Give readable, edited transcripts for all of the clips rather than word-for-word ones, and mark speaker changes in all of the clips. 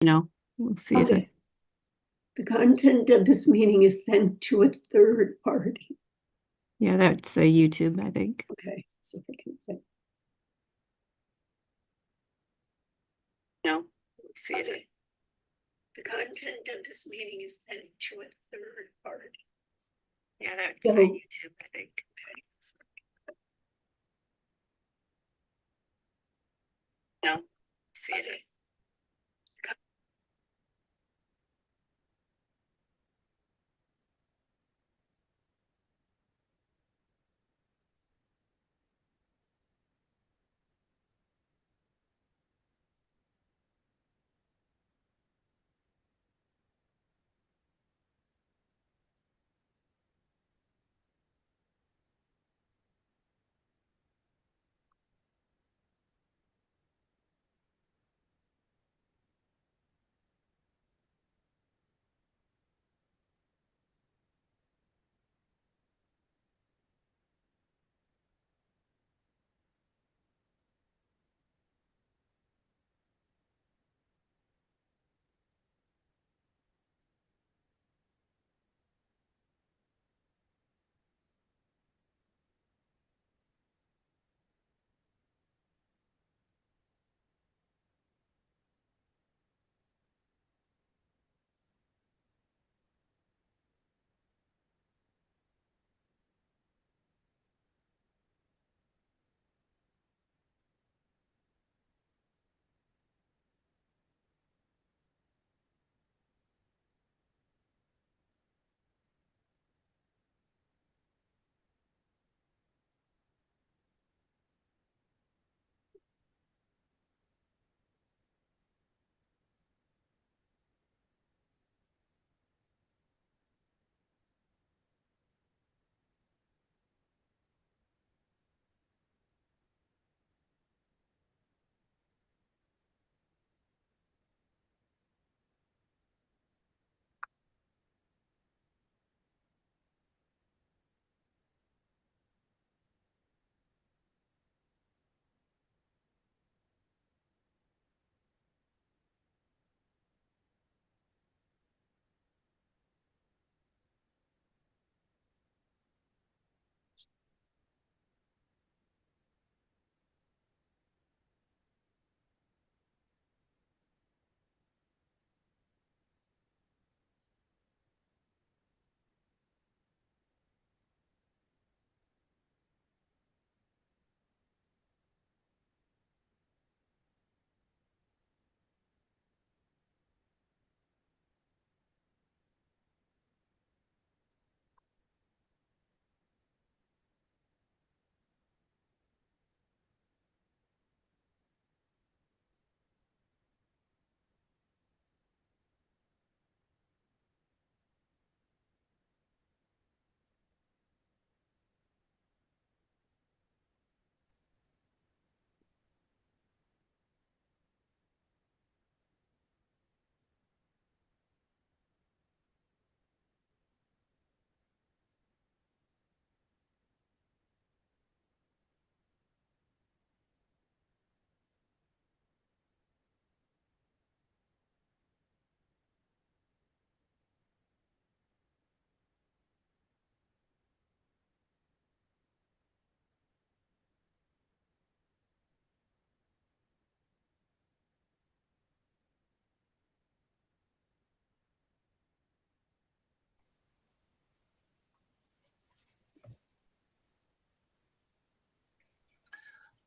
Speaker 1: We'll see if
Speaker 2: Okay. The content of this meeting is sent to a third party.
Speaker 1: yeah, that's the YouTube, I think.
Speaker 2: Okay, so they can say.
Speaker 1: We'll see if
Speaker 2: The content of this meeting is sent to a third party.
Speaker 1: yeah, that's
Speaker 2: So-
Speaker 1: the YouTube, I think. See if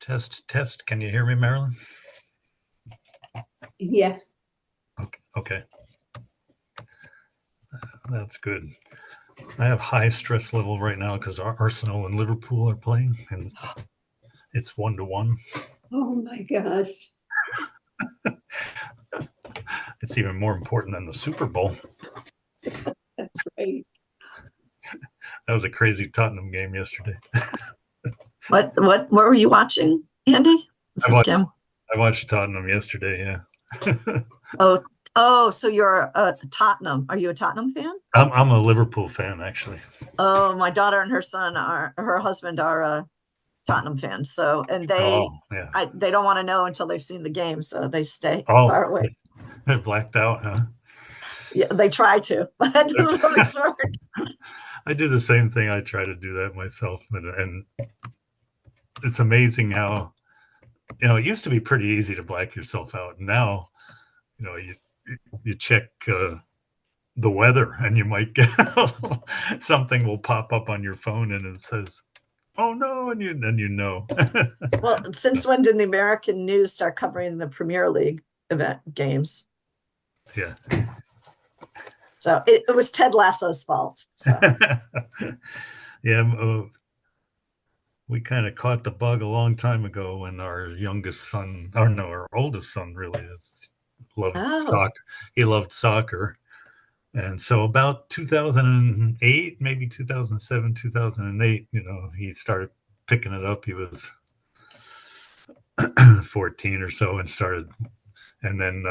Speaker 3: Test, test. Can you hear me, Marilyn?
Speaker 2: Yes.
Speaker 3: Okay. That's good. I have high stress level right now because Arsenal and Liverpool are playing, and it's 1-1.
Speaker 2: Oh my gosh.
Speaker 3: It's even more important than the Super Bowl.
Speaker 2: That's right.
Speaker 3: That was a crazy Tottenham game yesterday.
Speaker 4: What were you watching, Andy? This is Kim.
Speaker 3: I watched Tottenham yesterday, yeah.
Speaker 4: Oh, so you're a Tottenham. Are you a Tottenham fan?
Speaker 3: I'm a Liverpool fan, actually.
Speaker 4: Oh, my daughter and her husband are Tottenham fans. So, and they
Speaker 3: Yeah.
Speaker 4: they don't want to know until they've seen the game, so they stay
Speaker 3: Oh,
Speaker 4: far away.
Speaker 3: They're blacked out, huh?
Speaker 4: Yeah, they try to, but it doesn't always work.
Speaker 3: I do the same thing. I try to do that myself, and it's amazing how, it used to be pretty easy to black yourself out. Now, you check the weather, and you might get something will pop up on your phone, and it says, "Oh no," and you know.
Speaker 4: Well, since when did the American news start covering the Premier League event games?
Speaker 3: Yeah.
Speaker 4: So it was Ted Lasso's fault. So
Speaker 3: Yeah, we kind of caught the bug a long time ago when our youngest son, or no, our oldest son really loved
Speaker 4: Oh.
Speaker 3: soccer. He loved soccer. And so about 2008, maybe 2007, 2008, he started picking it up. He was 14 or so and started, and then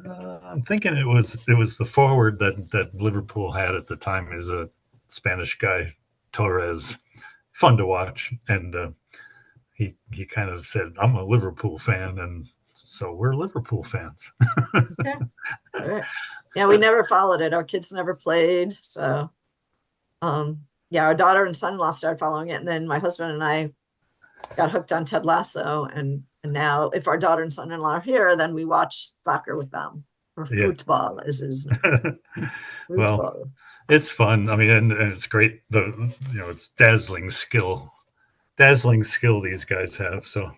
Speaker 3: I'm thinking it was the forward that Liverpool had at the time, is a Spanish guy, Torres, fun to watch, and he kind of said, "I'm a Liverpool fan," and so we're Liverpool fans.
Speaker 4: okay. All right. Yeah, we never followed it. Our kids never played. So yeah, our daughter and son-in-law started following it, and then my husband and I got hooked on Ted Lasso, and now if our daughter and son-in-law are here, then we watch soccer with them, or
Speaker 3: Yeah.
Speaker 4: football as it is.
Speaker 3: Well,
Speaker 4: Football.
Speaker 3: it's fun. I mean, and it's great. It's dazzling skill these guys have. So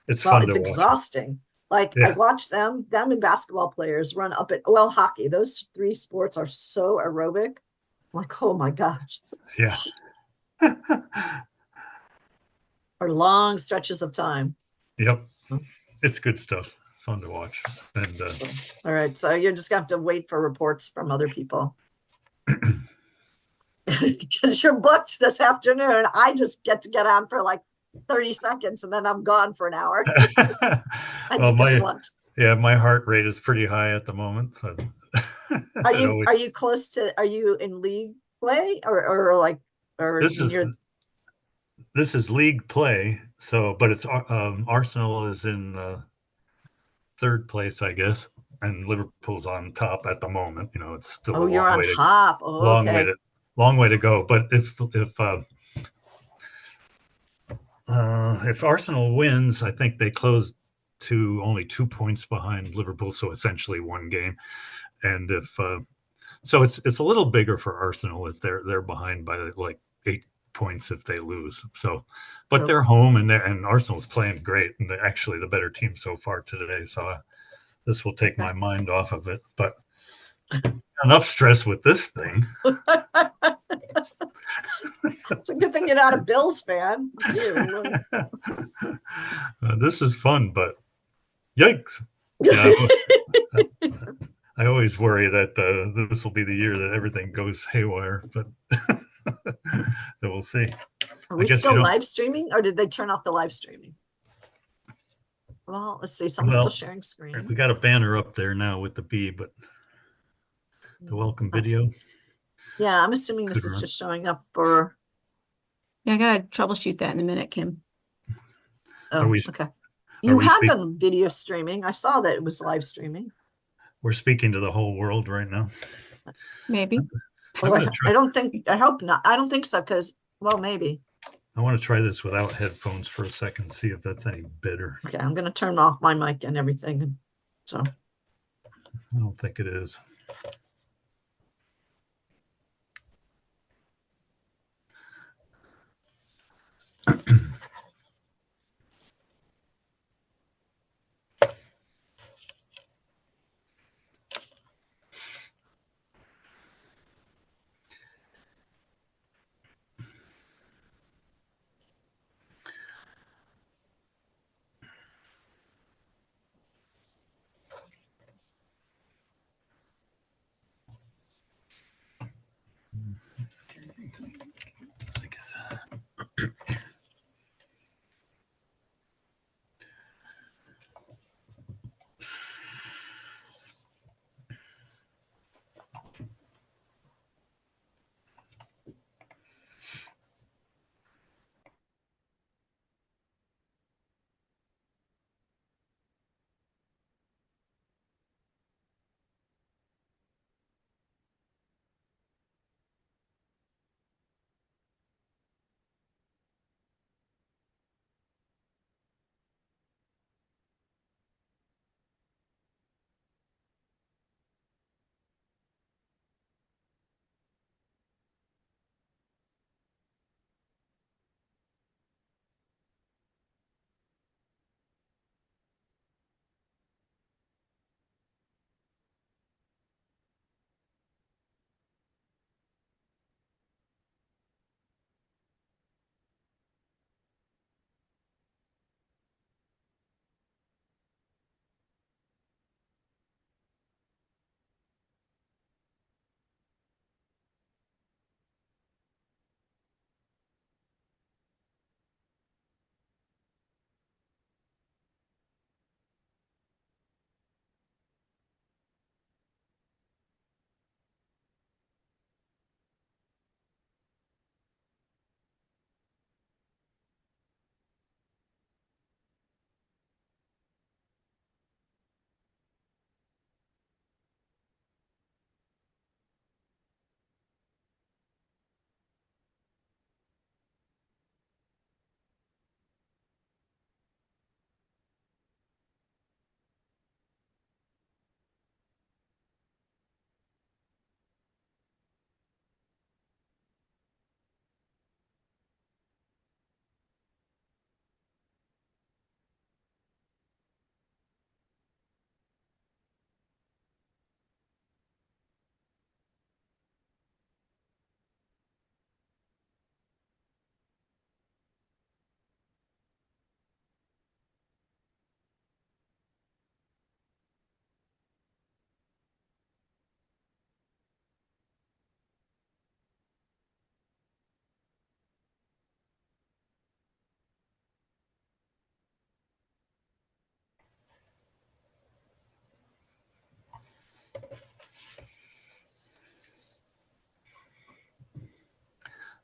Speaker 3: it's
Speaker 4: Well,
Speaker 3: fun
Speaker 4: it's
Speaker 3: to watch.
Speaker 4: exhausting. Like I
Speaker 3: Yeah.
Speaker 4: watch them and basketball players run up at, well, hockey. Those three sports are so aerobic. I'm like, oh my gosh,
Speaker 3: Yeah.
Speaker 4: for long stretches of time.
Speaker 3: Yep. It's good stuff. Fun to watch. And
Speaker 4: All right, so you're just gonna have to wait for reports from other people. Because you're booked this afternoon. I just get to get on for like 30 seconds and then I'm gone for an hour. I
Speaker 3: well,
Speaker 4: just get to lunch.
Speaker 3: my heart rate is pretty high at the moment. So
Speaker 4: Are you close to, are you in league play or like, or
Speaker 3: this is league play. So, but it's Arsenal is in third place, I guess, and Liverpool's on top at the moment. It's still
Speaker 4: oh,
Speaker 3: a
Speaker 4: you're
Speaker 3: long
Speaker 4: on
Speaker 3: way to
Speaker 4: top. Oh, okay.
Speaker 3: long way to go. But if Arsenal wins, I think they close to only 2 points behind Liverpool, so essentially one game. And if so, it's a little bigger for Arsenal if they're behind by like 8 points if they lose. So, but they're home and Arsenal's playing great, and they're actually the better team so far today. So this will take my mind off of it. But enough stress with this thing.
Speaker 4: It's a good thing you're not a Bills fan.
Speaker 3: This is fun, but yikes. I always worry that this will be the year that everything goes haywire, but so we'll see.
Speaker 4: Are we still live streaming, or did they turn off the live streaming? Well, let's see. Someone's still sharing screen.
Speaker 3: We got a banner up there now with the B, but the welcome video.
Speaker 4: Yeah, I'm assuming this is just showing up for.
Speaker 1: Yeah, I gotta troubleshoot that in a minute, Kim.
Speaker 4: Oh, okay. You had been video streaming. I saw that it was live streaming.
Speaker 3: We're speaking to the whole world right now.
Speaker 1: Maybe.
Speaker 4: I don't think, I hope not. I don't think so, because, well, maybe.
Speaker 3: I want to try this without headphones for a second, see if that's any better.
Speaker 4: Okay, I'm going to turn off my mic and everything. So
Speaker 3: I don't think it is.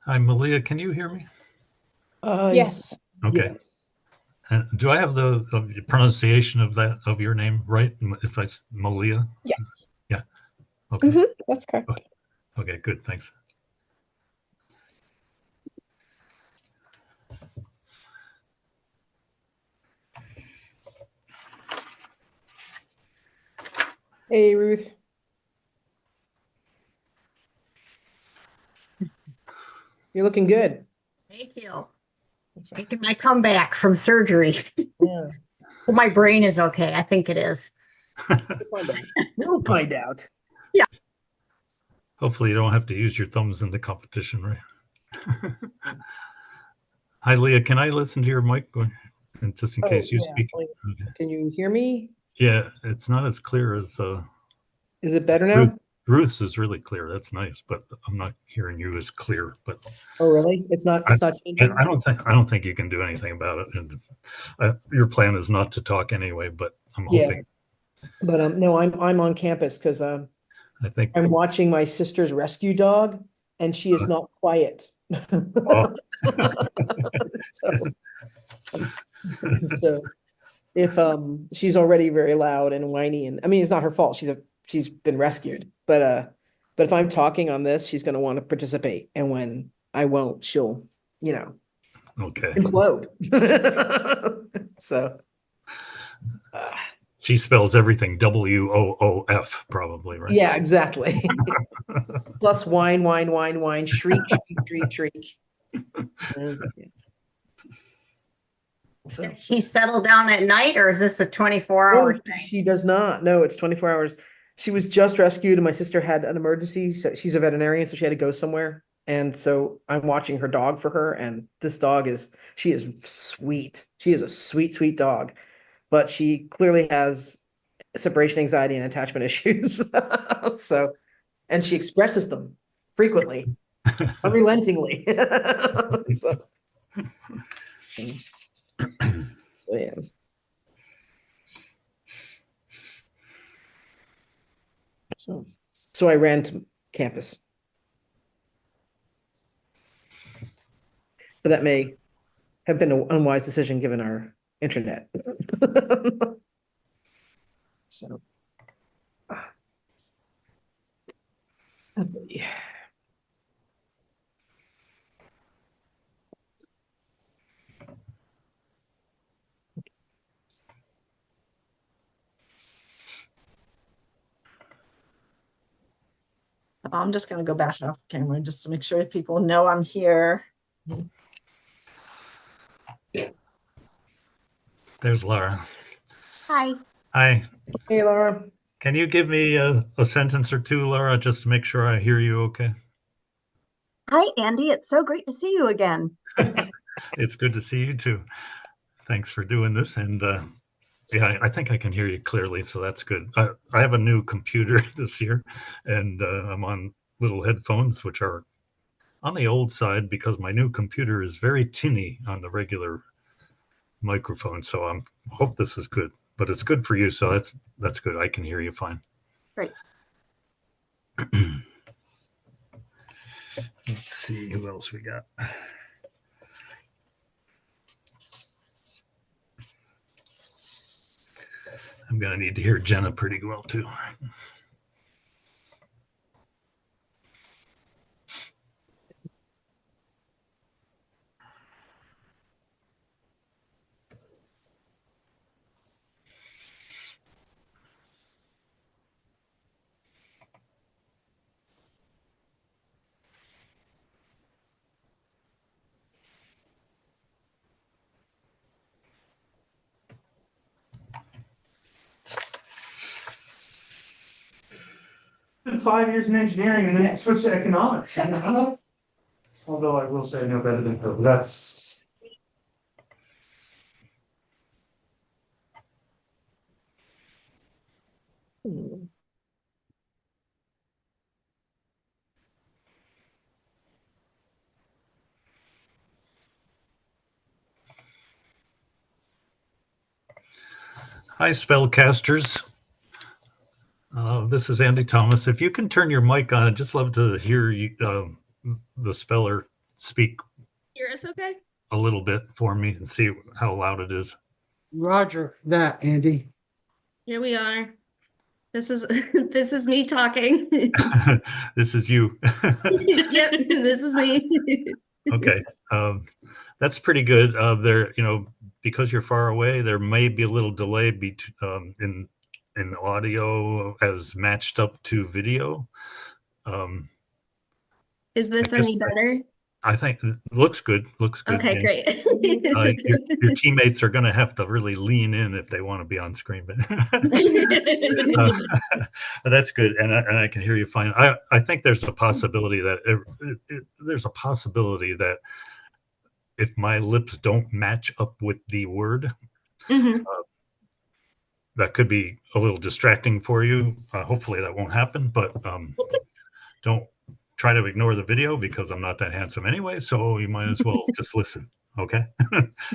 Speaker 3: Hi, Malia. Can you hear me?
Speaker 5: Yes.
Speaker 3: Okay.
Speaker 6: Yes.
Speaker 3: Do I have the pronunciation of your name right? If Malia?
Speaker 5: Yes.
Speaker 3: Yeah. Okay.
Speaker 5: That's correct.
Speaker 3: Okay. Good. Thanks.
Speaker 6: Hey, Ruth. You're looking good.
Speaker 7: Thank you. Making my comeback from surgery.
Speaker 6: Yeah.
Speaker 7: My brain is okay. I think it is.
Speaker 6: We'll find out.
Speaker 3: Hopefully, you don't have to use your thumbs in the competition, right? Hi, Leah. Can I listen to your mic? And just in
Speaker 6: Oh,
Speaker 3: case you
Speaker 6: yeah,
Speaker 3: speak.
Speaker 6: please.
Speaker 3: Okay.
Speaker 6: Can you hear me?
Speaker 3: Yeah, it's not as clear as
Speaker 6: Is it better now?
Speaker 3: Ruth's is really clear. That's nice, but I'm not hearing you as clear. But
Speaker 6: Oh, really? It's not changing?
Speaker 3: I don't think you can do anything about it. And your plan is not to talk anyway. But I'm
Speaker 6: Yeah.
Speaker 3: hoping.
Speaker 6: But no, I'm on campus because
Speaker 3: I think.
Speaker 6: I'm watching my sister's rescue dog, and she is not quiet.
Speaker 3: Oh,
Speaker 6: So if she's already very loud and whiny, and I mean it's not her fault. She's been rescued. But if I'm talking on this, she's gonna want to participate. And when I won't, she'll,
Speaker 3: okay.
Speaker 6: implode. So
Speaker 3: She spells everything WOOF, probably, right?
Speaker 6: yeah, exactly. Plus whine, whine, whine, whine, shriek, shriek, shriek, shriek. Yeah. So,
Speaker 7: Does she settle down at night or is this a 24-hour
Speaker 6: no,
Speaker 7: thing?
Speaker 6: she does not. No, it's 24 hours. She was just rescued, and my sister had an emergency. So she's a veterinarian, so she had to go somewhere. And so I'm watching her dog for her. And this dog she is sweet. She is a sweet, sweet dog. But she clearly has separation anxiety and attachment issues. So, and she expresses them frequently, unrelentingly. So yeah. So I ran to campus. But that may have been an unwise decision given our internet. So. Yeah.
Speaker 4: I'm just going to go back off camera just to make sure people know I'm here.
Speaker 3: There's Laura.
Speaker 1: Hi.
Speaker 3: Hi.
Speaker 6: Hey, Laura.
Speaker 3: Can you give me a sentence or two, Laura, just to make sure I hear you okay?
Speaker 1: Hi, Andy. It's so great to see you again.
Speaker 3: It's good to see you too. Thanks for doing this. And yeah, I think I can hear you clearly, so that's good. I have a new computer this year, and I'm on little headphones, which are on the old side because my new computer is very tinny on the regular microphone. So I hope this is good, but it's good for you. So that's good. I can hear you fine.
Speaker 1: Great.
Speaker 3: Let's see who else we got. I'm going to need to hear Jenna pretty well too.
Speaker 8: Been 5 years in engineering and then I switched to economics. Although I will say I know better than her, but that's.
Speaker 3: Hi, spellcasters. This is Andy Thomas. If you can turn your mic on, I'd just love to hear you, the speller speak
Speaker 9: Hear us okay?
Speaker 3: a little bit for me and see how loud it is.
Speaker 10: Roger that, Andy.
Speaker 9: Here we are. This is this is me talking.
Speaker 3: This is you.
Speaker 9: Yep, this is me.
Speaker 3: Okay. That's pretty good. There, because you're far away, there may be a little delay in audio as matched up to video.
Speaker 9: Is this
Speaker 3: I guess
Speaker 9: any better?
Speaker 3: I think it looks good. Looks good.
Speaker 9: Okay,
Speaker 3: And,
Speaker 9: great.
Speaker 3: your teammates are going to have to really lean in if they want to be on screen, but that's good. And I can hear you fine. I think there's a possibility that if my lips don't match up with the word,
Speaker 9: Mhm.
Speaker 3: that could be a little distracting for you. Hopefully that won't happen, but don't try to ignore the video because I'm not that handsome anyway. So you might as well just listen. Okay.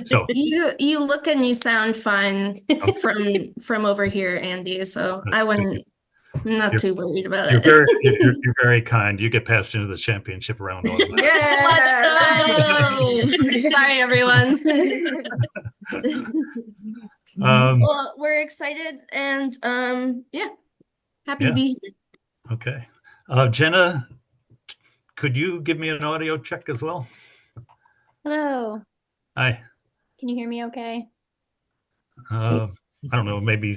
Speaker 3: So
Speaker 9: You look and you sound fine from over here, Andy. So I wouldn't. I'm not too worried about it.
Speaker 3: you're very kind. You get passed into the championship round. Automatically.
Speaker 9: Let's go! Sorry, everyone. Well, we're excited and yeah, happy to be here.
Speaker 3: Okay. Jenna, could you give me an audio check as well?
Speaker 11: Hello.
Speaker 3: Hi.
Speaker 11: Can you hear me okay?
Speaker 3: I don't know, maybe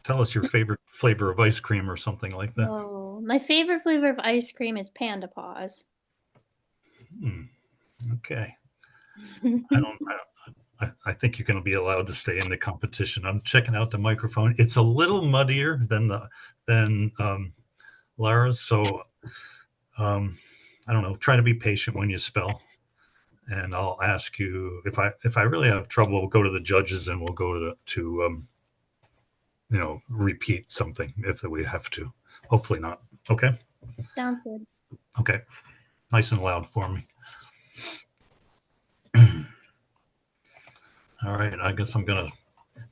Speaker 3: tell us your favorite flavor of ice cream or something like that.
Speaker 11: Oh, my favorite flavor of ice cream is Panda Paws.
Speaker 3: Okay. I think you're going to be allowed to stay in the competition. I'm checking out the microphone. It's a little muddier than Lara's, so I don't know. Try to be patient when you spell, and I'll ask you if I really have trouble. We'll go to the judges and we'll go to repeat something if we have to. Hopefully not. Okay.
Speaker 11: Sounds good.
Speaker 3: Okay. Nice and loud for me. All right. I guess I'm going to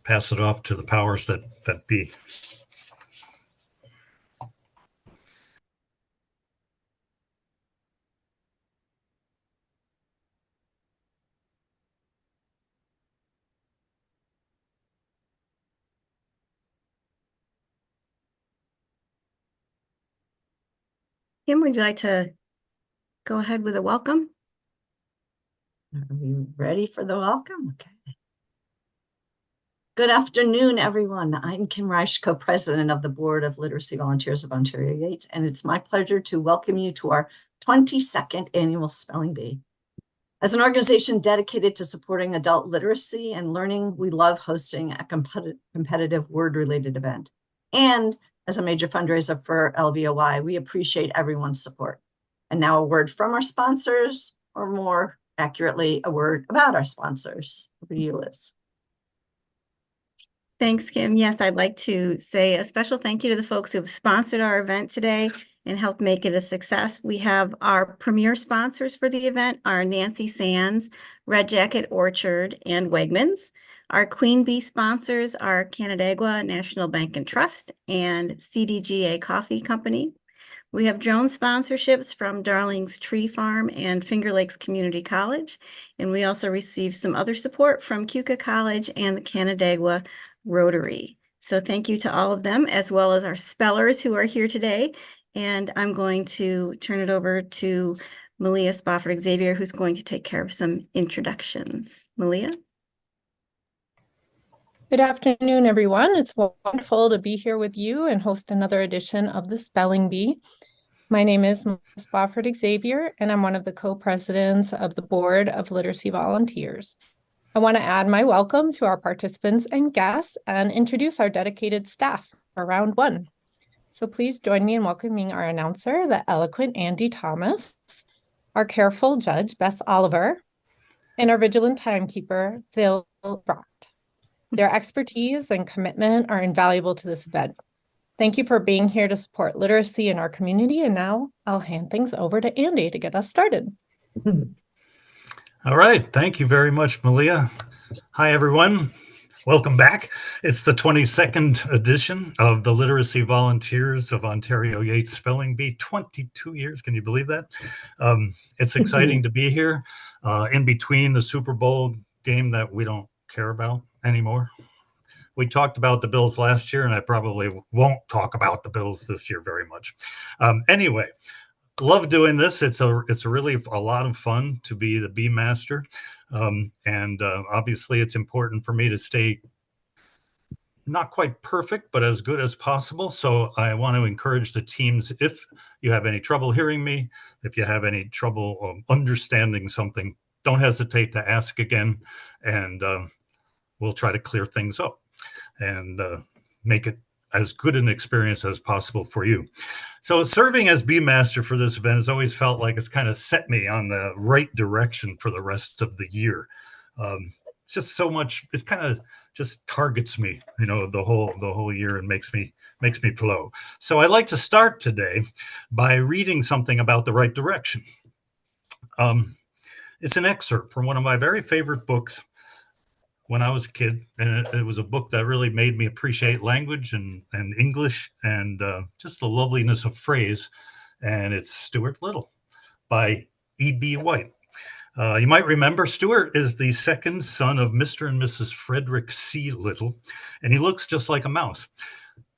Speaker 3: pass it off to the powers that be.
Speaker 1: Kim, would you like to go ahead with a welcome?
Speaker 4: Are we ready for the welcome? Okay. Good afternoon, everyone. I'm Kim Reich, co-president of the Board of Literacy Volunteers of Ontario Yates, and it's my pleasure to welcome you to our 22nd annual Spelling Bee. As an organization dedicated to supporting adult literacy and learning, we love hosting a competitive word-related event. And as a major fundraiser for LVOY, we appreciate everyone's support. And now a word from our sponsors, or more accurately, a word about our sponsors. Over to you, Liz.
Speaker 1: Thanks, Kim. Yes, I'd like to say a special thank you to the folks who have sponsored our event today and helped make it a success. We have our premier sponsors for the event are Nancy Sands, Red Jacket Orchard, and Wegmans. Our Queen Bee sponsors are Canandaigua National Bank and Trust and CDGA Coffee Company. We have drone sponsorships from Darling's Tree Farm and Finger Lakes Community College. And we also received some other support from Keuka College and the Canandaigua Rotary. So thank you to all of them, as well as our spellers who are here today. And I'm going to turn it over to Malia Spofford Xavier, who's going to take care of some introductions. Malia?
Speaker 5: Good afternoon, everyone. It's wonderful to be here with you and host another edition of the Spelling Bee. My name is Malia Spofford Xavier, and I'm one of the co-presidents of the Board of Literacy Volunteers. I want to add my welcome to our participants and guests and introduce our dedicated staff for round one. So please join me in welcoming our announcer, the eloquent Andy Thomas, our careful judge, Bess Oliver, and our vigilant timekeeper, Phil Brock. Their expertise and commitment are invaluable to this event. Thank you for being here to support literacy in our community. And now I'll hand things over to Andy to get us started.
Speaker 3: All right. Thank you very much, Malia. Hi, everyone. Welcome back. It's the 22nd edition of the Literacy Volunteers of Ontario Yates Spelling Bee. 22 years, can you believe that? It's exciting to be here in between the Super Bowl game that we don't care about anymore. We talked about the Bills last year, and I probably won't talk about the Bills this year very much. Anyway, love doing this. It's really a lot of fun to be the bee master. Obviously it's important for me to stay not quite perfect, but as good as possible. So I want to encourage the teams, if you have any trouble hearing me, if you have any trouble understanding something, don't hesitate to ask again, and we'll try to clear things up and make it as good an experience as possible for you. So serving as bee master for this event has always felt like it's kind of set me on the right direction for the rest of the year. It's just so much, it kind of just targets me, the whole year, and makes me flow. So I'd like to start today by reading something about the right direction. It's an excerpt from one of my very favorite books when I was a kid, and it was a book that really made me appreciate language and English and just the loveliness of phrase. And it's Stuart Little by E.B. White. You might remember Stuart is the second son of Mr. and Mrs. Frederick C. Little, and he looks just like a mouse.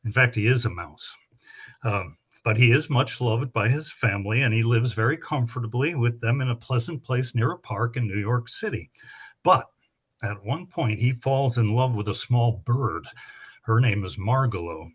Speaker 3: In fact, he is a mouse. But he is much loved by his family, and he lives very comfortably with them in a pleasant place near a park in New York City. But at one point, he falls in love with a small bird. Her name is Margalo.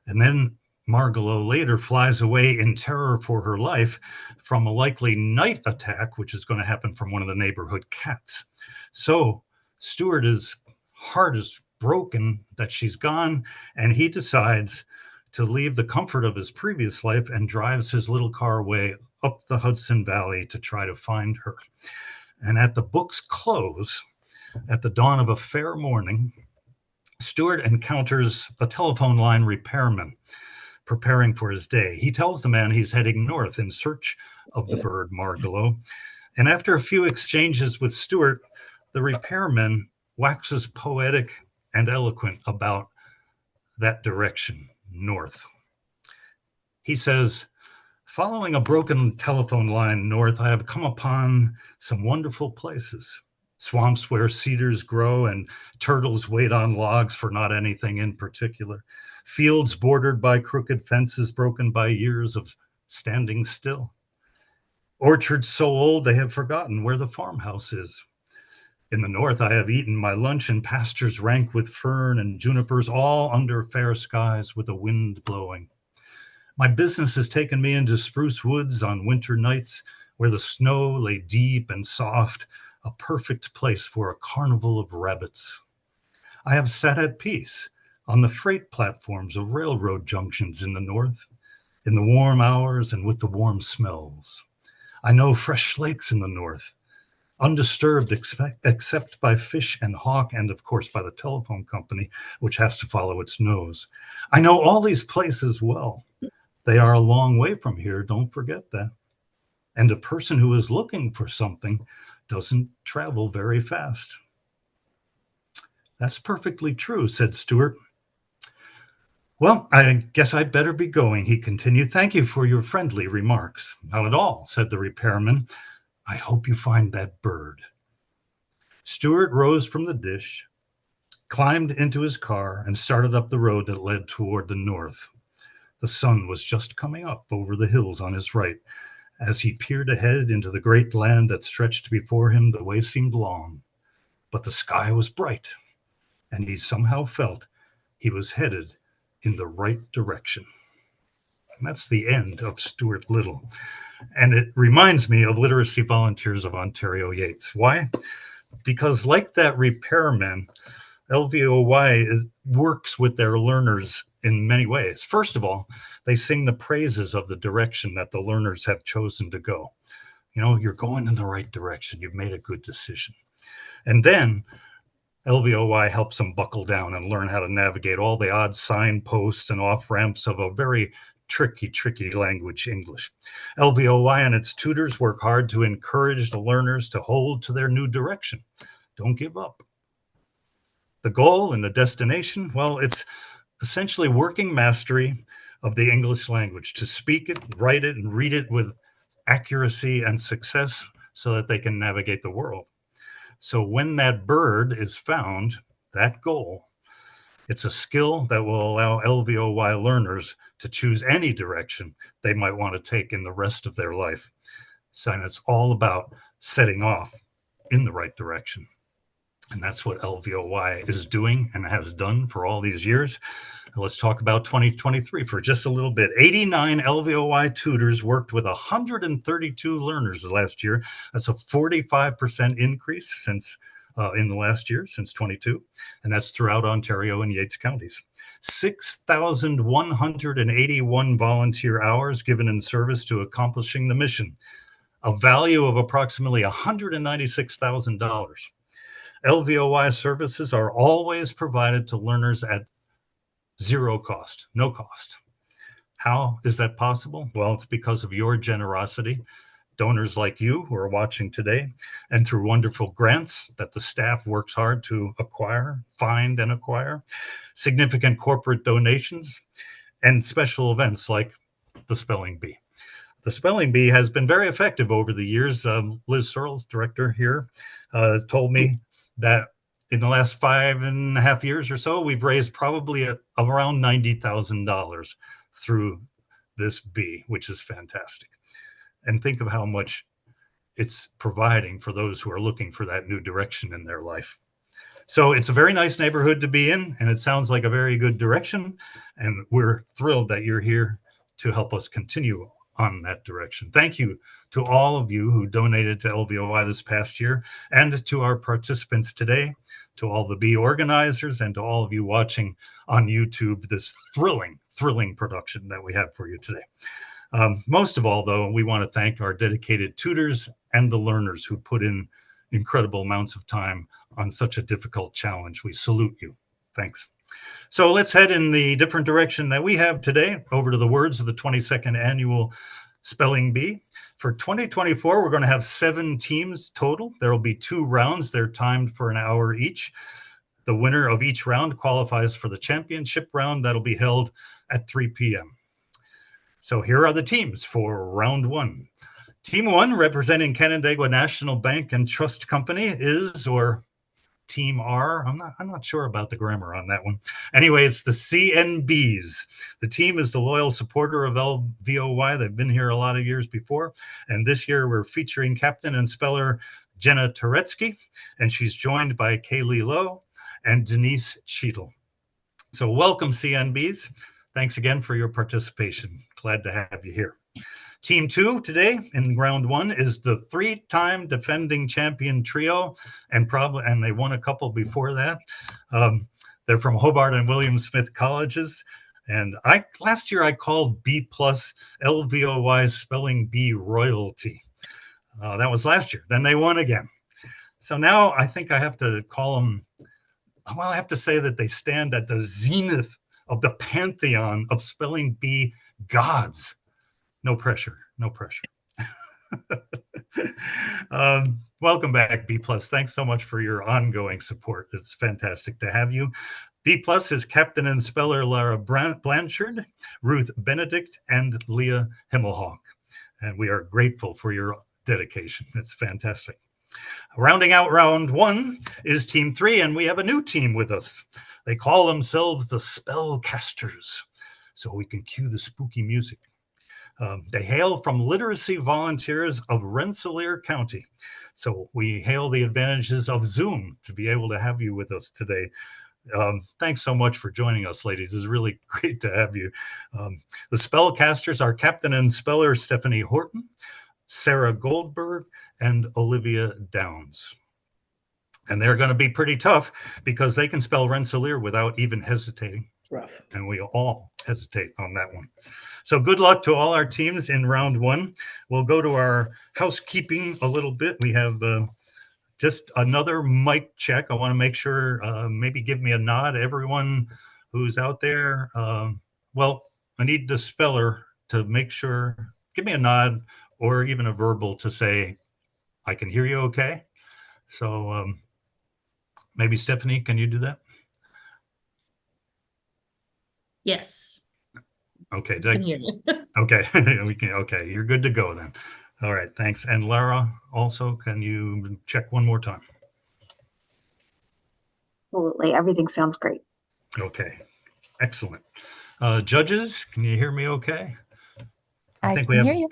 Speaker 3: And then Margalo later flies away in terror for her life from a likely night attack, which is going to happen from one of the neighborhood cats. So Stuart's heart is broken that she's gone, and he decides to leave the comfort of his previous life and drives his little car away up the Hudson Valley to try to find her. And at the book's close, at the dawn of a fair morning, Stuart encounters a telephone line repairman preparing for his day. He tells the man he's heading north in search of the bird Margalo. And after a few exchanges with Stuart, the repairman waxes poetic and eloquent about that direction, north. He says, "Following a broken telephone line north, I have come upon some wonderful places. Swamps where cedars grow and turtles wait on logs for not anything in particular. Fields bordered by crooked fences broken by years of standing still. Orchards so old they have forgotten where the farmhouse is. In the north I have eaten my lunch in pastures rank with fern and junipers, all under fair skies with the wind blowing. My business has taken me into spruce woods on winter nights where the snow lay deep and soft, a perfect place for a carnival of rabbits. I have sat at peace on the freight platforms of railroad junctions in the north, in the warm hours and with the warm smells. I know fresh lakes in the north, undisturbed except by fish and hawk and, of course, by the telephone company, which has to follow its nose. I know all these places well. They are a long way from here, don't forget that. And a person who is looking for something doesn't travel very fast." "That's perfectly true," said Stuart. "Well, I guess I'd better be going," he continued. "Thank you for your friendly remarks." "Not at all," said the repairman. "I hope you find that bird." Stuart rose from the dish, climbed into his car, and started up the road that led toward the north. The sun was just coming up over the hills on his right. As he peered ahead into the great land that stretched before him, the way seemed long, but the sky was bright, and he somehow felt he was headed in the right direction. And that's the end of Stuart Little. And it reminds me of Literacy Volunteers of Ontario Yates. Why? Because like that repairman, LVOY works with their learners in many ways. First of all, they sing the praises of the direction that the learners have chosen to go. You're going in the right direction. You've made a good decision. And then LVOY helps them buckle down and learn how to navigate all the odd signposts and off-ramps of a very tricky language, English. LVOY and its tutors work hard to encourage the learners to hold to their new direction. Don't give up. The goal and the destination, well, it's essentially working mastery of the English language, to speak it, write it, and read it with accuracy and success so that they can navigate the world. So when that bird is found, that goal, it's a skill that will allow LVOY learners to choose any direction they might want to take in the rest of their life. So, and it's all about setting off in the right direction. And that's what LVOY is doing and has done for all these years. Let's talk about 2023 for just a little bit. 89 LVOY tutors worked with 132 learners last year. That's a 45% increase since in the last year, since 22. And that's throughout Ontario and Yates counties. 6,181 volunteer hours given in service to accomplishing the mission, a value of approximately $196,000. LVOY services are always provided to learners at zero cost, no cost. How is that possible? Well, it's because of your generosity, donors like you who are watching today, and through wonderful grants that the staff works hard to acquire, find and acquire, significant corporate donations, and special events like the Spelling Bee. The Spelling Bee has been very effective over the years. Liz Searles, director here, has told me that in the last 5.5 years or so, we've raised probably around $90,000 through this bee, which is fantastic. And think of how much it's providing for those who are looking for that new direction in their life. So it's a very nice neighborhood to be in, and it sounds like a very good direction. And we're thrilled that you're here to help us continue on that direction. Thank you to all of you who donated to LVOY this past year, and to our participants today, to all the bee organizers, and to all of you watching on YouTube this thrilling production that we have for you today. Most of all, though, we want to thank our dedicated tutors and the learners who put in incredible amounts of time on such a difficult challenge. We salute you. Thanks. So let's head in the different direction that we have today, over to the words of the 22nd annual Spelling Bee. For 2024, we're going to have 7 teams total. There will be 2 rounds. They're timed for an hour each. The winner of each round qualifies for the championship round that'll be held at 3 p.m. So here are the teams for round 1. Team 1, representing Canandaigua National Bank and Trust Company, is, or Team R, I'm not sure about the grammar on that one. Anyway, it's the CNBs. The team is the loyal supporter of LVOY. They've been here a lot of years before. And this year we're featuring captain and speller Jenna Turetsky, and she's joined by Kaylee Lowe and Denise Cheadle. So welcome, CNBs. Thanks again for your participation. Glad to have you here. Team 2 today in round 1 is the 3-time defending champion trio, and they won a couple before that. They're from Hobart and William Smith colleges. And last year I called B+ LVOY Spelling Bee royalty. That was last year. Then they won again. So now I think I have to call them, well, I have to say that they stand at the zenith of the pantheon of Spelling Bee gods. No pressure, no pressure. Welcome back, B+. Thanks so much for your ongoing support. It's fantastic to have you. B+ is captain and speller Lara Blanchard, Ruth Benedict, and Leah Himmelhock. And we are grateful for your dedication. It's fantastic. Rounding out round 1 is Team 3, and we have a new team with us. They call themselves the Spellcasters, so we can cue the spooky music. They hail from literacy volunteers of Rensselaer County. So we hail the advantages of Zoom to be able to have you with us today. Thanks so much for joining us, ladies. It's really great to have you. The Spellcasters are captain and speller Stephanie Horton, Sarah Goldberg, and Olivia Downs. And they're going to be pretty tough because they can spell Rensselaer without even hesitating.
Speaker 6: Rough.
Speaker 3: And we all hesitate on that one. So good luck to all our teams in round 1. We'll go to our housekeeping a little bit. We have just another mic check. I want to make sure, maybe give me a nod, everyone who's out there. Well, I need the speller to make sure, give me a nod or even a verbal to say, I can hear you okay. So maybe Stephanie, can you do that?
Speaker 9: Yes.
Speaker 3: Okay,
Speaker 9: I can hear you.
Speaker 3: okay, we can. Okay, you're good to go then. All right, thanks. And Lara, also, can you check one more time?
Speaker 12: Absolutely. Everything sounds great.
Speaker 3: Okay, excellent. Judges, can you hear me okay?
Speaker 5: I
Speaker 3: think
Speaker 5: can
Speaker 3: we have
Speaker 5: hear you.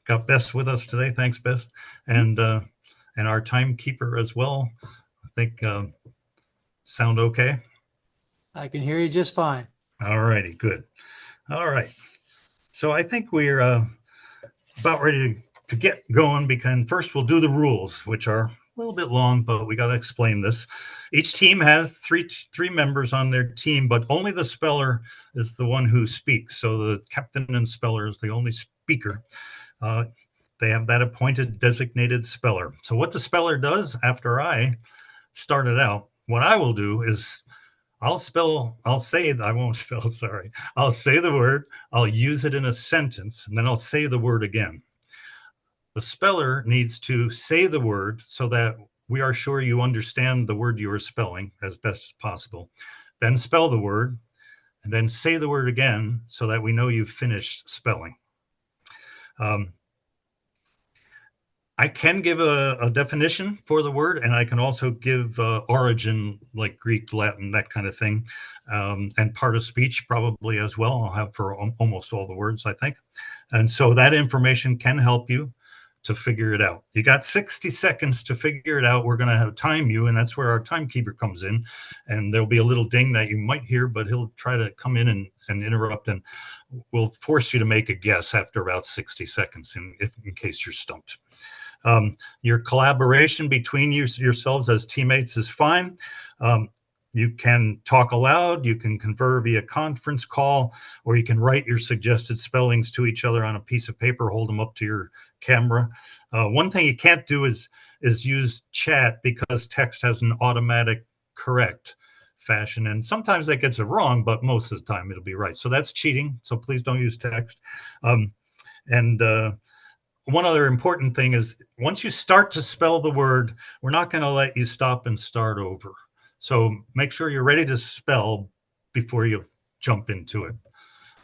Speaker 3: got Bess with us today. Thanks, Bess. And our timekeeper as well. I think sound okay?
Speaker 10: I can hear you just fine.
Speaker 3: All righty, good. All right. So I think we're about ready to get going, because first we'll do the rules, which are a little bit long, but we got to explain this. Each team has three members on their team, but only the speller is the one who speaks. So the captain and speller is the only speaker. They have that appointed designated speller. So what the speller does after I started out, what I will do is I'll say the word, I'll use it in a sentence, and then I'll say the word again. The speller needs to say the word so that we are sure you understand the word you are spelling as best as possible. Then spell the word, and then say the word again so that we know you've finished spelling. I can give a definition for the word, and I can also give origin, like Greek, Latin, that kind of thing, and part of speech probably as well. I'll have for almost all the words, I think. And so that information can help you to figure it out. You got 60 seconds to figure it out. We're going to have time you, and that's where our timekeeper comes in. And there'll be a little ding that you might hear, but he'll try to come in and interrupt, and we'll force you to make a guess after about 60 seconds in case you're stumped. Your collaboration between yourselves as teammates is fine. You can talk aloud, you can confer via conference call, or you can write your suggested spellings to each other on a piece of paper, hold them up to your camera. One thing you can't do is use chat, because text has an automatic correct fashion, and sometimes that gets it wrong, but most of the time it'll be right. So that's cheating, so please don't use text. One other important thing is, once you start to spell the word, we're not going to let you stop and start over. So make sure you're ready to spell before you jump into it.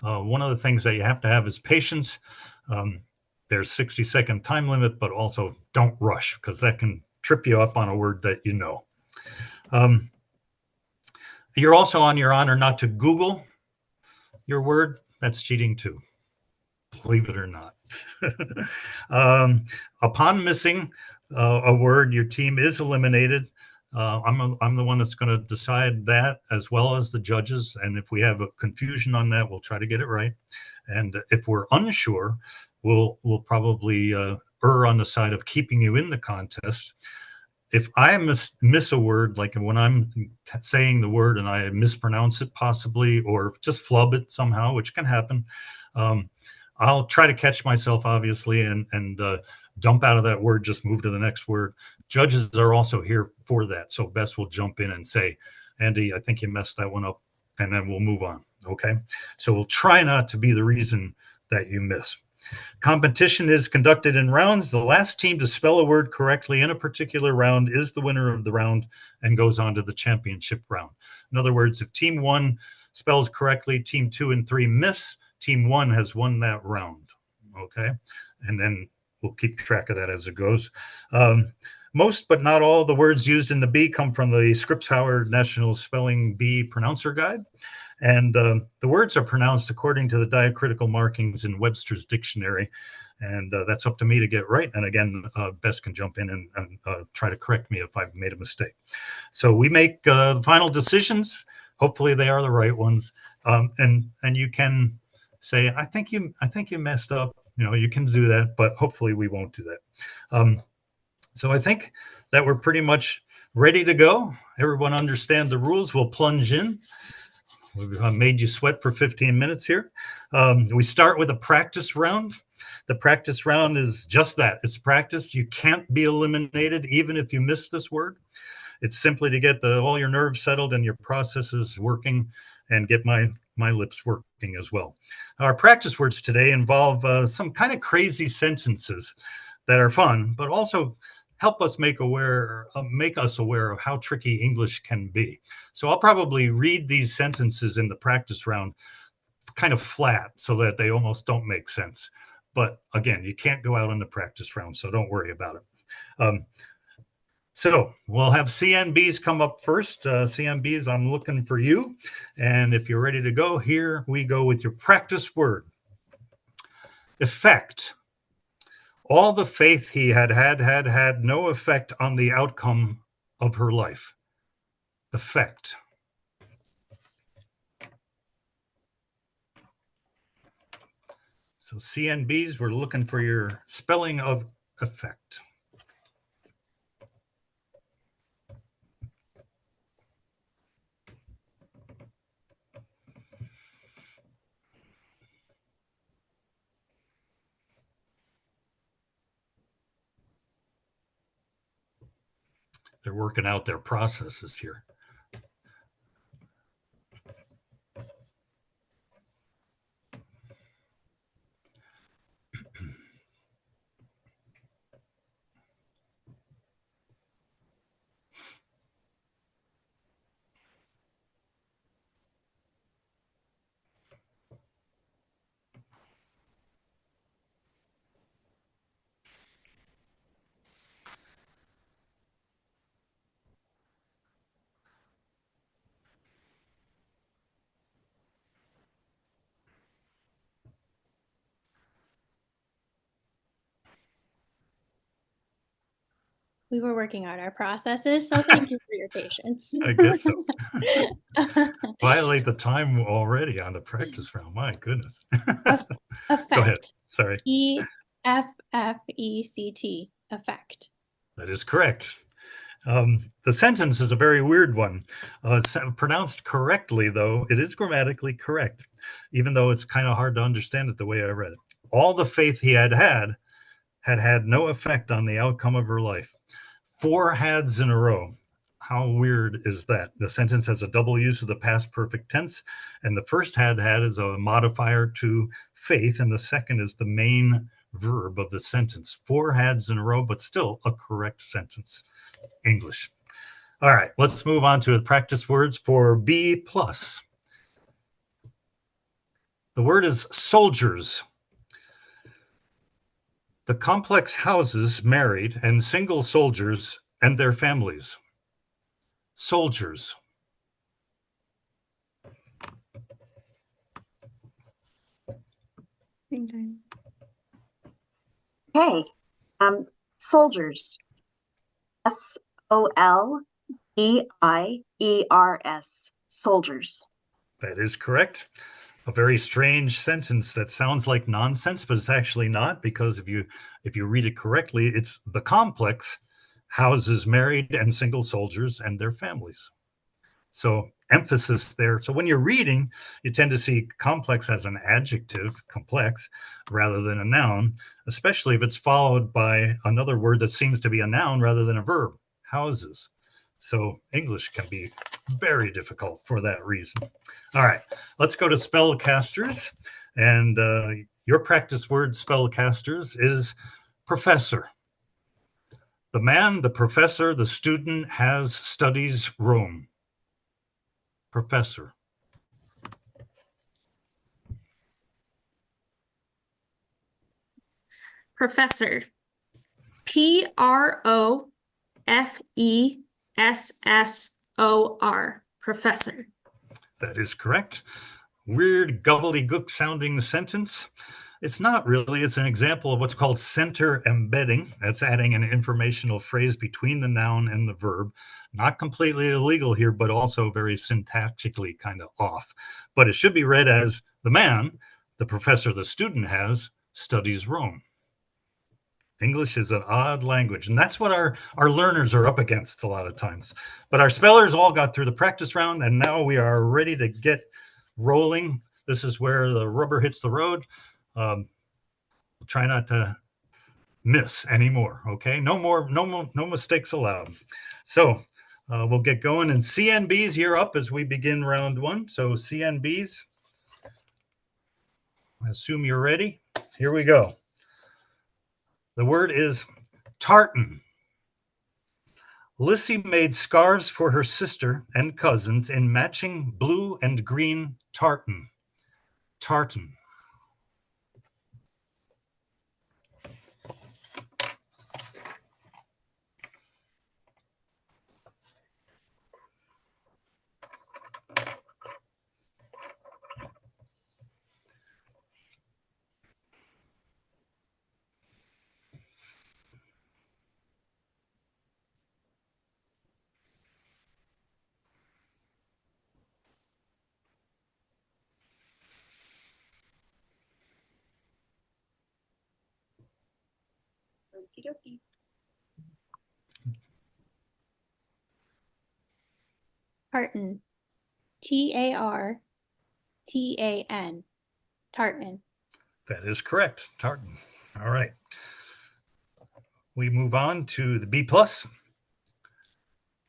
Speaker 3: One of the things that you have to have is patience. There's 60-second time limit, but also don't rush, because that can trip you up on a word that you know. You're also on your honor not to Google your word. That's cheating too, believe it or not. Upon missing a word, your team is eliminated. I'm the one that's going to decide that, as well as the judges. And if we have a confusion on that, we'll try to get it right. And if we're unsure, we'll probably err on the side of keeping you in the contest. If I miss a word, like when I'm saying the word and I mispronounce it possibly, or just flub it somehow, which can happen, I'll try to catch myself, obviously, and dump out of that word, just move to the next word. Judges are also here for that. So Bess will jump in and say, Andy, I think you messed that one up, and then we'll move on. Okay. So we'll try not to be the reason that you miss. Competition is conducted in rounds. The last team to spell a word correctly in a particular round is the winner of the round and goes on to the championship round. In other words, if team 1 spells correctly, team 2 and 3 miss, team 1 has won that round. Okay. And then we'll keep track of that as it goes. Most, but not all, the words used in the Bee come from the Scripps Howard National Spelling Bee Pronouncer Guide. And the words are pronounced according to the diacritical markings in Webster's Dictionary. And that's up to me to get right. And again, Bess can jump in and try to correct me if I've made a mistake. So we make the final decisions. Hopefully they are the right ones. And you can say, I think you messed up. You know, you can do that, but hopefully we won't do that. So I think that we're pretty much ready to go. Everyone understand the rules. We'll plunge in. We've made you sweat for 15 minutes here. We start with a practice round. The practice round is just that. It's practice. You can't be eliminated even if you miss this word. It's simply to get all your nerves settled and your processes working, and get my lips working as well. Our practice words today involve some kind of crazy sentences that are fun, but also help us make us aware of how tricky English can be. So I'll probably read these sentences in the practice round kind of flat so that they almost don't make sense. But again, you can't go out on the practice round, so don't worry about it. So we'll have CNBs come up first. CNBs, I'm looking for you. And if you're ready to go, here we go with your practice word. Effect. All the faith he had no effect on the outcome of her life. Effect. So CNBs, we're looking for your spelling of effect. They're working out their processes here.
Speaker 11: We were working out our processes, so thank you for your patience.
Speaker 3: I guess so. Violate the time already on the practice round. My goodness. Go ahead. Sorry.
Speaker 11: EFFECT, effect.
Speaker 3: That is correct. The sentence is a very weird one. It's pronounced correctly, though. It is grammatically correct, even though it's kind of hard to understand it the way I read it. All the faith he had no effect on the outcome of her life. 4 hads in a row. How weird is that? The sentence has a double use of the past perfect tense, and the first had is a modifier to faith, and the second is the main verb of the sentence. 4 hads in a row, but still a correct sentence. English. All right, let's move on to the practice words for B+. The word is soldiers. The complex houses married and single soldiers and their families. Soldiers.
Speaker 12: Okay. Soldiers. SOLDIERS. Soldiers.
Speaker 3: That is correct. A very strange sentence that sounds like nonsense, but it's actually not, because if you read it correctly, it's the complex houses married and single soldiers and their families. So emphasis there. So when you're reading, you tend to see complex as an adjective, complex, rather than a noun, especially if it's followed by another word that seems to be a noun rather than a verb, houses. So English can be very difficult for that reason. All right, let's go to spellcasters. And your practice word, spellcasters, is professor. The man, the professor, the student has studies Rome. Professor.
Speaker 9: Professor. PROFESSOR. Professor.
Speaker 3: That is correct. Weird gobbledygook sounding sentence. It's not really. It's an example of what's called center embedding. That's adding an informational phrase between the noun and the verb. Not completely illegal here, but also very syntactically kind of off. But it should be read as the man, the professor, the student has, studies Rome. English is an odd language, and that's what our learners are up against a lot of times. But our spellers all got through the practice round, and now we are ready to get rolling. This is where the rubber hits the road. Try not to miss anymore, okay? No mistakes allowed. So we'll get going, and CNBs, you're up as we begin round 1. So CNBs, I assume you're ready. Here we go. The word is tartan. Lissy made scarves for her sister and cousins in matching blue and green tartan. Tartan.
Speaker 11: Okey-dokey. Tartan. Tartan. Tartan.
Speaker 3: That is correct. Tartan. All right. We move on to the B plus.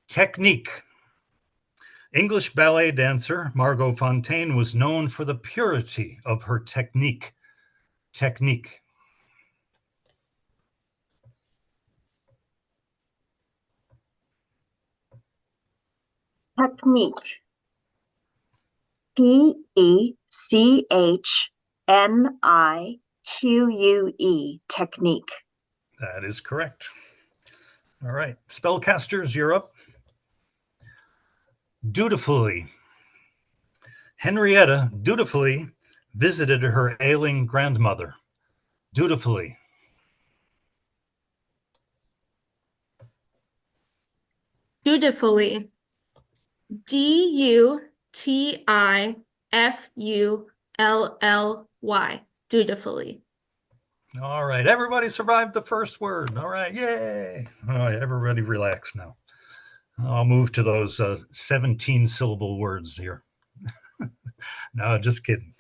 Speaker 3: Technique. English ballet dancer Margot Fontaine was known for the purity of her technique. Technique.
Speaker 12: Technique. Pechnique. Technique.
Speaker 3: That is correct. All right. Spellcasters, you're up. Dutifully. Henrietta dutifully visited her ailing grandmother. Dutifully.
Speaker 9: Dutifully. Dutifully. Dutifully.
Speaker 3: All right. Everybody survived the first word. All right. Yay. All right. Everybody relax now. I'll move to those 17 syllable words here. No, just kidding.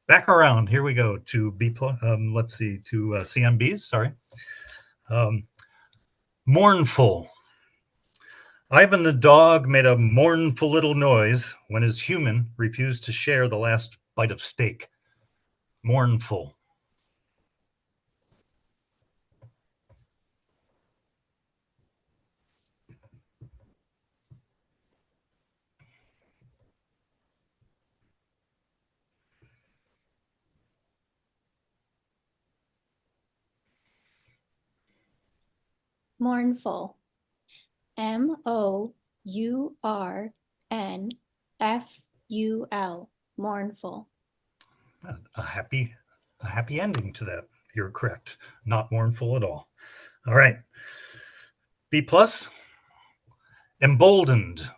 Speaker 3: Back around. Here we go to B plus. Let's see, to CMBs. Sorry. Mournful. Ivan the dog made a mournful little noise when his human refused to share the last bite of steak. Mournful.
Speaker 11: Mournful. Mournful. Mournful.
Speaker 3: A happy ending to that. You're correct. Not mournful at all. All right. B plus. Emboldened.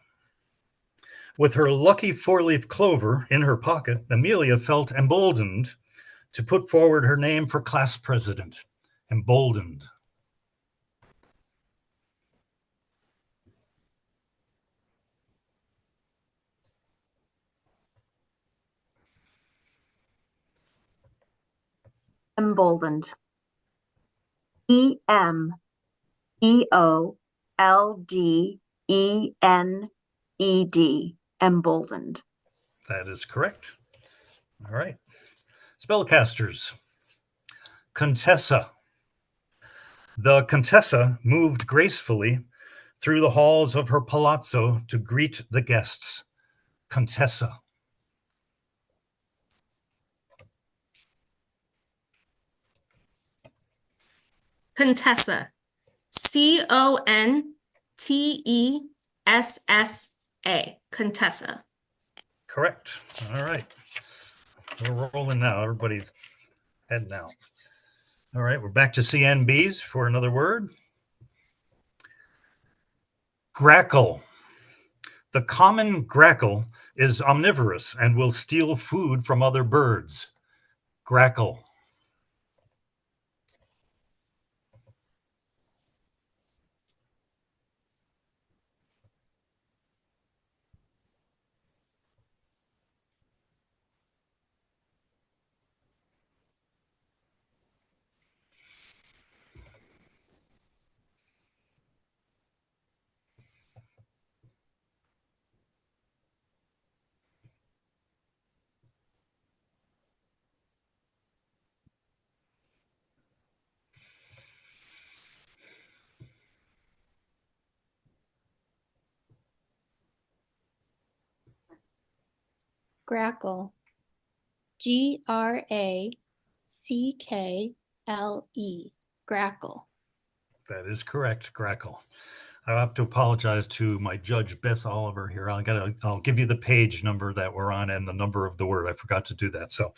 Speaker 3: With her lucky four-leaf clover in her pocket, Amelia felt emboldened to put forward her name for class president. Emboldened.
Speaker 12: Emboldened. EMBOLDENED. Emboldened.
Speaker 3: That is correct. All right. Spellcasters. Contessa. The Contessa moved gracefully through the halls of her palazzo to greet the guests. Contessa.
Speaker 9: Contessa. Contessa. Contessa.
Speaker 3: Correct. All right. We're rolling now. Everybody's heading out. All right. We're back to CNBs for another word. Grackle. The common grackle is omnivorous and will steal food from other birds. Grackle.
Speaker 11: Grackle. Grackle. Grackle.
Speaker 3: That is correct, Grackle. I have to apologize to my judge, Beth Oliver here. I'll give you the page number that we're on and the number of the word. I forgot to do that. So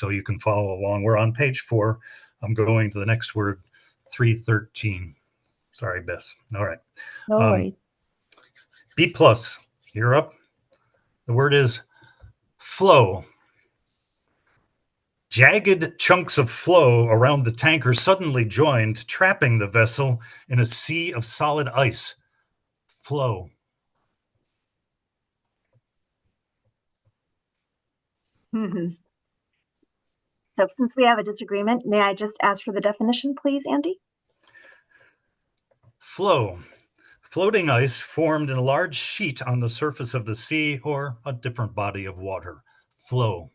Speaker 3: you can follow along. We're on page 4. I'm going to the next word, 313. Sorry, Beth. All right.
Speaker 5: No worries.
Speaker 3: B+, you're up. The word is flow. Jagged chunks of flow around the tanker suddenly joined, trapping the vessel in a sea of solid ice. Flow.
Speaker 12: So since we have a disagreement, may I just ask for the definition, please, Andy?
Speaker 3: Flow. Floating ice formed in a large sheet on the surface of the sea or a different body of water. Flow.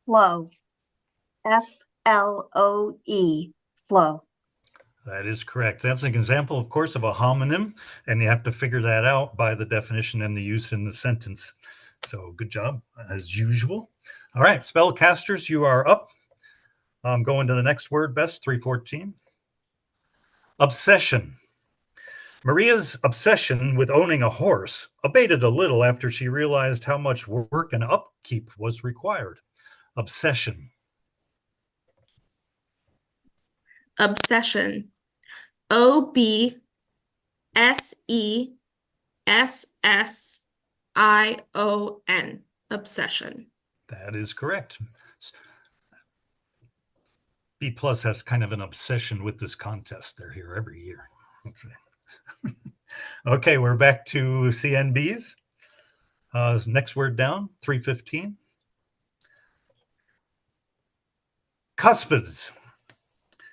Speaker 12: Flow. F-L-O-E. Flow.
Speaker 3: That is correct. That's an example, of course, of a homonym, and you have to figure that out by the definition and the use in the sentence. So good job, as usual. All right, spellcasters, you are up. I'm going to the next word, Bess, 314. Obsession. Maria's obsession with owning a horse abated a little after she realized how much work and upkeep was required. Obsession.
Speaker 9: Obsession. O-B-S-E-S-S-I-O-N. Obsession.
Speaker 3: That is correct. B+ has kind of an obsession with this contest. They're here every year. Okay, we're back to CNBs. Next word down, 315. Cuspids.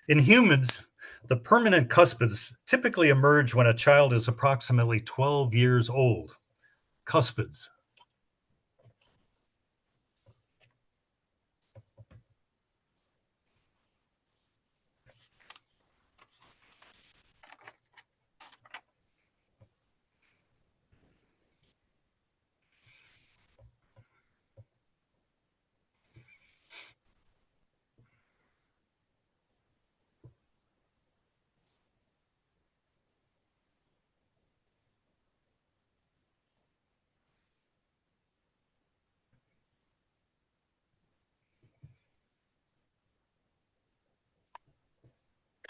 Speaker 3: In humans, the permanent cuspids typically emerge when a child is approximately 12 years old. Cuspids.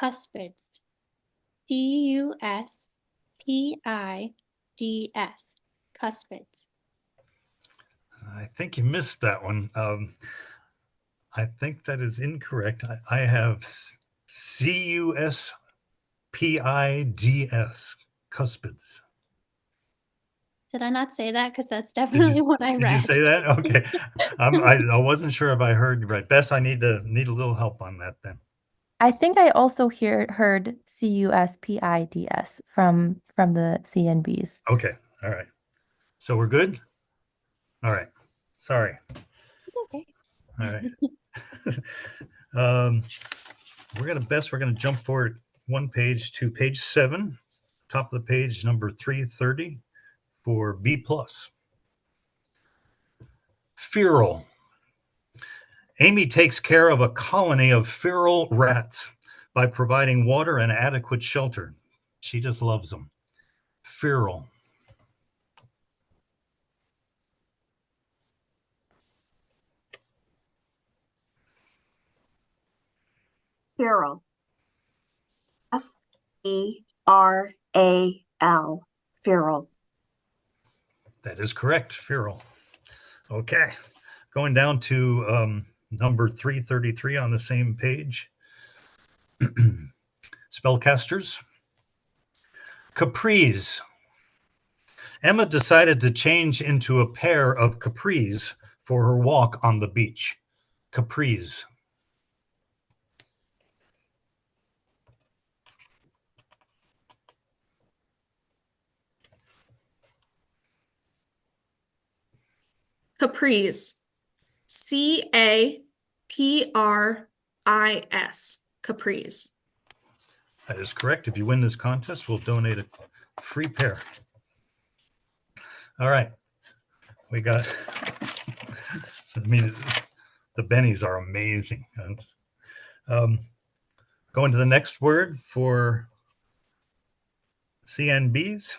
Speaker 11: Cuspids. C-U-S-P-I-D-S. Cuspids.
Speaker 3: I think you missed that one. I think that is incorrect. I have C-U-S-P-I-D-S. Cuspids.
Speaker 11: Did I not say that? Because that's definitely what I read.
Speaker 3: Did you say that? Okay. I wasn't sure if I heard you right. Bess, I need a little help on that then.
Speaker 5: I think I also heard CUSPIDS from the CNBs.
Speaker 3: Okay. All right. So we're good? All right. Sorry.
Speaker 11: Okay.
Speaker 3: All right. We're going to jump forward one page to page 7, top of the page, number 330 for B+. Feral. Amy takes care of a colony of feral rats by providing water and adequate shelter. She just loves them. Feral.
Speaker 12: Feral. F-E-R-A-L. Feral.
Speaker 3: That is correct, feral. Okay. Going down to number 333 on the same page. Spellcasters. Capris. Emma decided to change into a pair of capris for her walk on the beach. Capris.
Speaker 9: Capris. C-A-P-R-I-S. Capris.
Speaker 3: That is correct. If you win this contest, we'll donate a free pair. All right. We got, the bennies are amazing. And, going to the next word for CNBs,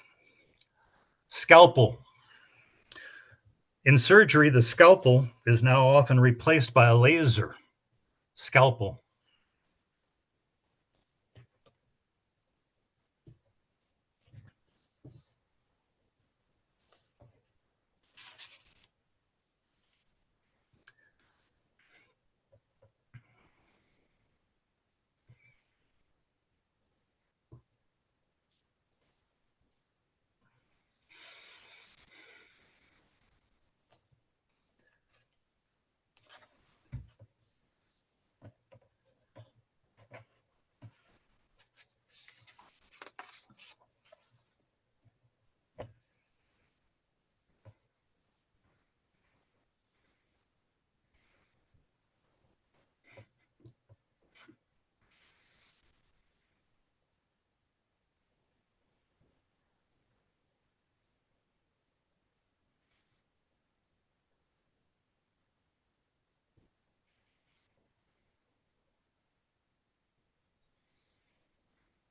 Speaker 3: scalpel. In surgery, the scalpel is now often replaced by a laser. Scalpel.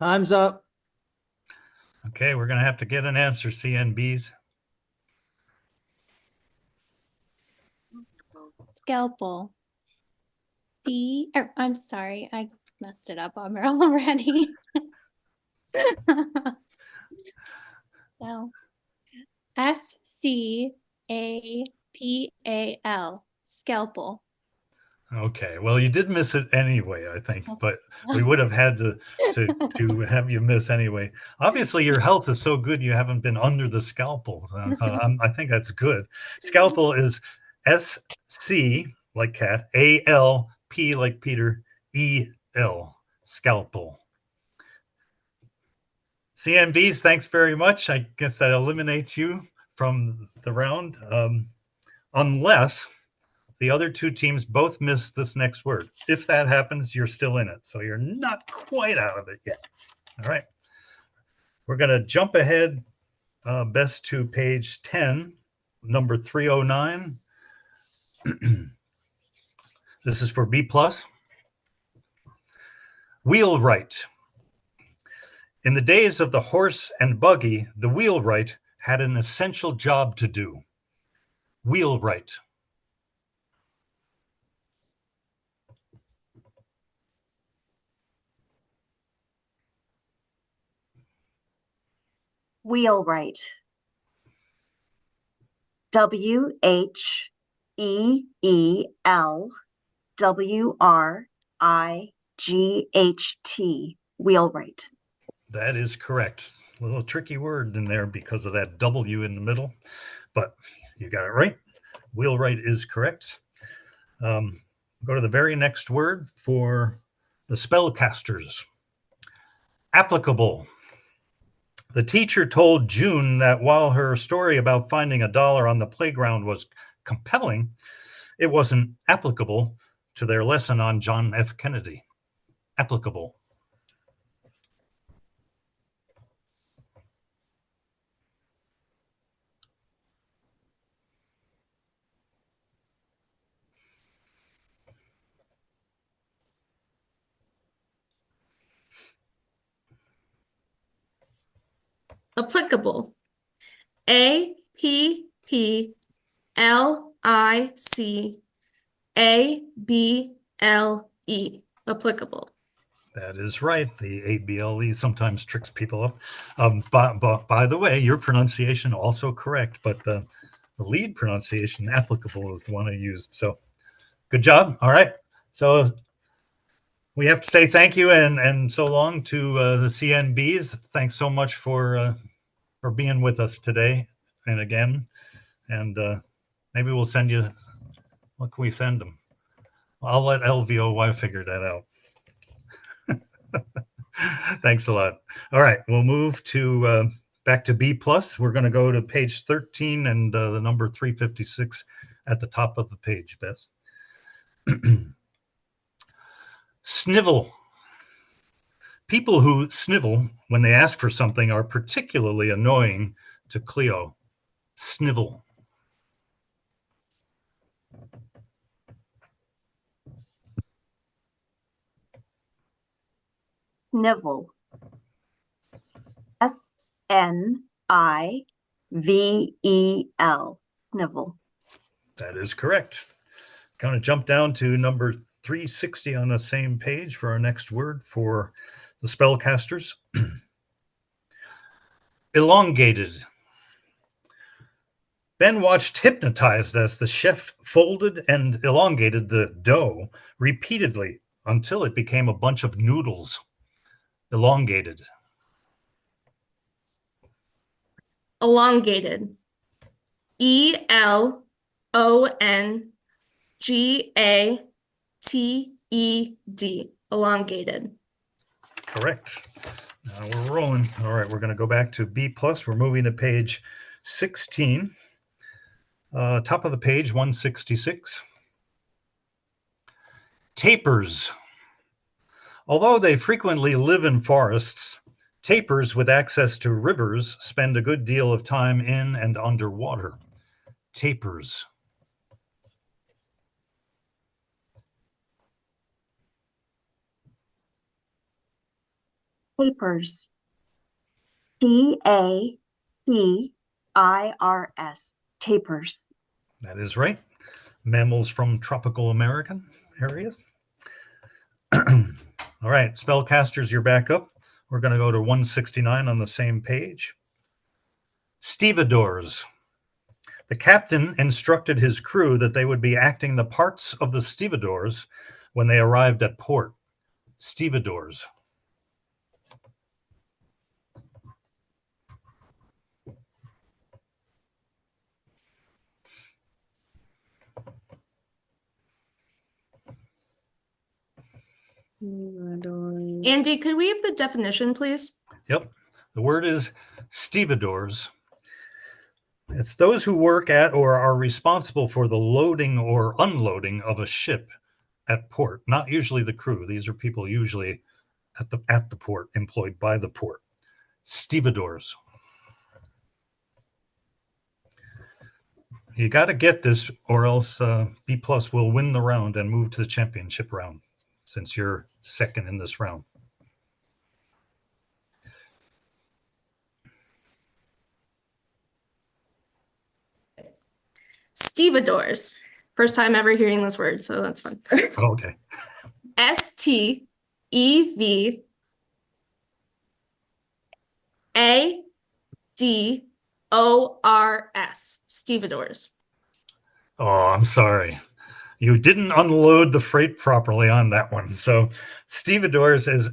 Speaker 10: Time's up.
Speaker 3: Okay, we're going to have to get an answer, CNBs.
Speaker 11: Scalpel. I'm sorry, I messed it up already. So, SCAPAL, scalpel.
Speaker 3: Okay, well, you did miss it anyway, I think, but we would have had to have you miss anyway. Obviously, your health is so good you haven't been under the scalpel, so I think that's good. Scalpel is SC like cat, ALP like Peter, EL, scalpel. CNBs, thanks very much. I guess that eliminates you from the round, unless the other two teams both miss this next word. If that happens, you're still in it. So you're not quite out of it yet. All right. We're going to jump ahead best to page 10, number 309. This is for B+. Wheelwright. In the days of the horse and buggy, the wheelwright had an essential job to do. Wheelwright.
Speaker 12: Wheelwright. WHEELWRIGHT. Wheelwright.
Speaker 3: That is correct. A little tricky word in there because of that W in the middle, but you got it right. Wheelwright is correct. Go to the very next word for the spellcasters. Applicable. The teacher told June that while her story about finding $1 on the playground was compelling, it wasn't applicable to their lesson on John F. Kennedy. Applicable.
Speaker 9: Applicable. APPLICABLE. Applicable.
Speaker 3: That is right. The ABLE sometimes tricks people up. By the way, your pronunciation also correct, but the lead pronunciation, applicable, is the one I used. So good job. All right. So we have to say thank you and so long to the CNBs. Thanks so much for being with us today and again. And maybe we'll send you, what can we send them? I'll let LVOY figure that out. Thanks a lot. All right, we'll move to back to B+. We're going to go to page 13 and the number 356 at the top of the page, Bess. Snivel. People who snivel when they ask for something are particularly annoying to Cleo. Snivel.
Speaker 12: Snivel. Snivel. Snivel.
Speaker 3: That is correct. Going to jump down to number 360 on the same page for our next word for the spellcasters. Elongated. Ben watched hypnotized as the chef folded and elongated the dough repeatedly until it became a bunch of noodles. Elongated.
Speaker 9: Elongated. ELONGATED. Elongated.
Speaker 3: Correct. Now we're rolling. All right, we're going to go back to B+. We're moving to page 16. Top of the page, 166. Tapirs. Although they frequently live in forests, tapirs with access to rivers spend a good deal of time in and underwater. Tapirs.
Speaker 12: Tapirs. Tapirs. Tapirs.
Speaker 3: That is right. Mammals from tropical American areas. All right, spellcasters, you're back up. We're going to go to 169 on the same page. Stevedores. The captain instructed his crew that they would be acting the parts of the stevedores when they arrived at port. Stevedores.
Speaker 9: Andy, could we have the definition, please?
Speaker 3: Yep. The word is stevedores. It's those who work at or are responsible for the loading or unloading of a ship at port, not usually the crew. These are people usually at the port, employed by the port. Stevedores. You got to get this, or else B+ will win the round and move to the championship round, since you're second in this round.
Speaker 9: Stevedores. First time ever hearing this word, so that's fun.
Speaker 3: Okay.
Speaker 9: Stevedores. Stevedores.
Speaker 3: Oh, I'm sorry. You didn't unload the freight properly on that one. So stevedores is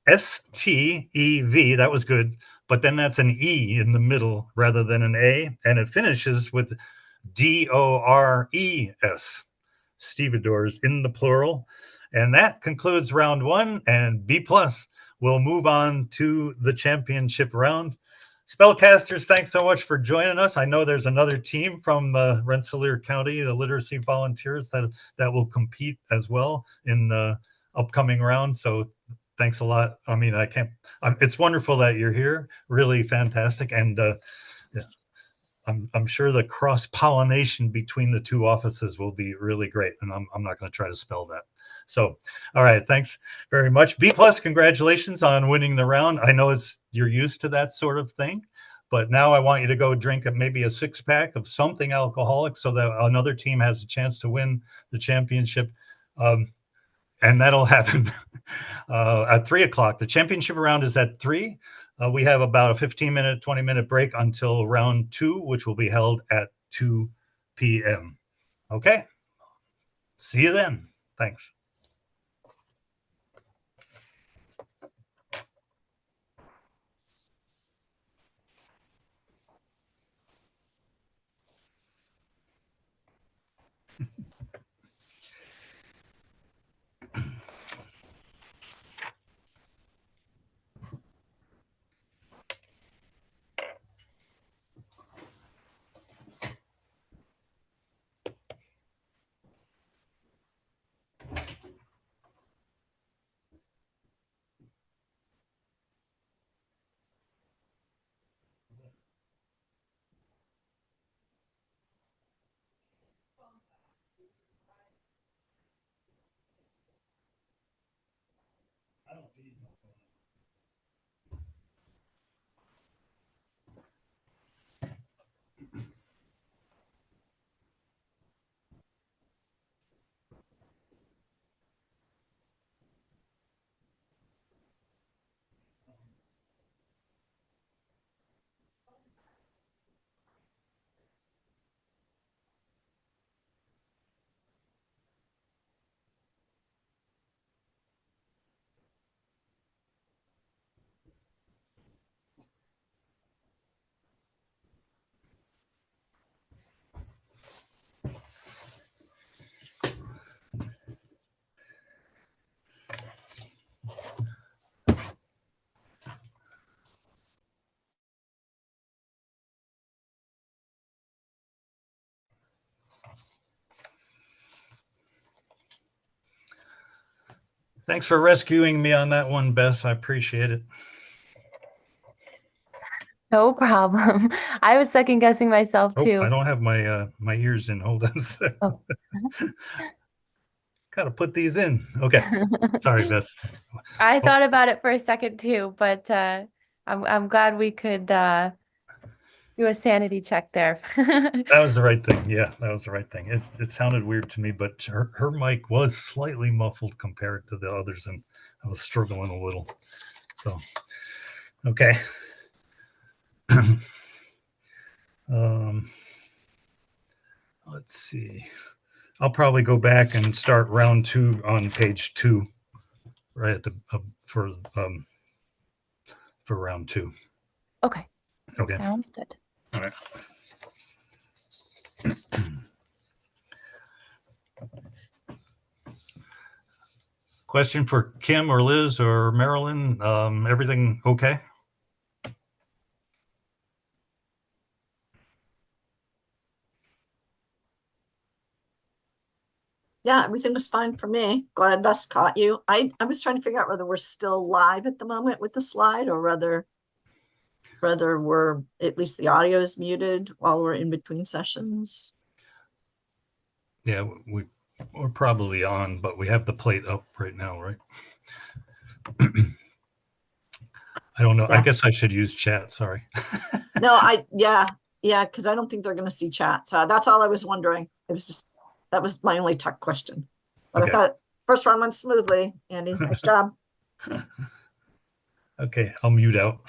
Speaker 3: STEV. That was good. But then that's an E in the middle rather than an A. And it finishes with DORES. Stevedores in the plural. And that concludes round one. And B+ will move on to the championship round. Spellcasters, thanks so much for joining us. I know there's another team from Rensselaer County, the Literacy Volunteers, that will compete as well in the upcoming round. So thanks a lot. I mean, it's wonderful that you're here. Really fantastic. And I'm sure the cross-pollination between the two offices will be really great. And I'm not going to try to spell that. So, all right, thanks very much. B+, congratulations on winning the round. I know you're used to that sort of thing, but now I want you to go drink maybe a 6-pack of something alcoholic so that another team has a chance to win the championship. And that'll happen at 3 o'clock. The championship round is at 3. We have about a 15-minute, 20-minute break until round 2, which will be held at 2 p.m. Okay? See you then. Thanks. Thanks for rescuing me on that one, Bess. I appreciate it.
Speaker 13: No problem. I was second guessing myself
Speaker 3: Oh,
Speaker 13: too.
Speaker 3: I don't have my my ears in. Hold on a sec.
Speaker 13: Oh.
Speaker 3: Gotta put these in. Okay. Sorry, Bess.
Speaker 13: I
Speaker 3: Oh,
Speaker 13: thought about it for a second too, but I'm glad we could do a sanity check there.
Speaker 3: that was the right thing. Yeah, that was the right thing. It sounded weird to me, but her mic was slightly muffled compared to the others, and I was struggling a little. So, okay. Let's see. I'll probably go back and start round 2 on page 2, right at the for round 2.
Speaker 13: Okay.
Speaker 3: Okay.
Speaker 13: Sounds good.
Speaker 3: All right. Question for Kim or Liz or Marilyn. Everything okay?
Speaker 4: Yeah, everything was fine for me. Glad Bess caught you. I was trying to figure out whether we're still live at the moment with the slide or whether we're at least the audio is muted while we're in between sessions.
Speaker 3: Yeah, we're probably on, but we have the plate up right now, right? I don't know. I
Speaker 4: Yeah.
Speaker 3: guess I should use chat. Sorry.
Speaker 4: No, yeah, because I don't think they're going to see chat. So that's all I was wondering. It was just that was my only tech question. But
Speaker 3: Okay.
Speaker 4: I thought first round went smoothly. Andy, nice job.
Speaker 3: Okay, I'll mute out.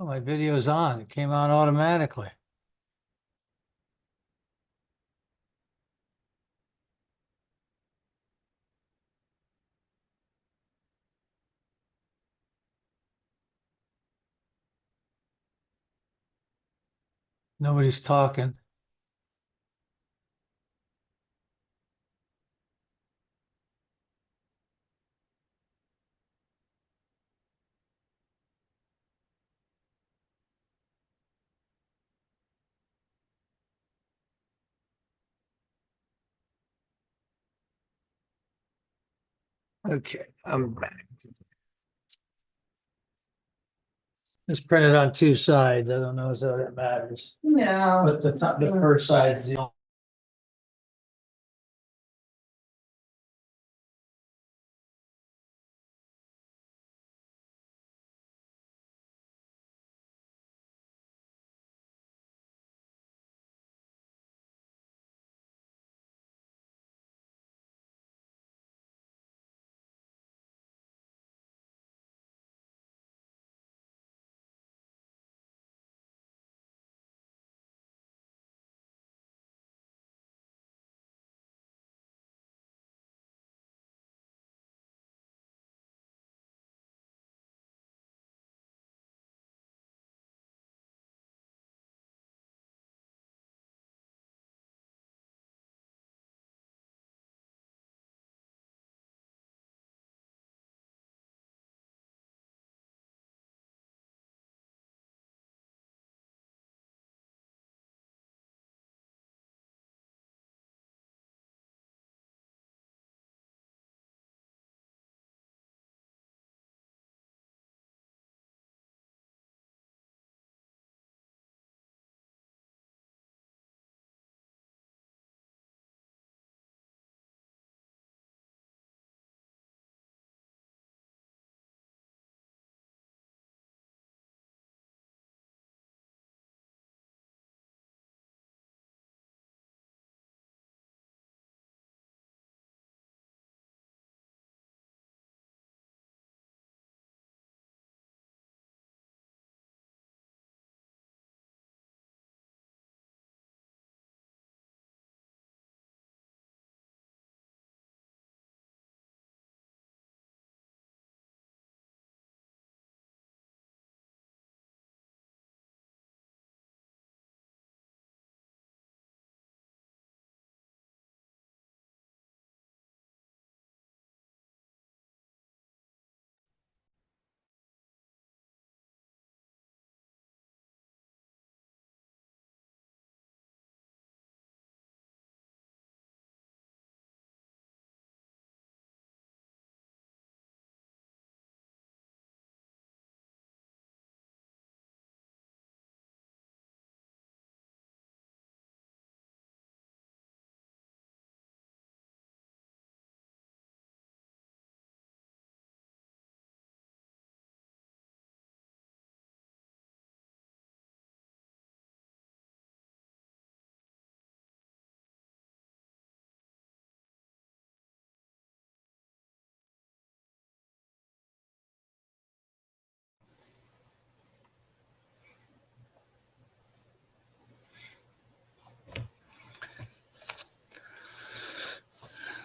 Speaker 10: Oh, my video's on. It came on automatically. Nobody's talking. Okay, I'm back. It's printed on two sides. I don't know if that matters.
Speaker 4: No.
Speaker 10: But the first side's the only.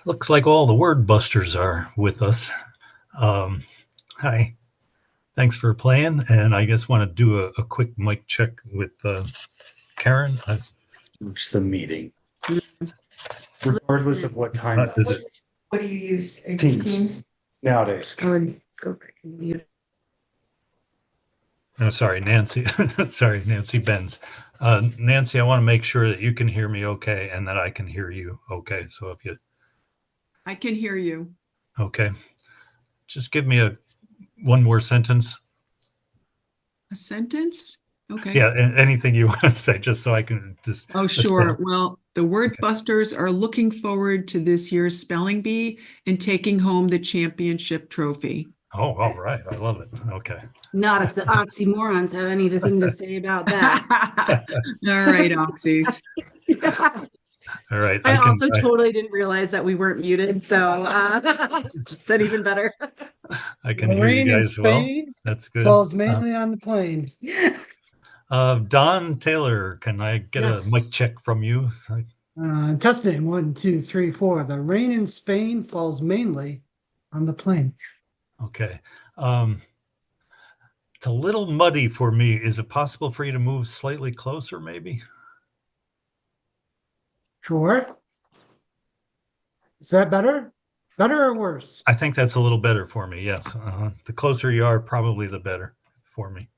Speaker 10: Looks like all the word busters are with us. Hi, thanks for playing. And I just want to do a quick mic check with Karen.
Speaker 8: It's the meeting. Regardless of what time.
Speaker 3: Is it?
Speaker 14: What do you use?
Speaker 8: Teams. Nowadays.
Speaker 14: Go back and mute.
Speaker 3: Oh, sorry, Nancy. Sorry, Nancy Benz. Nancy, I want to make sure that you can hear me okay and that I can hear you okay. So if you,
Speaker 14: I can hear you.
Speaker 3: okay, just give me one more sentence.
Speaker 14: A sentence? Okay.
Speaker 3: Yeah, anything you want to say, just so I can just.
Speaker 14: Oh, sure. Well, the word busters are looking forward to this year's spelling bee and taking home the championship trophy.
Speaker 3: Oh, all right. I love it. Okay.
Speaker 15: Not if the oxymorons have anything to say about that.
Speaker 14: All right, Oxys.
Speaker 3: All right.
Speaker 15: I also totally didn't realize that we weren't muted, so said even better.
Speaker 3: I can
Speaker 16: The
Speaker 3: hear you
Speaker 16: rain in
Speaker 3: guys well.
Speaker 16: Spain
Speaker 3: That's good.
Speaker 16: falls mainly on the plain.
Speaker 3: Don Taylor, can I get a mic
Speaker 16: Yes.
Speaker 3: check from you?
Speaker 16: Testing 1, 2, 3, 4. The rain in Spain falls mainly on the plain.
Speaker 3: Okay. It's a little muddy for me. Is it possible for you to move slightly closer, maybe?
Speaker 16: Sure. Is that better? Better or worse?
Speaker 3: I think that's a little better for me. Yes. The closer you are, probably the better for me.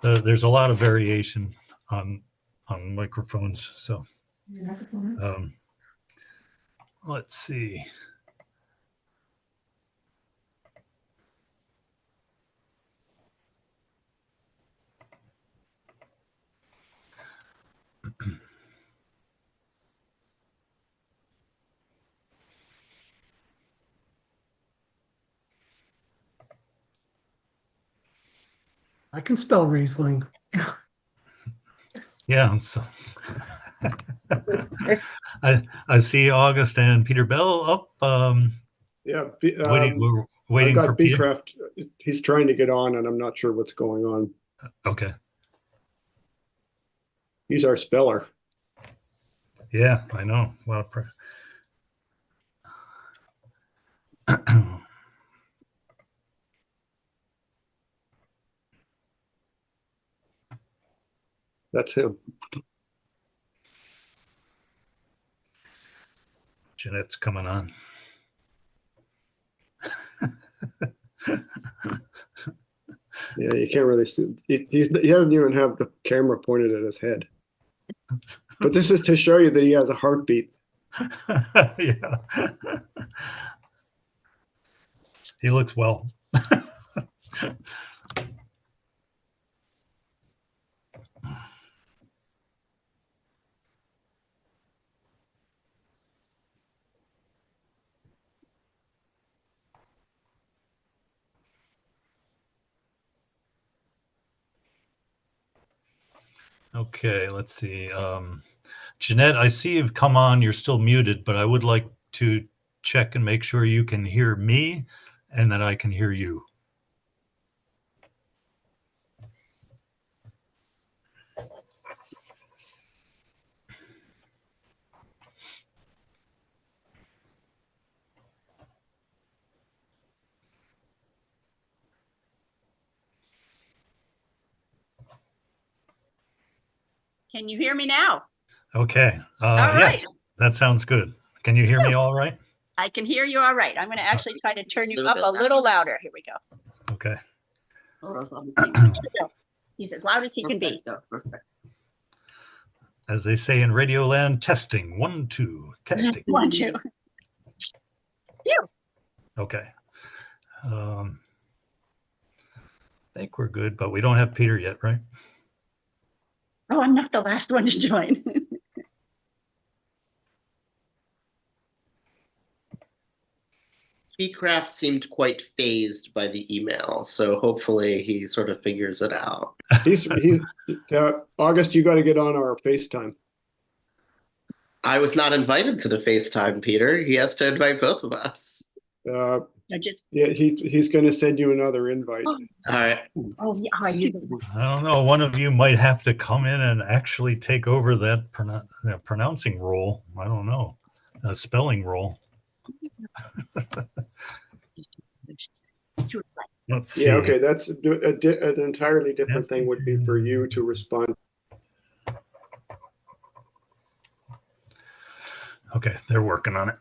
Speaker 3: There's a lot of variation on microphones. So let's see.
Speaker 16: I can spell Riesling.
Speaker 3: Yeah. So I see August and Peter Bell up.
Speaker 17: Yeah.
Speaker 3: We're waiting
Speaker 17: I've
Speaker 3: for
Speaker 17: got
Speaker 3: Peter.
Speaker 17: Beecraft. He's trying to get on, and I'm not sure what's going on.
Speaker 3: Okay.
Speaker 17: He's our speller.
Speaker 3: Yeah, I know. A lot of
Speaker 17: That's him.
Speaker 3: Jeanette's coming on.
Speaker 17: Yeah, you can't really see. He doesn't even have the camera pointed at his head. But this is to show you that he has a heartbeat.
Speaker 3: Yeah. He looks well. Okay, let's see. Jeanette, I see you've come on. You're still muted, but I would like to check and make sure you can hear me and that I can hear you.
Speaker 18: Can you hear me now?
Speaker 3: Okay.
Speaker 18: All
Speaker 3: Yes,
Speaker 18: right.
Speaker 3: that sounds good. Can you hear me all right?
Speaker 18: I can hear you all right. I'm going to actually try to turn you up a little louder. Here we go.
Speaker 3: Okay.
Speaker 18: He's as loud as he can be.
Speaker 3: As they say in Radio Land, testing. 1, 2, testing.
Speaker 18: 1, 2. Phew.
Speaker 3: Okay. I think we're good, but we don't have Peter yet, right?
Speaker 18: Oh, I'm not the last one to join.
Speaker 19: Beecraft seemed quite phased by the email, so hopefully he sort of figures it out.
Speaker 17: August, you got to get on our FaceTime.
Speaker 19: I was not invited to the FaceTime, Peter. He has to invite both of us.
Speaker 17: Yeah, he's going to send you another invite.
Speaker 19: All right.
Speaker 18: Oh, yeah. I see.
Speaker 3: I don't know. One of you might have to come in and actually take over that pronouncing role. I don't know. A spelling role. Let's see.
Speaker 17: Yeah, okay. That's an entirely different thing would be for you to respond.
Speaker 3: Okay, they're working on it.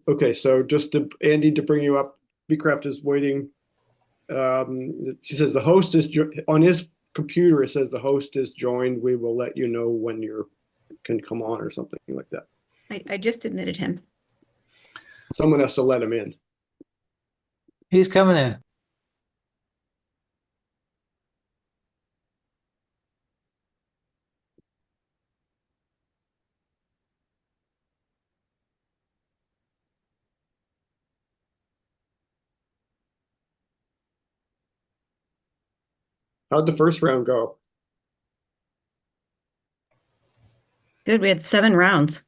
Speaker 17: Okay, so just Andy, to bring you up, Beecraft is waiting. She says the host is on his computer. It says the host is joined. We will let you know when you can come on or something like that.
Speaker 1: I just admitted him.
Speaker 17: Someone has to let him in.
Speaker 20: He's coming in.
Speaker 17: How'd the first round go?
Speaker 1: Good. We had 7 rounds.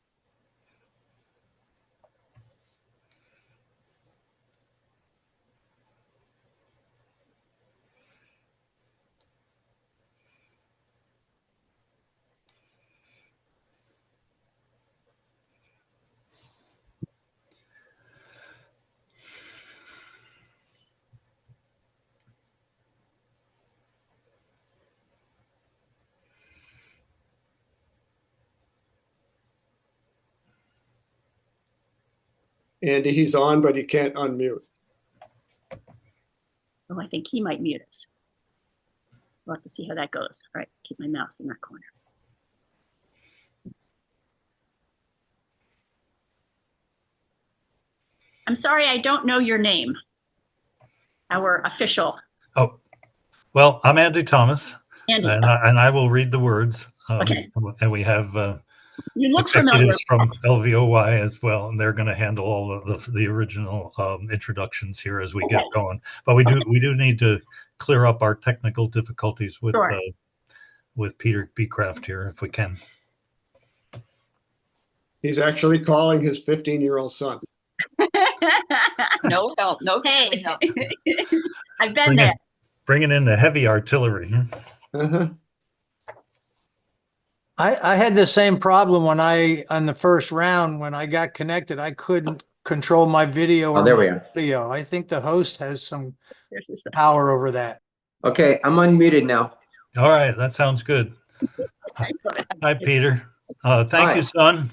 Speaker 17: Andy, he's on, but he can't unmute.
Speaker 18: Oh, I think he might mute us. We'll have to see how that goes. All right, keep my mouse in that corner. I'm sorry, I don't know your name. Our official.
Speaker 10: Oh, well, I'm Andy Thomas,
Speaker 18: Andy.
Speaker 10: and I will read the words.
Speaker 18: Okay.
Speaker 10: And we have
Speaker 18: You look familiar.
Speaker 10: executives from LVOY as well, and they're going to handle all of the original introductions here as we get going. But we do need to clear up our technical difficulties with
Speaker 18: Sure.
Speaker 10: with Peter Beecraft here, if we can.
Speaker 17: He's actually calling his 15-year-old son.
Speaker 18: No help. No hey. Help. I've been there.
Speaker 10: Bringing in the heavy artillery.
Speaker 20: I had the same problem when on the first round, when I got connected, I couldn't control my video or
Speaker 21: there
Speaker 20: my
Speaker 21: we are.
Speaker 20: audio. I think the host has some power over that.
Speaker 21: Okay, I'm unmuted now.
Speaker 10: All right, that sounds good. Hi, Peter. Thank
Speaker 21: Hi.
Speaker 10: you, son.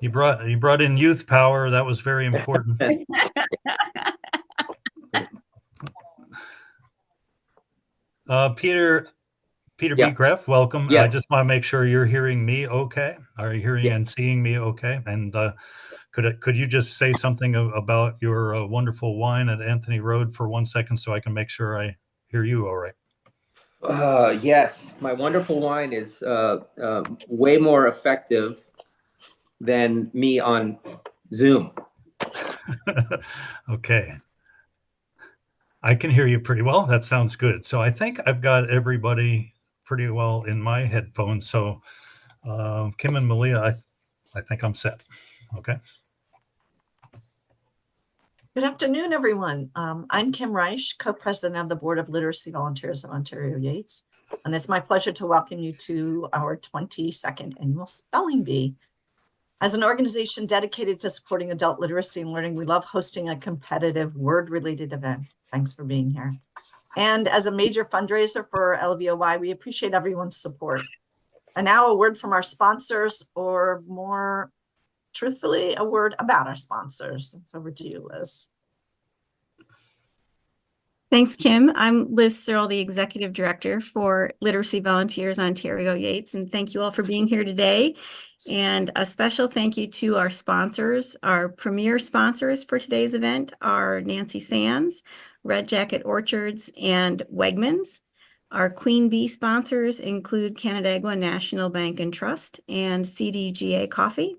Speaker 10: You brought in youth power. That was very important. Peter
Speaker 21: Yeah.
Speaker 10: Beecraft, welcome.
Speaker 21: Yes.
Speaker 10: I just want to make sure you're hearing me okay. Are you hearing and seeing me okay? And could you just say something about your wonderful wine at Anthony Road for 1 second so I can make sure I hear you all right?
Speaker 21: Yes, my wonderful wine is way more effective than me on Zoom.
Speaker 10: Okay. I can hear you pretty well. That sounds good. So I think I've got everybody pretty well in my headphones. So Kim and Malia, I think I'm set. Okay.
Speaker 4: Good afternoon, everyone. I'm Kim Reich, co-president of the Board of Literacy Volunteers of Ontario Yates, and it's my pleasure to welcome you to our 22nd annual Spelling Bee. As an organization dedicated to supporting adult literacy and learning, we love hosting a competitive word-related event. Thanks for being here. And as a major fundraiser for LVOY, we appreciate everyone's support. And now a word from our sponsors, or more truthfully, a word about our sponsors. It's over to you, Liz.
Speaker 1: Thanks, Kim. I'm Liz Searle, the Executive Director for Literacy Volunteers Ontario Yates, and thank you all for being here today. And a special thank you to our sponsors. Our premier sponsors for today's event are Nancy Sands, Red Jacket Orchards, and Wegmans. Our Queen Bee sponsors include Canandaigua National Bank and Trust and CDGA Coffee.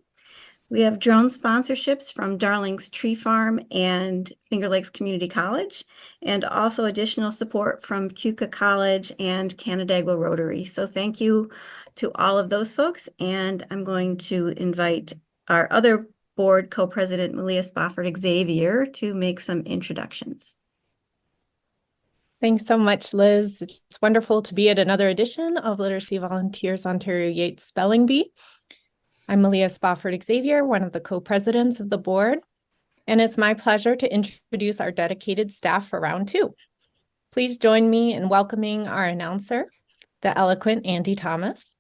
Speaker 1: We have drone sponsorships from Darling's Tree Farm and Finger Lakes Community College, and also additional support from Keuka College and Canandaigua Rotary. So thank you to all of those folks, and I'm going to invite our other board co-president, Malia Spofford Xavier, to make some introductions.
Speaker 5: Thanks so much, Liz. It's wonderful to be at another edition of Literacy Volunteers Ontario Yates Spelling Bee. I'm Malia Spofford Xavier, one of the co-presidents of the board, and it's my pleasure to introduce our dedicated staff for round 2. Please join me in welcoming our announcer, the eloquent Andy Thomas,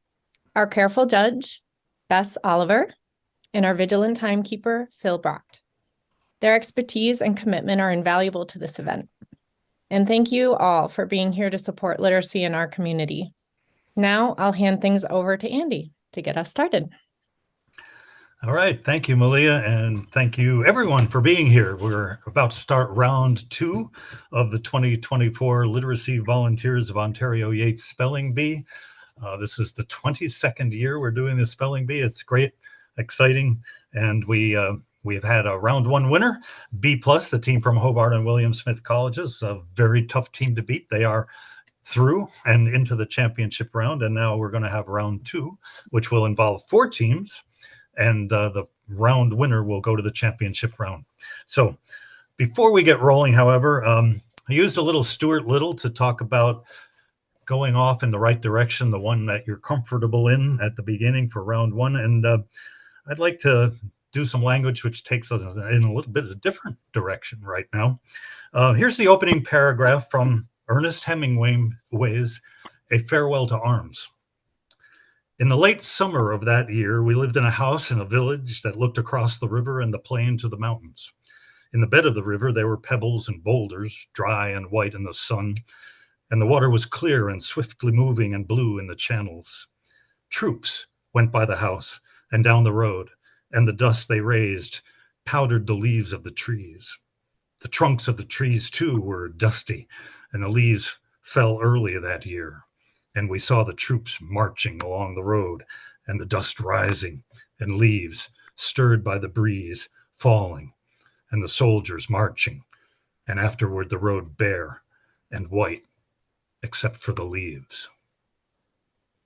Speaker 5: our careful judge, Bess Oliver, and our vigilant timekeeper, Phil Brock. Their expertise and commitment are invaluable to this event. And thank you all for being here to support literacy in our community. Now I'll hand things over to Andy to get us started.
Speaker 10: All right. Thank you, Malia. And thank you, everyone, for being here. We're about to start round 2 of the 2024 Literacy Volunteers of Ontario Yates Spelling Bee. This is the 22nd year we're doing the Spelling Bee. It's great, exciting. And we've had a round 1 winner, B+, the team from Hobart and William Smith Colleges, a very tough team to beat. They are through and into the championship round. And now we're going to have round 2, which will involve 4 teams. And the round winner will go to the championship round. So before we get rolling, however, I used a little Stuart Little to talk about going off in the right direction, the one that you're comfortable in at the beginning for round 1. And I'd like to do some language which takes us in a little bit of a different direction right now. Here's the opening paragraph from Ernest Hemingway's A Farewell to Arms. In the late summer of that year, we lived in a house in a village that looked across the river and the plain to the mountains. In the bed of the river, there were pebbles and boulders, dry and white in the sun, and the water was clear and swiftly moving and blue in the channels. Troops went by the house and down the road, and the dust they raised powdered the leaves of the trees. The trunks of the trees, too, were dusty, and the leaves fell early that year. And we saw the troops marching along the road, and the dust rising, and leaves stirred by the breeze falling, and the soldiers marching, and afterward the road bare and white, except for the leaves.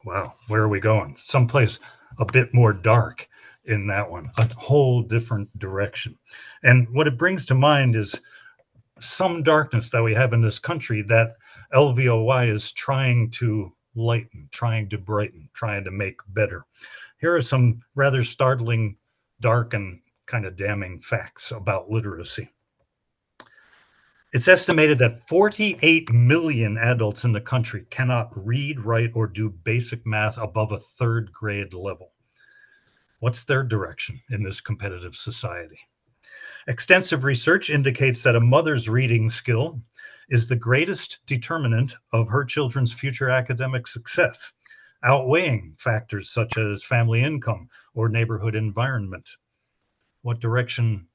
Speaker 10: Wow, where are we going? Someplace a bit more dark in that one, a whole different direction. And what it brings to mind is some darkness that we have in this country that LVOY is trying to lighten, trying to brighten, trying to make better. Here are some rather startling, dark, and kind of damning facts about literacy. It's estimated that 48 million adults in the country cannot read, write, or do basic math above a 3rd grade level. What's their direction in this competitive society? Extensive research indicates that a mother's reading skill is the greatest determinant of her children's future academic success, outweighing factors such as family income or neighborhood environment. What direction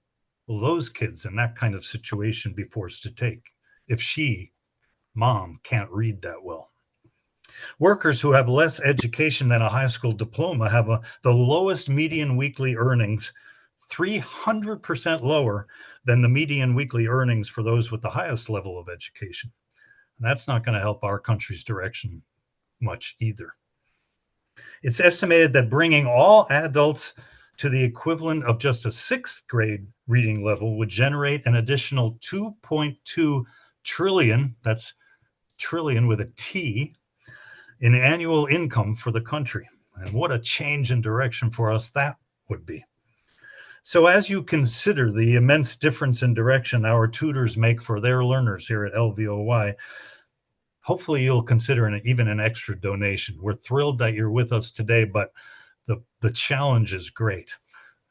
Speaker 10: will those kids in that kind of situation be forced to take if mom, can't read that well? Workers who have less education than a high school diploma have the lowest median weekly earnings, 300% lower than the median weekly earnings for those with the highest level of education. And that's not going to help our country's direction much either. It's estimated that bringing all adults to the equivalent of just a 6th grade reading level would generate an additional 2.2 trillion, that's trillion with a T, in annual income for the country. And what a change in direction for us that would be. So as you consider the immense difference in direction our tutors make for their learners here at LVOY, hopefully you'll consider even an extra donation. We're thrilled that you're with us today, but the challenge is great.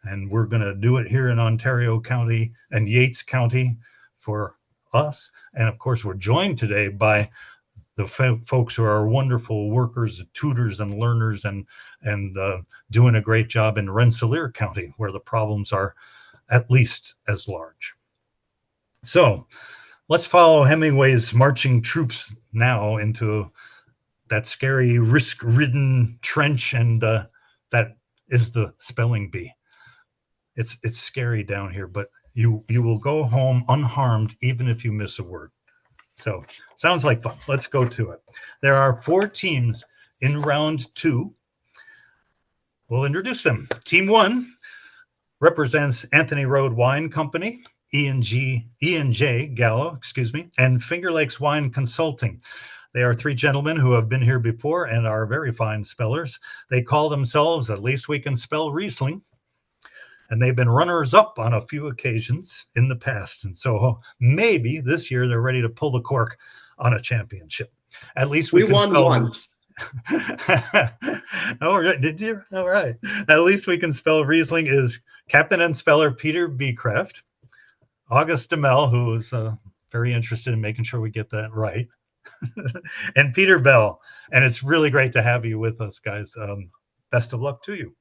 Speaker 10: And we're going to do it here in Ontario County and Yates County for us. And of course, we're joined today by the folks who are wonderful workers, tutors, and learners, and doing a great job in Rensselaer County, where the problems are at least as large. So let's follow Hemingway's marching troops now into that scary, risk-ridden trench, and that is the spelling bee. It's scary down here, but you will go home unharmed even if you miss a word. So sounds like fun. Let's go to it. There are 4 teams in round 2. We'll introduce them. Team 1 represents Anthony Road Wine Company, E&J Gallo, and Finger Lakes Wine Consulting. They are 3 gentlemen who have been here before and are very fine spellers. They call themselves At Least We Can Spell Riesling. And they've been runners-up on a few occasions in the past. And so maybe this year they're ready to pull the cork on a championship. At least we won once. Oh, did you? All right. At Least We Can Spell Riesling is captain and speller Peter Beecraft, August DeMel, who is very interested in making sure we get that right, and Peter Bell. And it's really great to have you with us, guys. Best of luck to you.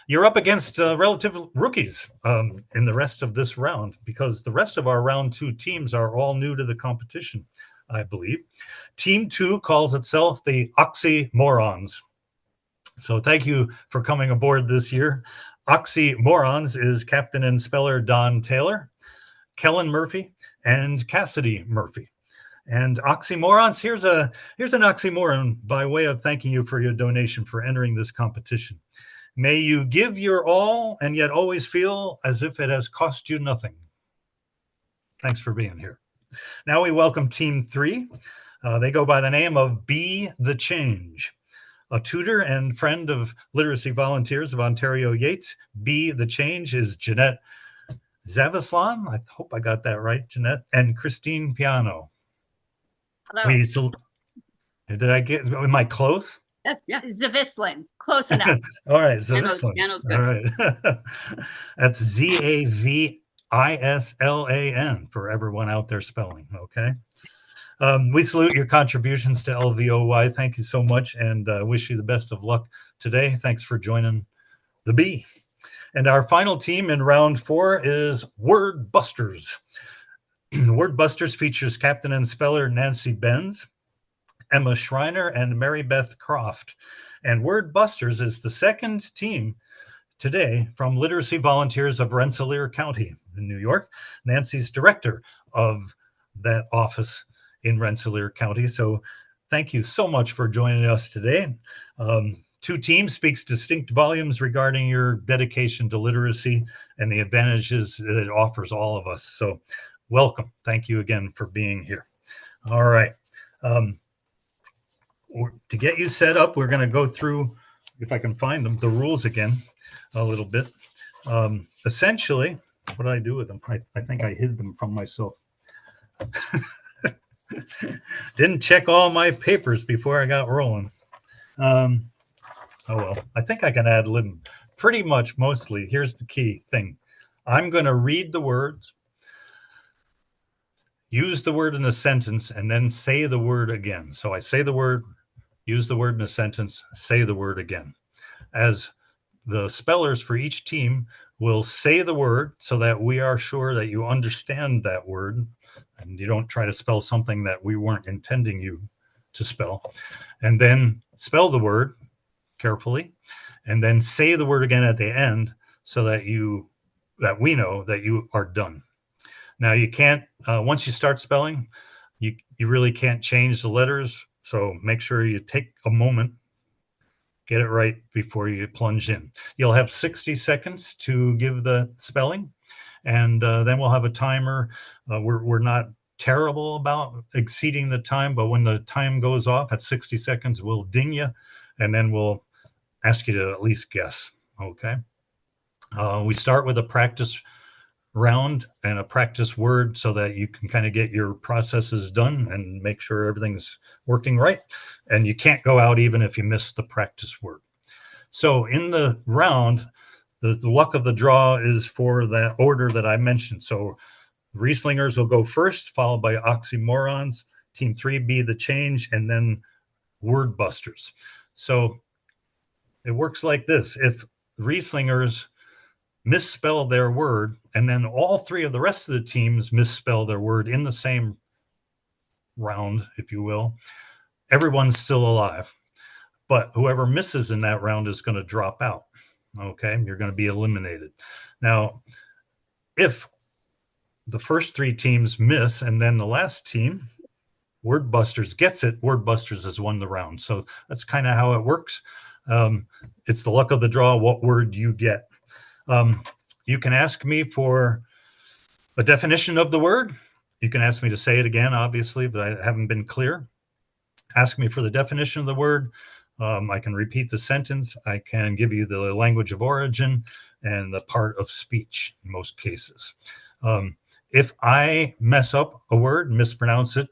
Speaker 10: You're up against relative rookies in the rest of this round, because the rest of our round 2 teams are all new to the competition, I believe. Team 2 calls itself the Oxymorons. So thank you for coming aboard this year. Oxymorons is Captain and Speller Don Taylor, Kellen Murphy, and Cassidy Murphy. And Oxymorons, here's an oxymoron by way of thanking you for your donation for entering this competition. May you give your all and yet always feel as if it has cost you nothing. Thanks for being here. Now we welcome Team 3. They go by the name of Be the Change. A tutor and friend of Literacy Volunteers of Ontario Yates, Be the Change is Jeanette Zavislan. I hope I got that right, Jeanette, and Christine Piano.
Speaker 18: Hello.
Speaker 10: Did I get, am I close?
Speaker 18: That's Zavislin. Close enough.
Speaker 10: All right,
Speaker 18: Piano's
Speaker 10: Zavislan.
Speaker 18: good.
Speaker 10: All right. That's Zavislan for everyone out there spelling, okay? We salute your contributions to LVOY. Thank you so much, and wish you the best of luck today. Thanks for joining the Bee. And our final team in round 4 is Word Busters. Word Busters features Captain and Speller Nancy Benz, Emma Schreiner, and Mary Beth Croft. And Word Busters is the second team today from Literacy Volunteers of Rensselaer County in New York. Nancy's director of that office in Rensselaer County. So thank you so much for joining us today. 2 teams speaks distinct volumes regarding your dedication to literacy and the advantages that it offers all of us. So welcome. Thank you again for being here. All right. To get you set up, we're going to go through, if I can find them, the rules again a little bit. Essentially, what did I do with them? I think I hid them from myself. Didn't check all my papers before I got rolling. Oh well, I think I can ad lib pretty much mostly. Here's the key thing. I'm going to read the words, use the word in a sentence, and then say the word again. So I say the word, use the word in a sentence, say the word again. As the spellers for each team will say the word so that we are sure that you understand that word and you don't try to spell something that we weren't intending you to spell. And then spell the word carefully, and then say the word again at the end so that we know that you are done. Now you can't, once you start spelling, you really can't change the letters. So make sure you take a moment, get it right before you plunge in. You'll have 60 seconds to give the spelling, and then we'll have a timer. We're not terrible about exceeding the time, but when the time goes off at 60 seconds, we'll ding you, and then we'll ask you to at least guess, okay? We start with a practice round and a practice word so that you can kind of get your processes done and make sure everything's working right. And you can't go out even if you miss the practice word. So in the round, the luck of the draw is for that order that I mentioned. So Rieslingers will go first, followed by Oxymorons, Team 3 Be the Change, and then Word Busters. So it works like this. If Rieslingers misspell their word, and then all 3 of the rest of the teams misspell their word in the same round, if you will, everyone's still alive. But whoever misses in that round is going to drop out. Okay, you're going to be eliminated. Now, if the first 3 teams miss and then the last team, Word Busters, gets it, Word Busters has won the round. So that's kind of how it works. It's the luck of the draw, what word you get. You can ask me for a definition of the word. You can ask me to say it again, obviously, but I haven't been clear. Ask me for the definition of the word. I can repeat the sentence. I can give you the language of origin and the part of speech in most cases. If I mess up a word, mispronounce it,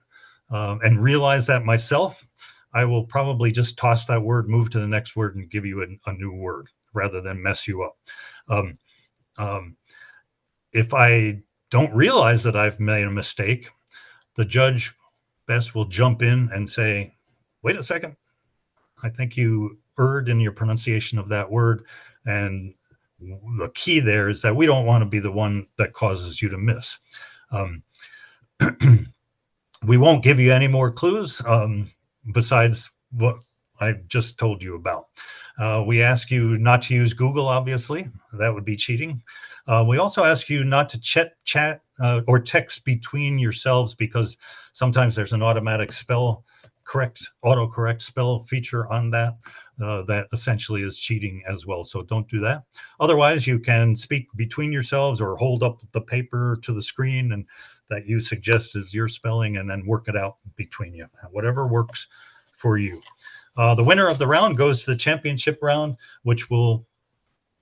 Speaker 10: and realize that myself, I will probably just toss that word, move to the next word, and give you a new word rather than mess you up. If I don't realize that I've made a mistake, the judge best will jump in and say, wait a second, I think you erd in your pronunciation of that word. And the key there is that we don't want to be the one that causes you to miss. We won't give you any more clues besides what I just told you about. We ask you not to use Google, obviously. That would be cheating. We also ask you not to chat or text between yourselves, because sometimes there's an automatic autocorrect spell feature on that. That essentially is cheating as well. So don't do that. Otherwise, you can speak between yourselves or hold up the paper to the screen and that you suggest is your spelling, and then work it out between you. Whatever works for you. The winner of the round goes to the championship round, which will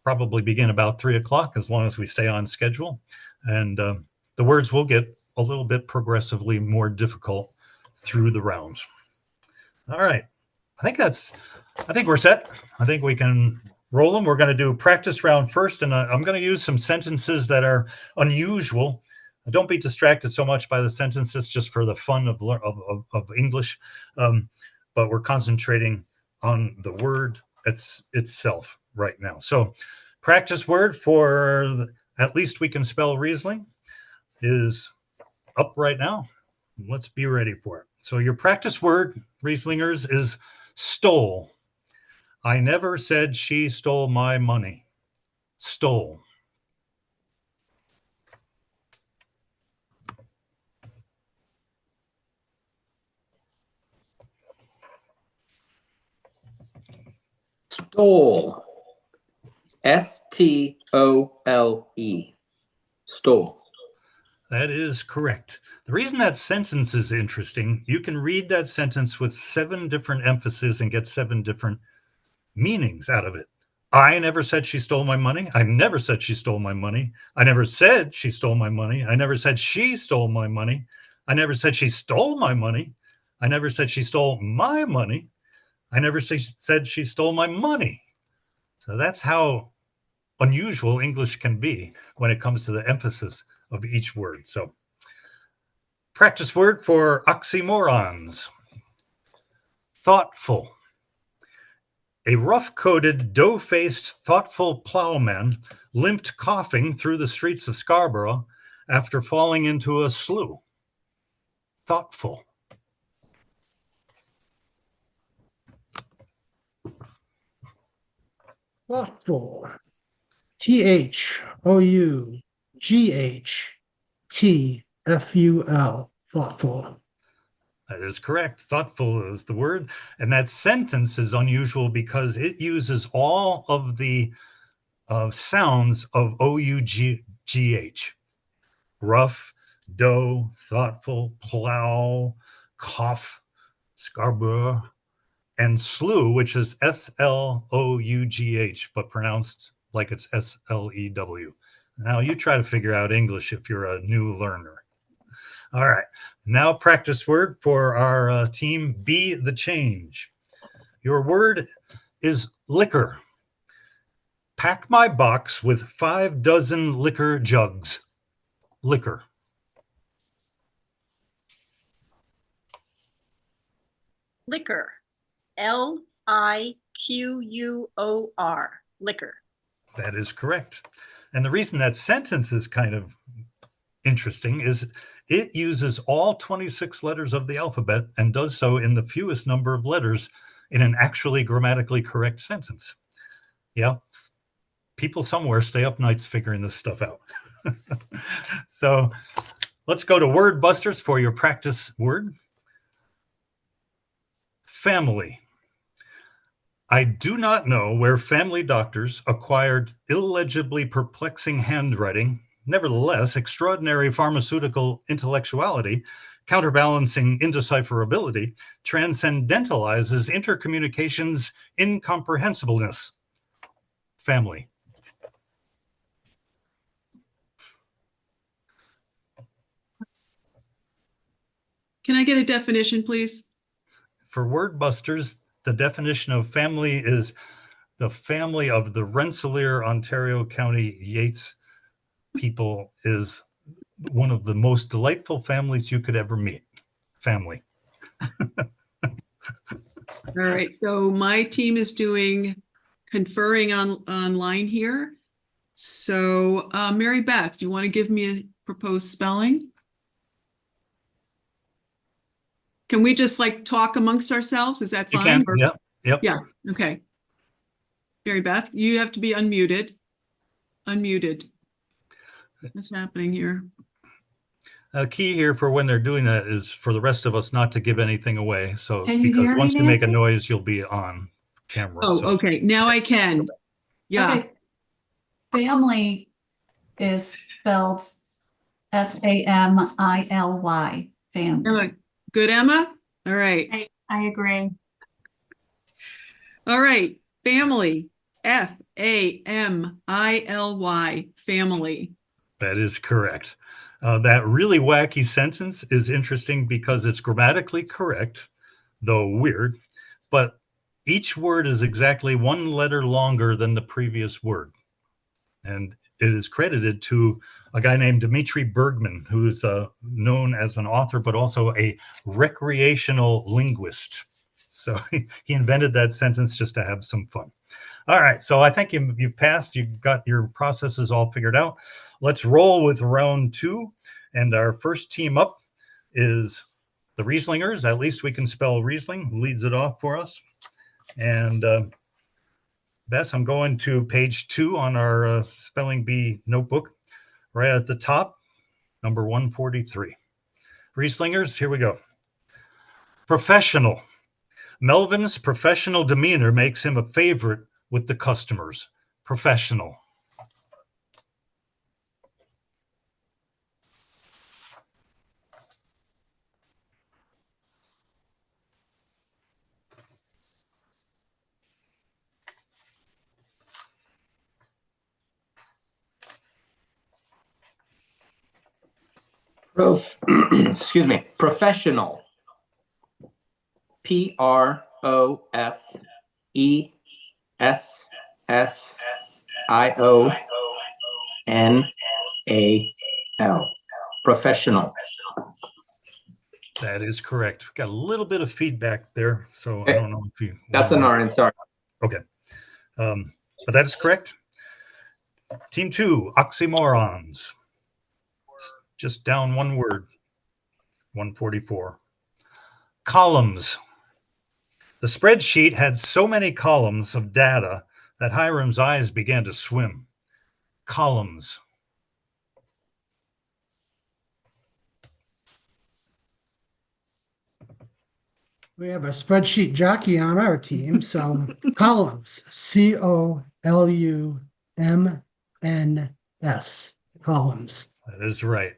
Speaker 10: probably begin about 3 o'clock as long as we stay on schedule. And the words will get a little bit progressively more difficult through the rounds. All right. I think we're set. I think we can roll them. We're going to do practice round first, and I'm going to use some sentences that are unusual. Don't be distracted so much by the sentences, just for the fun of English. But we're concentrating on the word itself right now. So practice word for at least we can spell Riesling is up right now. Let's be ready for it. So your practice word, Rieslingers, is stole. I never said she stole my money. Stole.
Speaker 21: Stole. S-T-O-L-E. Stole.
Speaker 10: That is correct. The reason that sentence is interesting, you can read that sentence with 7 different emphases and get 7 different meanings out of it. I never said she stole my money. I never said she stole my money. I never said she stole my money. I never said she stole my money. I never said she stole my money. I never said she stole my money. I never said she stole my money. So that's how unusual English can be when it comes to the emphasis of each word. So practice word for oxymorons. Thoughtful. A rough-coated, dough-faced, thoughtful plowman limped coughing through the streets of Scarborough after falling into a slough. Thoughtful.
Speaker 16: Thoughtful. Thoughtful. Thoughtful.
Speaker 10: That is correct. Thoughtful is the word. And that sentence is unusual because it uses all of the sounds of O-U-G-H. Rough, dough, thoughtful, plow, cough, Scarborough, and slough, which is S-L-O-U-G-H, but pronounced like it's S-L-E-W. Now you try to figure out English if you're a new learner. All right, now practice word for our team, Be the Change. Your word is liquor. Pack my box with 5 dozen liquor jugs. Liquor.
Speaker 18: Liquor. L-I-Q-U-O-R. Liquor.
Speaker 10: That is correct. And the reason that sentence is kind of interesting is it uses all 26 letters of the alphabet and does so in the fewest number of letters in an actually grammatically correct sentence. Yeah, people somewhere stay up nights figuring this stuff out. So let's go to Word Busters for your practice word. Family. I do not know where family doctors acquired illegibly perplexing handwriting. Nevertheless, extraordinary pharmaceutical intellectuality, counterbalancing indecipherability, transcendentalizes intercommunications incomprehensibleness. Family.
Speaker 14: Can I get a definition, please?
Speaker 10: For Word Busters, the definition of family is the family of the Rensselaer, Ontario County Yates people is one of the most delightful families you could ever meet. Family.
Speaker 14: All right, so my team is doing conferring online here. So Mary Beth, do you want to give me a proposed spelling? Can we just like talk amongst ourselves? Is that
Speaker 10: You
Speaker 14: fine?
Speaker 10: can, yep, yep.
Speaker 14: Yeah, okay. Mary Beth, you have to be unmuted. Unmuted. What's happening here?
Speaker 10: A key here for when they're doing that is for the rest of us not to give anything away. So,
Speaker 15: Can you
Speaker 10: because
Speaker 15: hear me,
Speaker 10: once you make a
Speaker 15: Nancy?
Speaker 10: noise, you'll be on camera.
Speaker 14: Oh,
Speaker 10: So
Speaker 14: okay, now I can. Yeah,
Speaker 2: Okay. Family is spelled Family. Family.
Speaker 14: Emma, good, Emma? All right.
Speaker 11: I agree.
Speaker 14: All right, family, Family, family.
Speaker 10: that is correct. That really wacky sentence is interesting because it's grammatically correct, though weird, but each word is exactly one letter longer than the previous word. And it is credited to a guy named Dmitri Bergman, who is known as an author, but also a recreational linguist. So he invented that sentence just to have some fun. All right, so I think you've passed. You've got your processes all figured out. Let's roll with round 2. And our first team up is the Rieslingers. At least we can spell Riesling, who leads it off for us. And Bess, I'm going to page 2 on our spelling bee notebook, right at the top, number 143. Rieslingers, here we go. Professional. Melvin's professional demeanor makes him a favorite with the customers. Professional.
Speaker 21: Excuse me, professional. Professional. Professional.
Speaker 10: That is correct. Got a little bit of feedback there, so I don't know if you...
Speaker 21: That's an RN, sorry.
Speaker 10: Okay. But that is correct. Team 2, oxymorons. Just down one word, 144. Columns. The spreadsheet had so many columns of data that Hiram's eyes began to swim. Columns.
Speaker 16: We have a spreadsheet jockey on our team, so columns, COLUMNS, columns.
Speaker 10: That is right.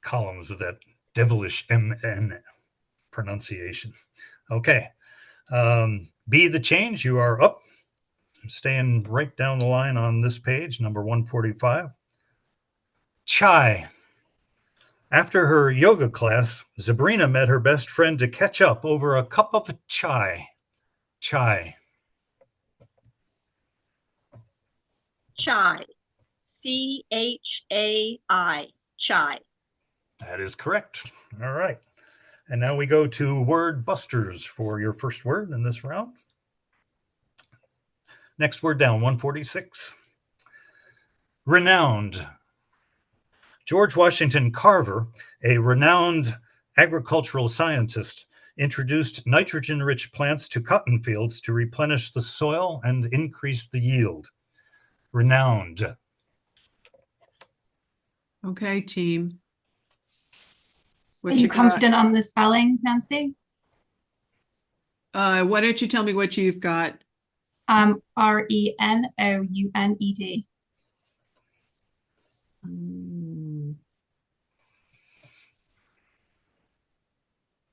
Speaker 10: Columns of that devilish MN pronunciation. Okay. Be the change, you are up. Staying right down the line on this page, number 145. Chai. After her yoga class, Sabrina met her best friend to catch up over a cup of chai. Chai.
Speaker 18: Chai. CHAI. Chai.
Speaker 10: That is correct. All right. And now we go to word busters for your first word in this round. Next word down, 146. Renowned. George Washington Carver, a renowned agricultural scientist, introduced nitrogen-rich plants to cotton fields to replenish the soil and increase the yield. Renowned.
Speaker 14: Okay, team.
Speaker 11: Are you confident on the spelling, Nancy?
Speaker 14: Why don't you tell me what you've got?
Speaker 11: RENOUNED.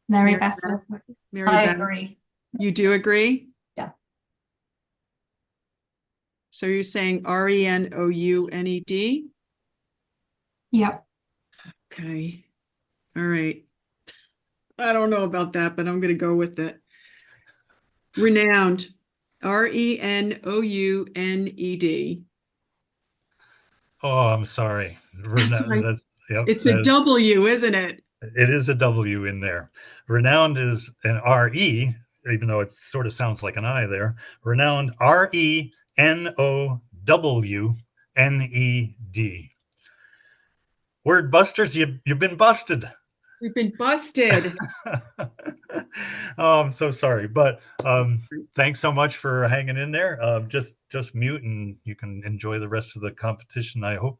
Speaker 11: Mary Beth.
Speaker 14: Mary
Speaker 2: I
Speaker 14: Beth,
Speaker 2: agree.
Speaker 14: you do agree?
Speaker 2: Yeah.
Speaker 14: So you're saying RENOUNED?
Speaker 11: Yep.
Speaker 14: Okay. All right. I don't know about that, but I'm going to go with it. Renowned. RENOUNED.
Speaker 10: Oh, I'm sorry. Renowned.
Speaker 14: It's a W, isn't it?
Speaker 10: It is a W in there. Renowned is an RE even though it sort of sounds like an I there. Renowned, RENOWNED. Word busters, you've been busted.
Speaker 14: We've been busted.
Speaker 10: Oh, I'm so sorry, but thanks so much for hanging in there. Just mute and you can enjoy the rest of the competition, I hope.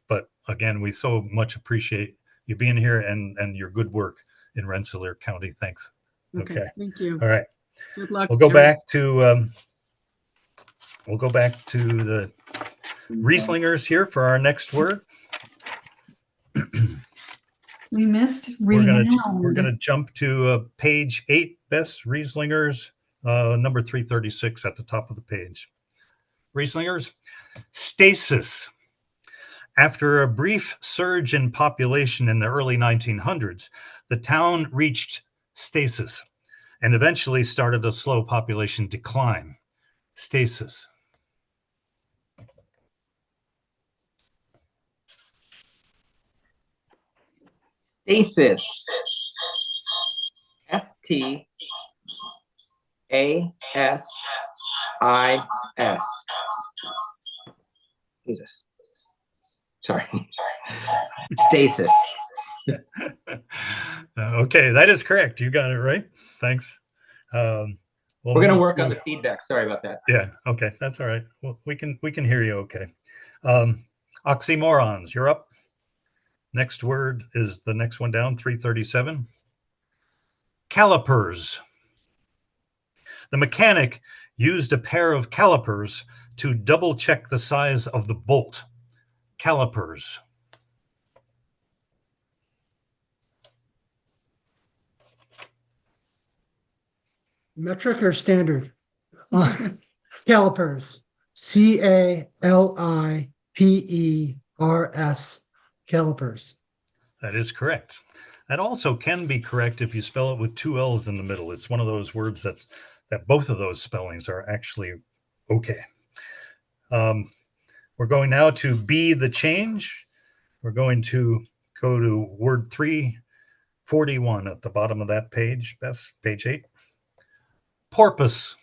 Speaker 10: But again, we so much appreciate you being here and your good work in Rensselaer County. Thanks.
Speaker 14: Okay, thank you.
Speaker 10: All right.
Speaker 14: Good luck.
Speaker 10: We'll go
Speaker 14: everyone.
Speaker 10: back to the Rieslingers here for our next word.
Speaker 2: We missed
Speaker 10: We're
Speaker 2: renowned.
Speaker 10: gonna jump to page 8, Bess Rieslingers, number 336 at the top of the page. Rieslingers, stasis. After a brief surge in population in the early 1900s, the town reached stasis and eventually started a slow population decline. Stasis.
Speaker 21: Stasis. STASIS. Jesus. Sorry. Stasis.
Speaker 10: Okay, that is correct. You got it right. Thanks.
Speaker 21: We're going to work on the feedback. Sorry about that.
Speaker 10: Yeah. Okay, that's all right. Well, we can hear you. Okay. Oxymorons, you're up. Next word is the next one down, 337. Calipers. The mechanic used a pair of calipers to double check the size of the bolt. Calipers.
Speaker 16: Metric or standard? Calipers. CALIPERS. Calipers.
Speaker 10: That is correct. That also can be correct if you spell it with 2 L's in the middle. It's one of those words that both of those spellings are actually okay. We're going now to be the change. We're going to go to word 341 at the bottom of that page. Best page 8. Porpoise.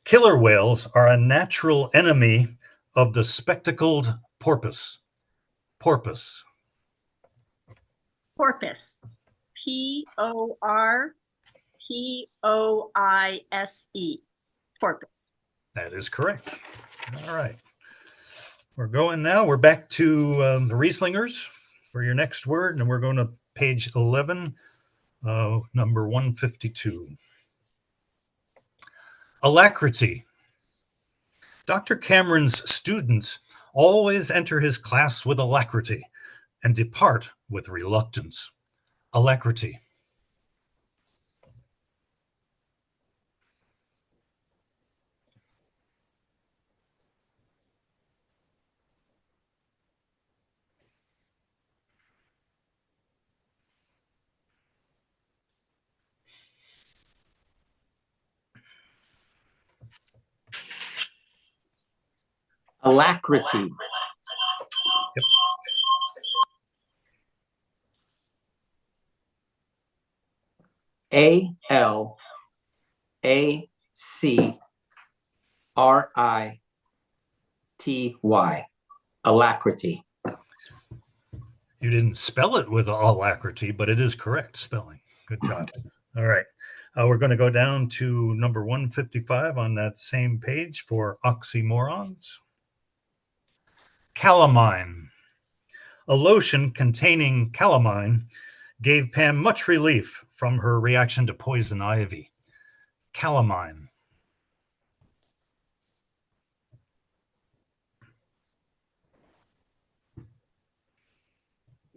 Speaker 10: Killer whales are a natural enemy of the spectacled porpoise. Porpoise.
Speaker 18: Porpoise. PORPOISE. Porpoise.
Speaker 10: That is correct. All right. We're going now. We're back to the Rieslingers for your next word, and we're going to page 11, number 152. Alacrity. Dr. Cameron's students always enter his class with alacrity and depart with reluctance. Alacrity.
Speaker 21: Alacrity.
Speaker 10: Yep.
Speaker 21: ALACRITY. Alacrity.
Speaker 10: You didn't spell it with alacrity, but it is correct spelling. Good job. All right. We're going to go down to number 155 on that same page for oxymorons. Calamine. A lotion containing calamine gave Pam much relief from her reaction to poison ivy. Calamine.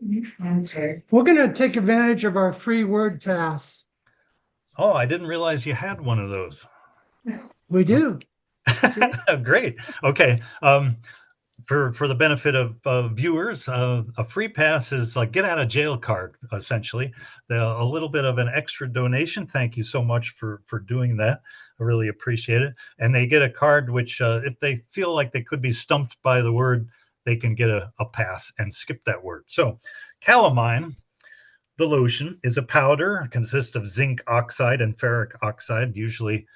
Speaker 16: We're going to take advantage of our free word pass.
Speaker 10: Oh, I didn't realize you had one of those.
Speaker 16: We do.
Speaker 10: Great. Okay. For the benefit of viewers, a free pass is like get out of jail card, essentially. A little bit of an extra donation. Thank you so much for doing that. I really appreciate it. And they get a card which, if they feel like they could be stumped by the word, they can get a pass and skip that word. So calamine, The lotion is a powder, consists of zinc oxide and ferric oxide, usually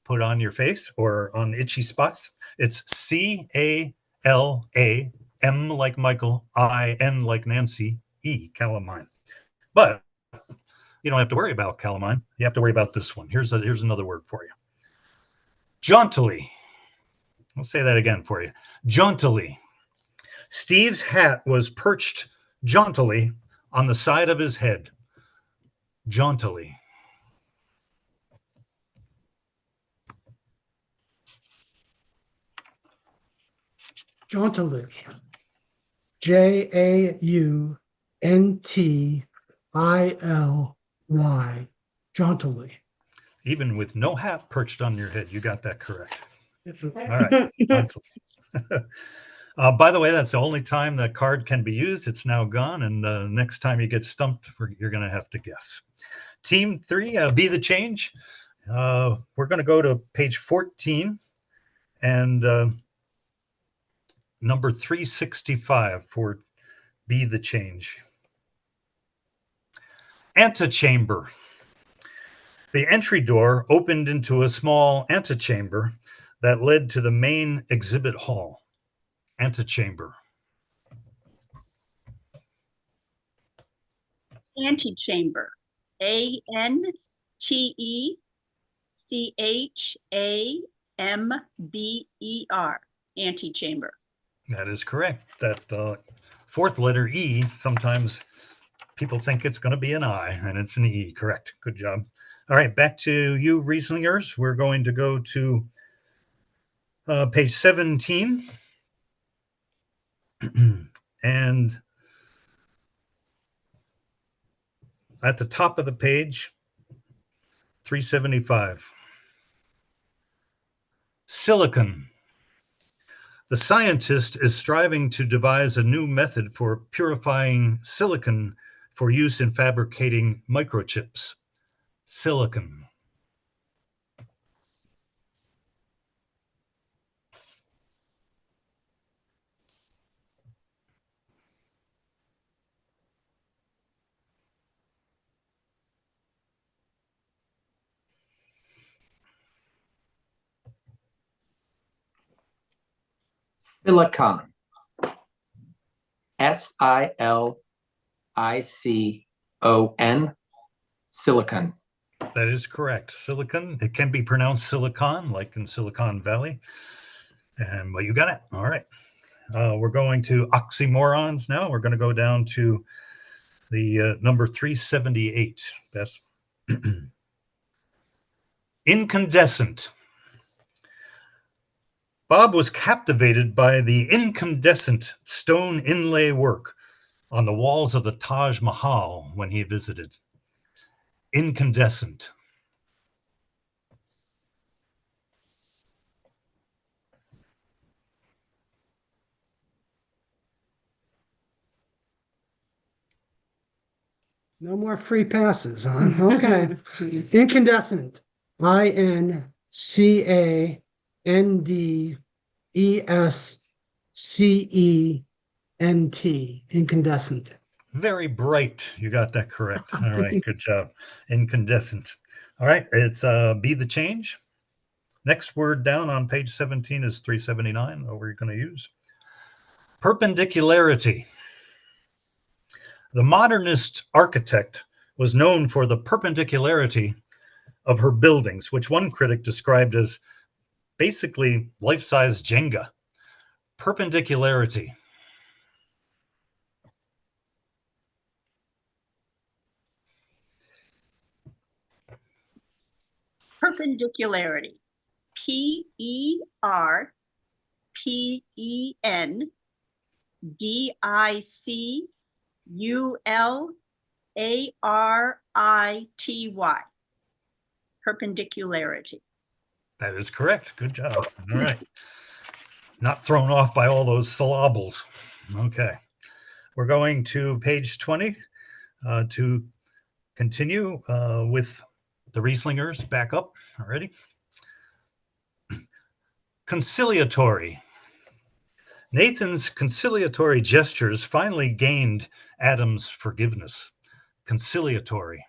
Speaker 10: put on your face or on itchy spots. It's C-A-L-A, M like Michael, I-N like Nancy, E, calamine. But you don't have to worry about calamine. You have to worry about this one. Here's another word for you. Jauntily. I'll say that again for you. Jauntily. Steve's hat was perched jauntily on the side of his head. Jauntily.
Speaker 16: Jauntily. J-A-U-N-T-I-L-Y. Jauntily.
Speaker 10: Even with no hat perched on your head, you got that correct. All right. Jauntily. By the way, that's the only time that card can be used. It's now gone, and the next time you get stumped, you're going to have to guess. Team 3, Be the Change. We're going to go to page 14 and number 365 for Be the Change. Antechamber. The entry door opened into a small antechamber that led to the main exhibit hall. Antechamber.
Speaker 18: Antechamber. A-N-T-E-C-H-A-M-B-E-R. Antechamber.
Speaker 10: That is correct. That fourth letter E, sometimes people think it's going to be an I, and it's an E. Correct. Good job. All right, back to you, Rieslingers. We're going to go to page 17. And at the top of the page, 375. Silicon. The scientist is striving to devise a new method for purifying silicon for use in fabricating microchips. Silicon.
Speaker 21: Silicon. S-I-L-I-C-O-N. Silicon.
Speaker 10: That is correct. Silicon. It can be pronounced silicon, like in Silicon Valley. But you got it. All right. We're going to oxymorons now. We're going to go down to the number 378. That's incandescent. Bob was captivated by the incandescent stone inlay work on the walls of the Taj Mahal when he visited. Incandescent.
Speaker 16: No more free passes, huh? Okay. Incandescent. I-N-C-A-N-D-E-S-C-E-N-T. Incandescent.
Speaker 10: Very bright. You got that correct. All right. Good job. Incandescent. All right. It's Be the Change. Next word down on page 17 is 379. What we're going to use. Perpendicularity. The modernist architect was known for the perpendicularity of her buildings, which one critic described as basically life-size Jenga. Perpendicularity.
Speaker 18: Perpendicularity. P-E-R-P-E-N-D-I-C-U-L-A-R-I-T-Y. Perpendicularity.
Speaker 10: That is correct. Good job. All right. Not thrown off by all those syllables. Okay. We're going to page 20 to continue with the Rieslingers back up already. Conciliatory. Nathan's conciliatory gestures finally gained Adam's forgiveness. conciliatory.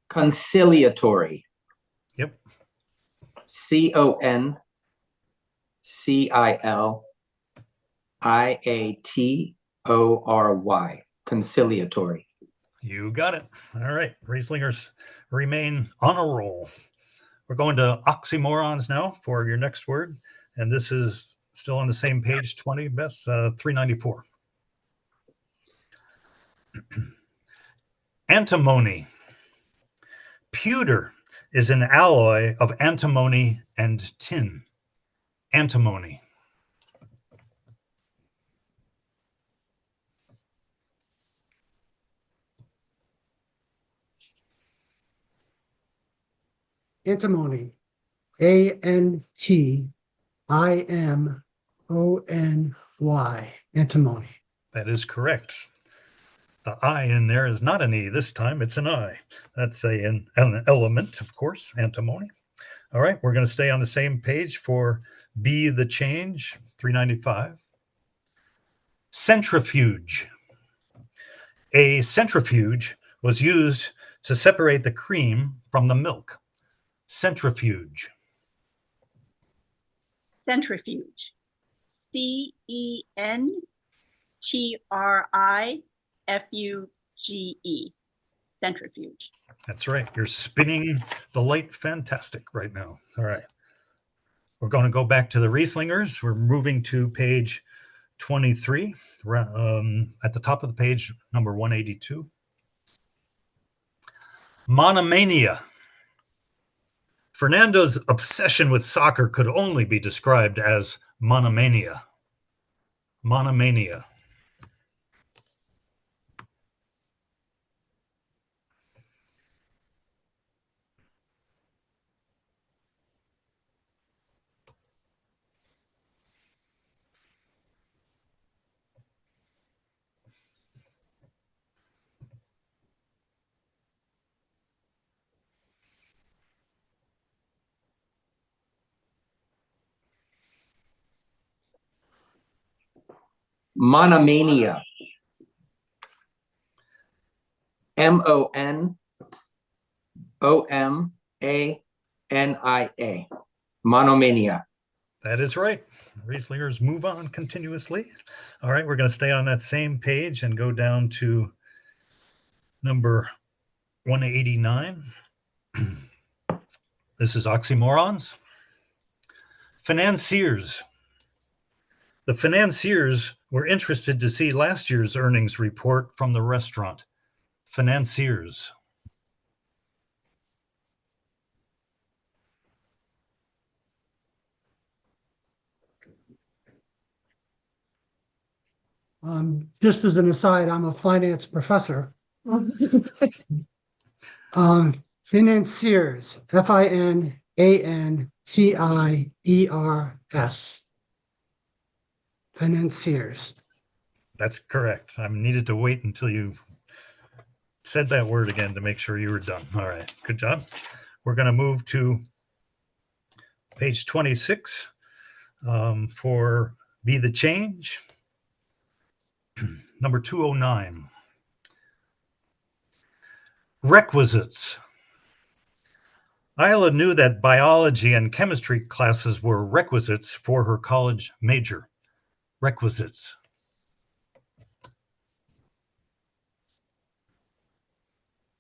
Speaker 21: Conciliatory.
Speaker 10: Yep.
Speaker 21: Conciliatory. Conciliatory.
Speaker 10: You got it. All right. Rieslingers remain on a roll. We're going to oxymorons now for your next word. And this is still on the same page, 20, Bess, 394. Antimony. Pewter is an alloy of antimony and tin. Antimony.
Speaker 16: Antimony. A-N-T-I-M-O-N-Y. Antimony.
Speaker 10: That is correct. The I in there is not an E this time, it's an I. That's an element, of course, antimony. All right, we're going to stay on the same page for Be the Change, 395. Centrifuge. A centrifuge was used to separate the cream from the milk. Centrifuge.
Speaker 18: Centrifuge. C-E-N-T-R-I-F-U-G-E. Centrifuge.
Speaker 10: That's right. You're spinning the light fantastic right now. All right. We're going to go back to the Rieslingers. We're moving to page 23, at the top of the page, number 182. Monomania. Fernando's obsession with soccer could only be described as monomania. Monomania.
Speaker 21: Monomania. M-O-N-O-M-A-N-I-A. Monomania.
Speaker 10: That is right. Rieslingers move on continuously. All right, we're going to stay on that same page and go down to number 189. This is oxymorons. Financiers. The financiers were interested to see last year's earnings report from the restaurant. Financiers.
Speaker 16: Just as an aside, I'm a finance professor. Financiers, F-I-N-A-N-C-I-E-R-S. Financiers.
Speaker 10: That's correct. I needed to wait until you said that word again to make sure you were done. All right, good job. We're going to move to page 26 for Be the Change. Number 209. Requisites. Isla knew that biology and chemistry classes were requisites for her college major. Requisites.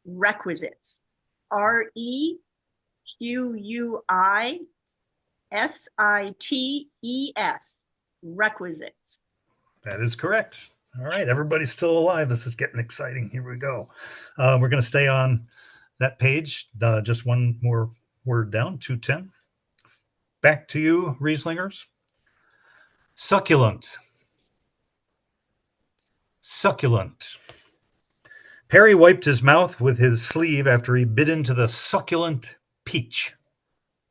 Speaker 18: Requisites. R-E-Q-U-I-S-I-T-E-S. Requisites.
Speaker 10: That is correct. All right, everybody's still alive. This is getting exciting. Here we go. We're going to stay on that page. Just one more word down, 210. Back to you, Rieslingers. Succulent. Succulent. Perry wiped his mouth with his sleeve after he bit into the succulent peach.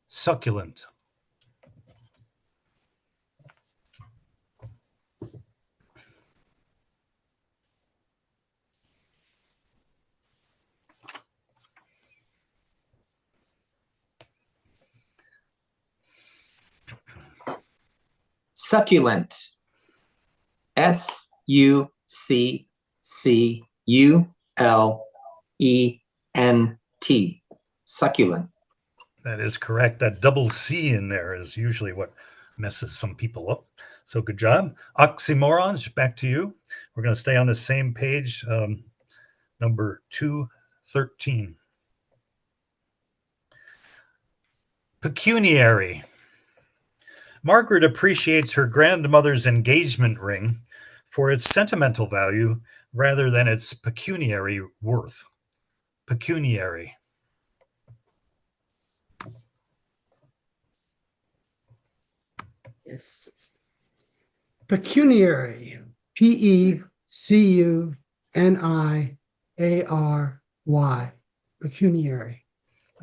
Speaker 10: Succulent.
Speaker 21: Succulent. SUCCULENT. Succulent.
Speaker 10: That is correct. That double C in there is usually what messes some people up. So good job. Oxymorons, back to you. We're going to stay on the same page, number 213. Pecuniary. Margaret appreciates her grandmother's engagement ring for its sentimental value rather than its pecuniary worth. Pecuniary.
Speaker 16: Yes. Pecuniary. Pecuniary. Pecuniary.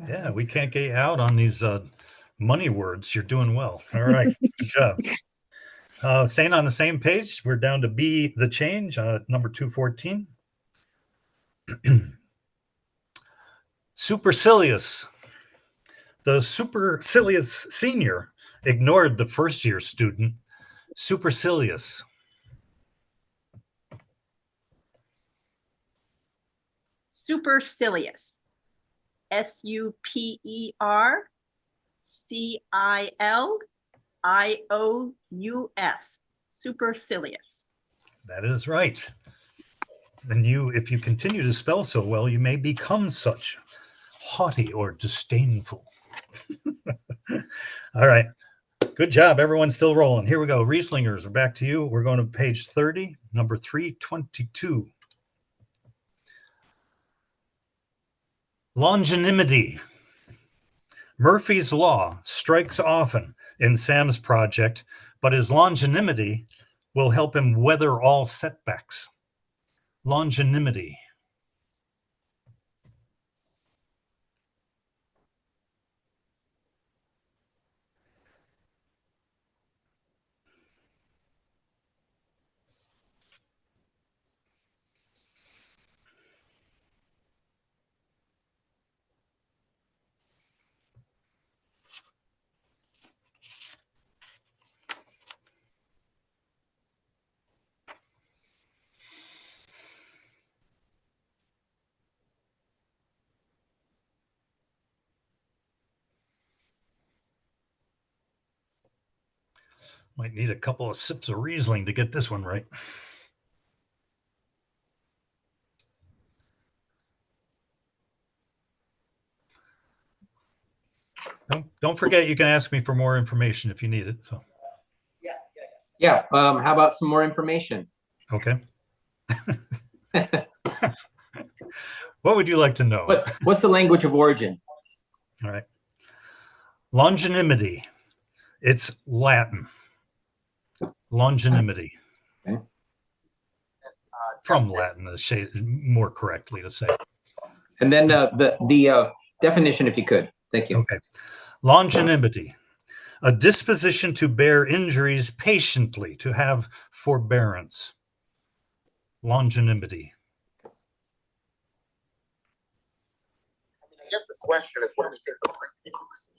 Speaker 10: Yeah, we can't get out on these money words. You're doing well. All right. Good job. Staying on the same page, we're down to B, the change, number 214. Supercilious. The supercilious senior ignored the first year student. Supercilious.
Speaker 18: Supercilious. SUPERCILIOUS. Supercilious.
Speaker 10: That is right. And if you continue to spell so well, you may become such. Haughty or disdainful. All right. Good job. Everyone's still rolling. Here we go. Rieslingers, we're back to you. We're going to page 30, number 322. Longanimity. Murphy's Law strikes often in Sam's project, but his longanimity will help him weather all setbacks. Longanimity. Might need a couple of sips of Riesling to get this one right. Don't forget, you can ask me for more information if you need it. So.
Speaker 21: Yeah. How about some more information?
Speaker 10: Okay. What would you like to know?
Speaker 21: What's the language of origin?
Speaker 10: All right. Longanimity. It's Latin. Longanimity.
Speaker 21: Okay.
Speaker 10: From Latin, more correctly to say.
Speaker 21: And then the definition, if you could. Thank you.
Speaker 10: Okay. Longanimity. A disposition to bear injuries patiently, to have forbearance. Longanimity.
Speaker 19: I guess the question is, what do we think of rankings?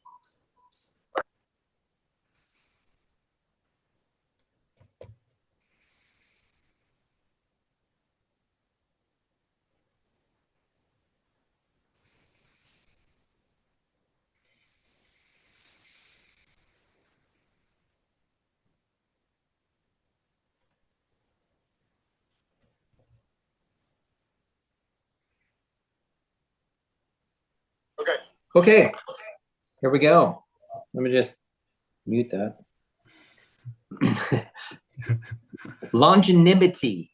Speaker 21: Okay. Here we go. Let me just mute that. Longanimity.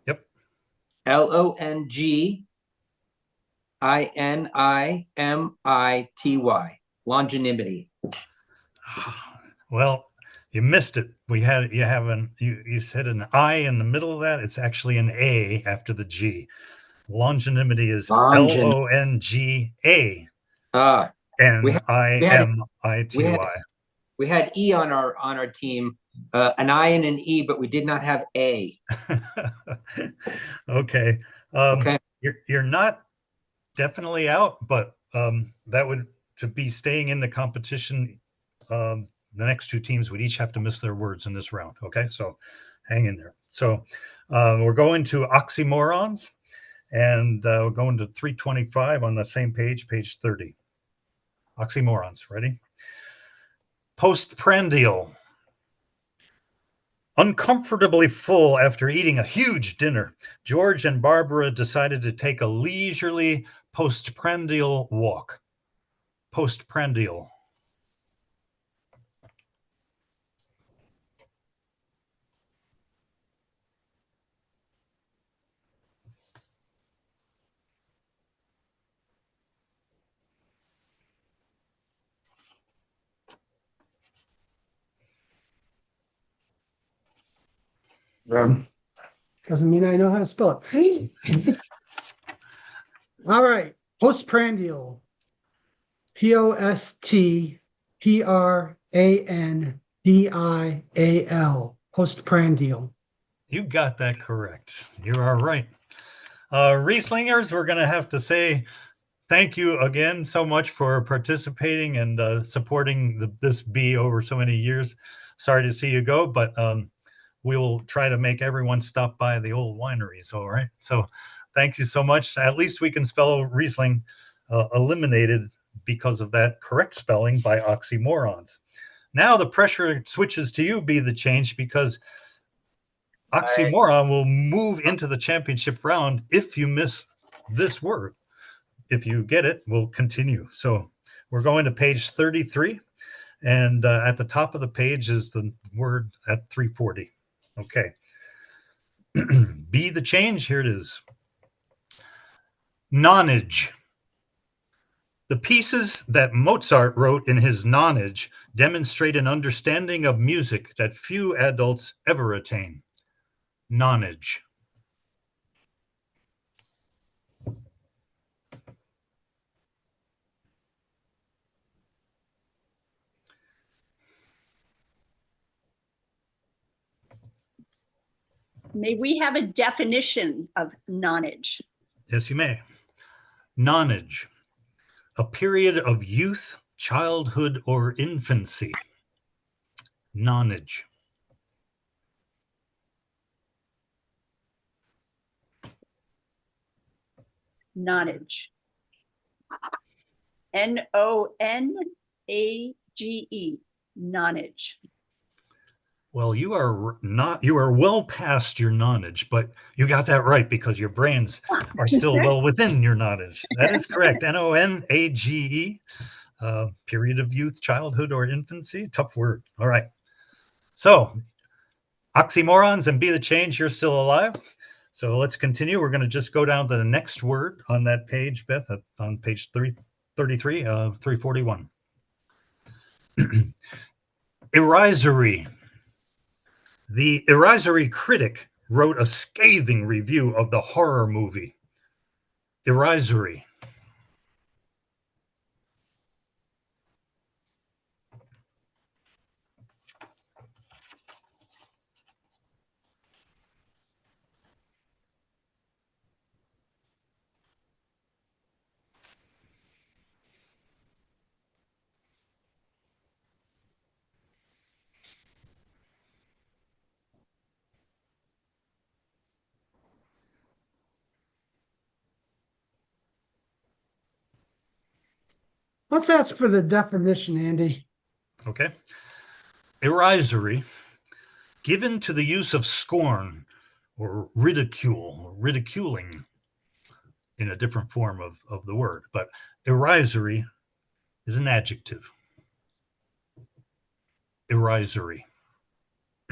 Speaker 10: Yep.
Speaker 21: LONGINIMITY. Longanimity.
Speaker 10: Well, You missed it. You said an I in the middle of that. It's actually an A after the G. Longanimity is Longa.
Speaker 21: Ah, we had
Speaker 10: Nimity.
Speaker 21: we had E on our team, an I and an E, but we did not have A.
Speaker 10: Okay.
Speaker 21: Okay.
Speaker 10: You're not definitely out, but that would, to be staying in the competition, the next two teams would each have to miss their words in this round. Okay, so hang in there. So we're going to oxymorons, and we're going to 325 on the same page, page 30. Oxymorons, ready? Postprandial. Uncomfortably full after eating a huge dinner, George and Barbara decided to take a leisurely postprandial walk. Postprandial.
Speaker 16: Doesn't mean I know how to spell it. All right, postprandial. Postprandial. Postprandial.
Speaker 10: You got that correct. You are right. Rieslingers, we're going to have to say thank you again so much for participating and supporting this bee over so many years. Sorry to see you go, but we will try to make everyone stop by the old wineries. All right. So thank you so much. At least we can spell Riesling eliminated because of that correct spelling by oxymorons. Now the pressure switches to you, Be the Change, because oxymoron will move into the championship round if you miss this word. If you get it, we'll continue. So we're going to page 33, and at the top of the page is the word at 340. Okay. Be the Change. Here it is. Nonage. The pieces that Mozart wrote in his Nonage demonstrate an understanding of music that few adults ever attain. Nonage.
Speaker 18: May we have a definition of nonage?
Speaker 10: Yes, you may. Nonage. A period of youth, childhood, or infancy. Nonage.
Speaker 18: Nonage. Nonage. Nonage.
Speaker 10: Well, you are well past your nonage, but you got that right because your brains are still well within your nonage. That is correct. Nonage. Period of youth, childhood, or infancy. Tough word. All right. So, oxymorons and Be the Change, you're still alive. So let's continue. We're going to just go down to the next word on that page, Beth, on page 333, 341. Erisory. The Erisory critic wrote a scathing review of the horror movie. Erisory.
Speaker 16: Let's ask for the definition, Andy.
Speaker 10: Okay. Erisory, given to the use of scorn or ridicule, ridiculing in a different form of the word. But erisory is an adjective. Erisory.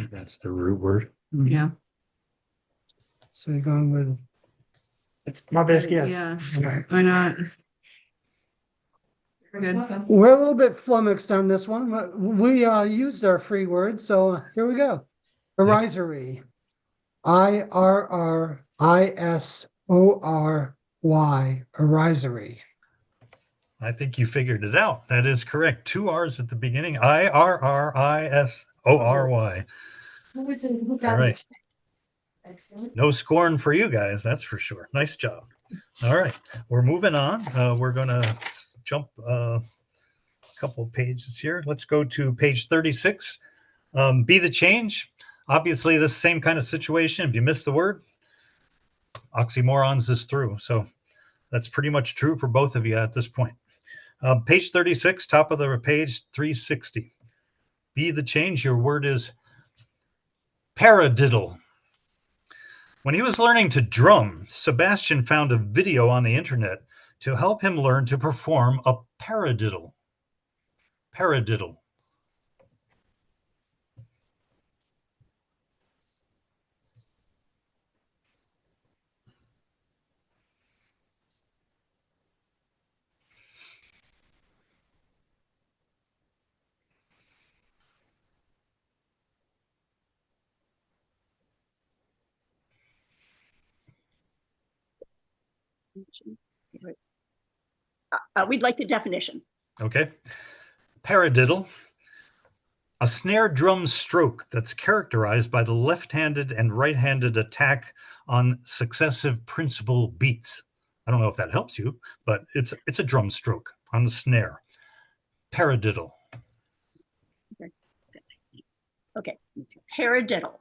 Speaker 3: That's the root word.
Speaker 2: Yeah.
Speaker 16: So you're going with.
Speaker 6: It's my best guess.
Speaker 2: Yeah.
Speaker 16: Okay.
Speaker 2: Why not?
Speaker 16: We're a little bit flummoxed on this one, but we used our free word, so here we go. Irisory. IRRISORY. Irisory.
Speaker 10: I think you figured it out. That is correct. 2 R's at the beginning. IRRISORY. All right. No scorn for you guys, that's for sure. Nice job. All right, we're moving on. We're going to jump a couple of pages here. Let's go to page 36. Be the change. Obviously, this same kind of situation. If you miss the word, oxymorons is through. So that's pretty much true for both of you at this point. Page 36, top of the page, 360. Be the change. Your word is paradiddle. When he was learning to drum, Sebastian found a video on the internet to help him learn to perform a paradiddle. Paradiddle.
Speaker 18: We'd like the definition.
Speaker 10: Okay. Paradiddle. A snare drum stroke that's characterized by the left-handed and right-handed attack on successive principal beats. I don't know if that helps you, but it's a drum stroke on the snare. Paradiddle.
Speaker 18: Okay. Paradiddle.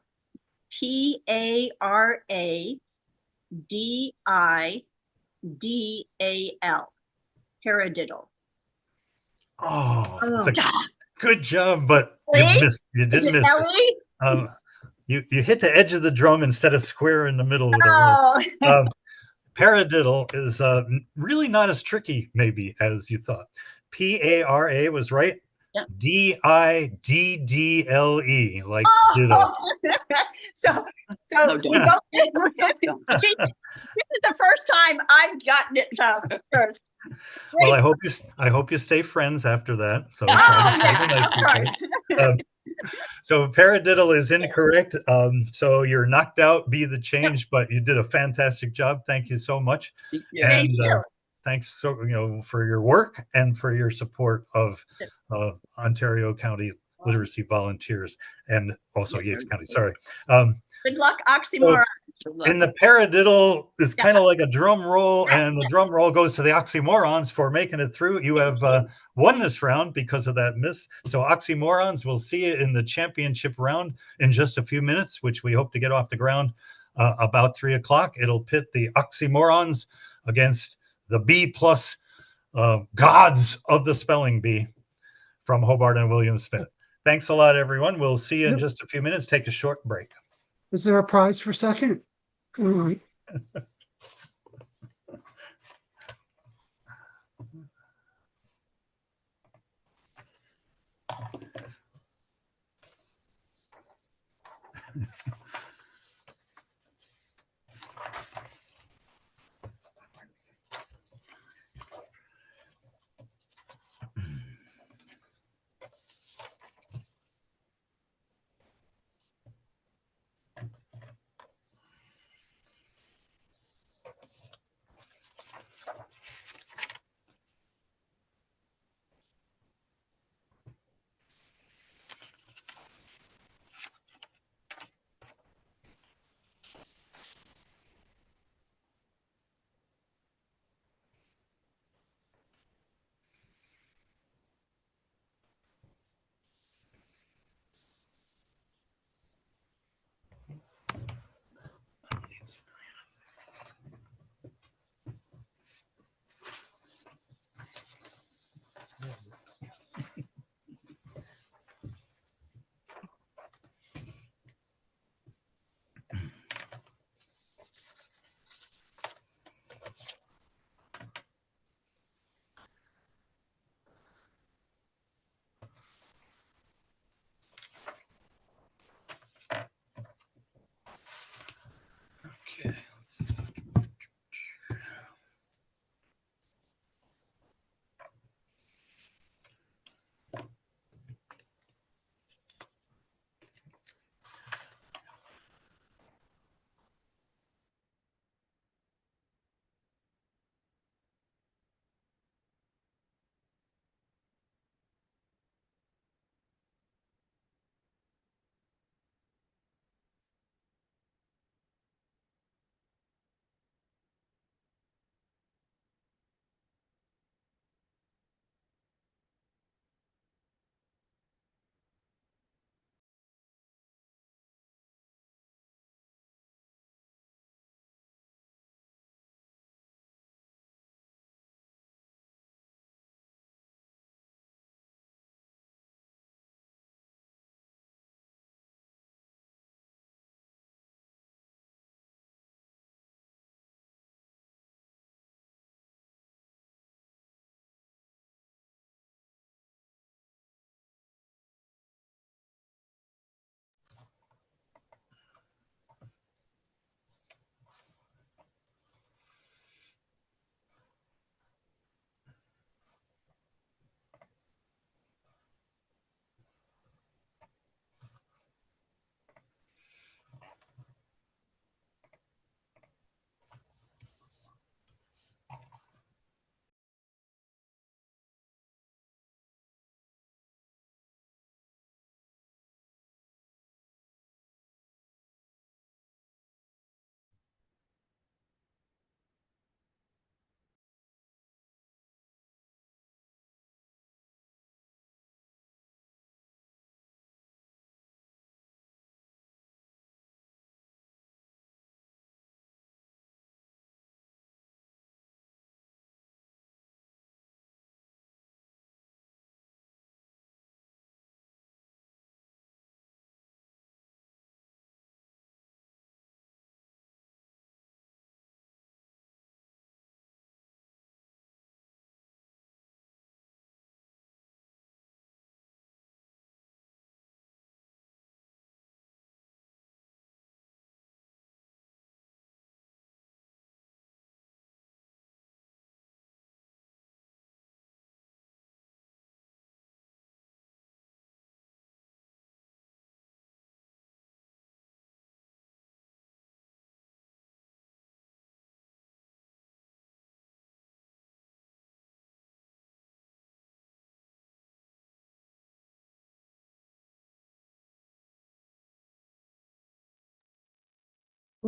Speaker 18: P-A-R-A-D-I-D-A-L. Paradiddle.
Speaker 10: Oh, that's a good job, but
Speaker 18: Really?
Speaker 10: you did miss
Speaker 18: Ellie?
Speaker 10: it. You hit the edge of the drum instead of square in the middle.
Speaker 18: Oh.
Speaker 10: Paradiddle is really not as tricky, maybe, as you thought. P-A-R-A was right.
Speaker 18: Yep.
Speaker 10: D-I-D-D-L-E, like diddle.
Speaker 18: So we both, see, this is the first time I've gotten it first.
Speaker 10: Well, I hope you stay friends after that. So try to be nice to each other. So paradiddle is incorrect. So you're knocked out. Be the change, but you did a fantastic job. Thank you so much.
Speaker 18: Thank you.
Speaker 10: Thanks for your work and for your support of Ontario County Literacy Volunteers and also Yates County. Sorry.
Speaker 18: Good luck, oxymoron.
Speaker 10: In the paradiddle is kind of like a drum roll, and the drum roll goes to the oxymorons for making it through. You have won this round because of that miss. So oxymorons, we'll see you in the championship round in just a few minutes, which we hope to get off the ground about 3 o'clock. It'll pit the oxymorons against the B plus gods of the spelling bee from Hobart and William Smith. Thanks a lot, everyone. We'll see you in just a few minutes. Take a short break.
Speaker 16: Is there a prize for second? All right.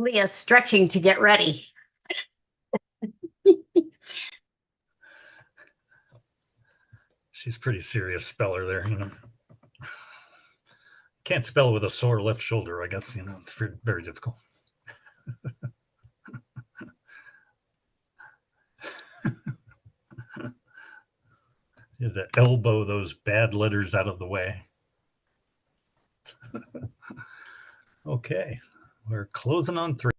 Speaker 18: Leah stretching to get ready.
Speaker 10: She's pretty serious speller there, you know. Can't spell with a sore left shoulder, I guess, you know, it's very, very difficult. You have to elbow those bad letters out of the way. Okay, we're closing on 3.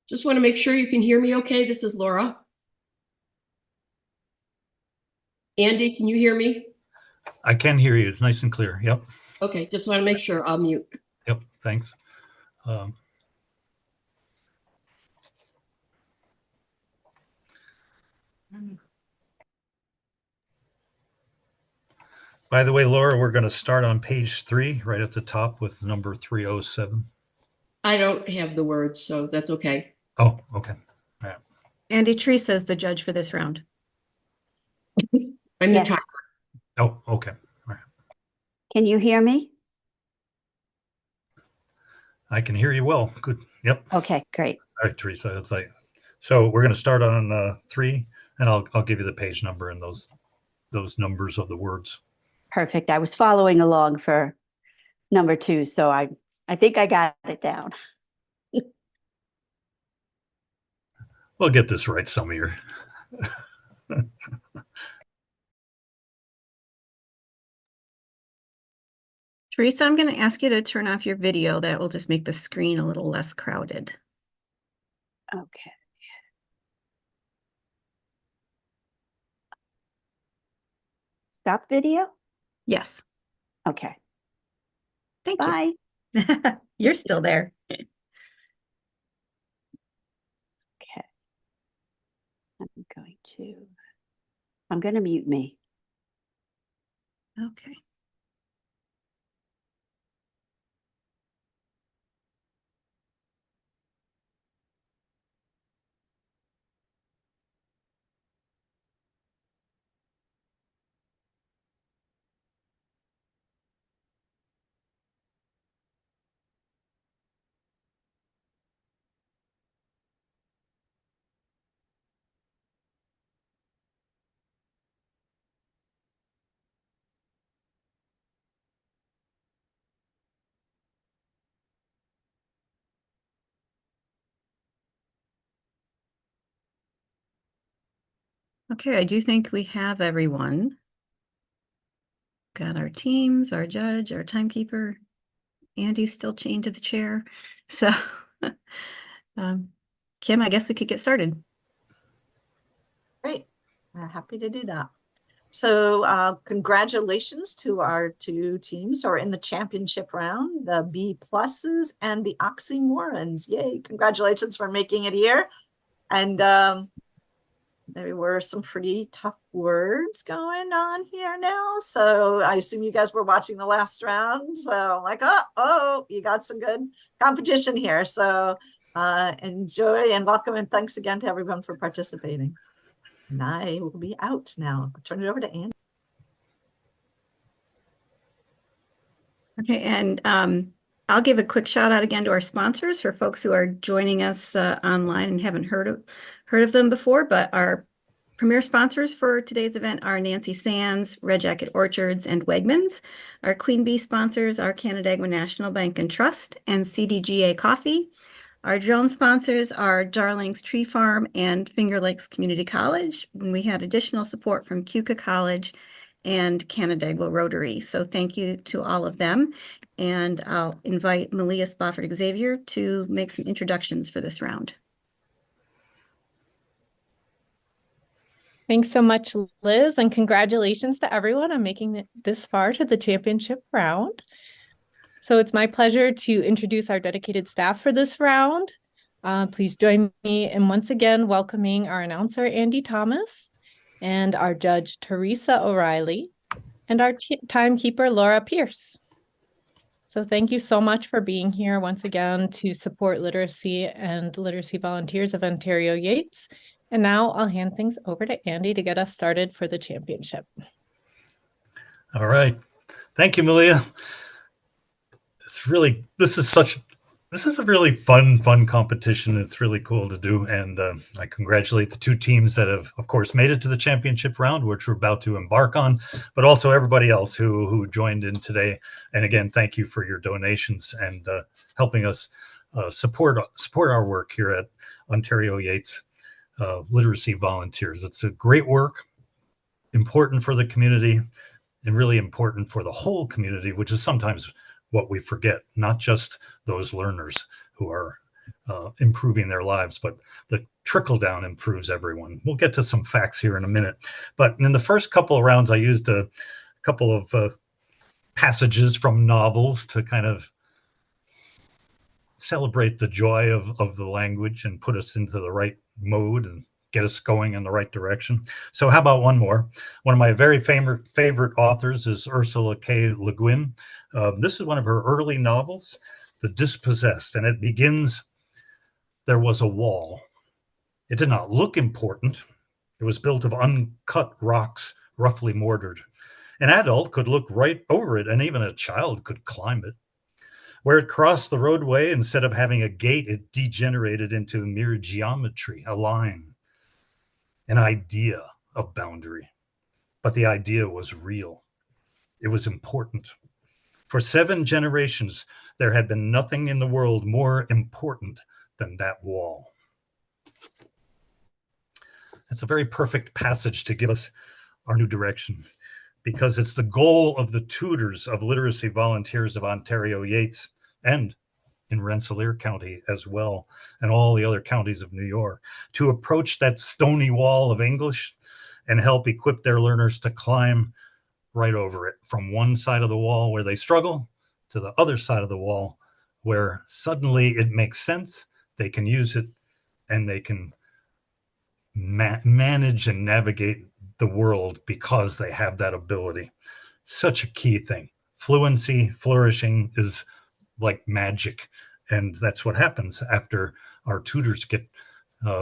Speaker 7: Just want to make sure you can hear me okay. This is Laura. Andy, can you hear me?
Speaker 10: I can hear you. It's nice and clear. Yep.
Speaker 7: Okay, just want to make sure. I'll mute.
Speaker 10: Yep. Thanks. By the way, Laura, we're going to start on page 3, right at the top with number 307.
Speaker 7: I don't have the words, so that's okay.
Speaker 10: Oh, okay. All right.
Speaker 1: Andy Teresa is the judge for this round.
Speaker 7: I'm the timer.
Speaker 10: Oh, okay. All right.
Speaker 18: Can you hear me?
Speaker 10: I can hear you well. Good. Yep.
Speaker 18: Okay, great.
Speaker 10: All right, Teresa. It's like, so we're going to start on 3, and I'll give you the page number and those numbers of the words.
Speaker 18: Perfect. I was following along for number 2, so I think I got it down.
Speaker 10: We'll get this right some year.
Speaker 1: Teresa, I'm going to ask you to turn off your video. That will just make the screen a little less crowded.
Speaker 18: Okay. Stop video?
Speaker 1: Yes.
Speaker 18: Okay.
Speaker 1: Thank
Speaker 18: Bye.
Speaker 1: you. You're still there.
Speaker 18: Okay. I'm going to mute me.
Speaker 1: Okay. Okay, I do think we have everyone. Got our teams, our judge, our timekeeper. Andy's still chained to the chair. So, Kim, I guess we could get started.
Speaker 4: Great. Happy to do that. So congratulations to our 2 teams who are in the championship round, the B pluses and the oxymorons. Yay. Congratulations for making it here. And there were some pretty tough words going on here now. So I assume you guys were watching the last round. So I'm like, oh, you got some good competition here. So enjoy and welcome and thanks again to everyone for participating. And I will be out now. I'll turn it over to Andy.
Speaker 1: Okay, and I'll give a quick shout out again to our sponsors for folks who are joining us online and haven't heard of them before, but our premier sponsors for today's event are Nancy Sands, Red Jacket Orchards, and Wegmans. Our Queen Bee sponsors are Canandaigua National Bank and Trust and CDGA Coffee. Our drone sponsors are Darling's Tree Farm and Finger Lakes Community College. And we had additional support from Keuka College and Canandaigua Rotary. So thank you to all of them. And I'll invite Malia Spofford Xavier to make some introductions for this round.
Speaker 5: Thanks so much, Liz, and congratulations to everyone on making it this far to the championship round. So it's my pleasure to introduce our dedicated staff for this round. Please join me in once again welcoming our announcer, Andy Thomas, and our judge, Teresa O'Reilly, and our timekeeper, Laura Pierce. So thank you so much for being here once again to support literacy and literacy volunteers of Ontario Yates And now I'll hand things over to Andy to get us started for the championship.
Speaker 10: All right. Thank you, Malia. This is a really fun competition. It's really cool to do. And I congratulate the two teams that have, of course, made it to the championship round, which we're about to embark on, but also everybody else who joined in today. And again, thank you for your donations and helping us support our work here at Ontario Yates Literacy Volunteers. It's a great work, important for the community, and really important for the whole community, which is sometimes what we forget, not just those learners who are improving their lives, but the trickle down improves everyone. We'll get to some facts here in a minute. But in the first couple of rounds, I used a couple of passages from novels to kind of celebrate the joy of the language and put us into the right mode and get us going in the right direction. So how about one more? One of my very favorite authors is Ursula K. Le Guin. This is one of her early novels, The Dispossessed, and it begins, "There was a wall. It did not look important. It was built of uncut rocks, roughly mortared. An adult could look right over it, and even a child could climb it. Where it crossed the roadway, instead of having a gate, it degenerated into mere geometry, a line, an idea of boundary. But the idea was real. It was important. For 7 generations, there had been nothing in the world more important than that wall." That's a very perfect passage to give us our new direction, because it's the goal of the tutors of Literacy Volunteers of Ontario Yates and in Rensselaer County as well, and all the other counties of New York, to approach that stony wall of English and help equip their learners to climb right over it, from one side of the wall where they struggle to the other side of the wall where suddenly it makes sense, they can use it, and they can manage and navigate the world because they have that ability. Such a key thing. Fluency, flourishing is like magic. And that's what happens after our tutors get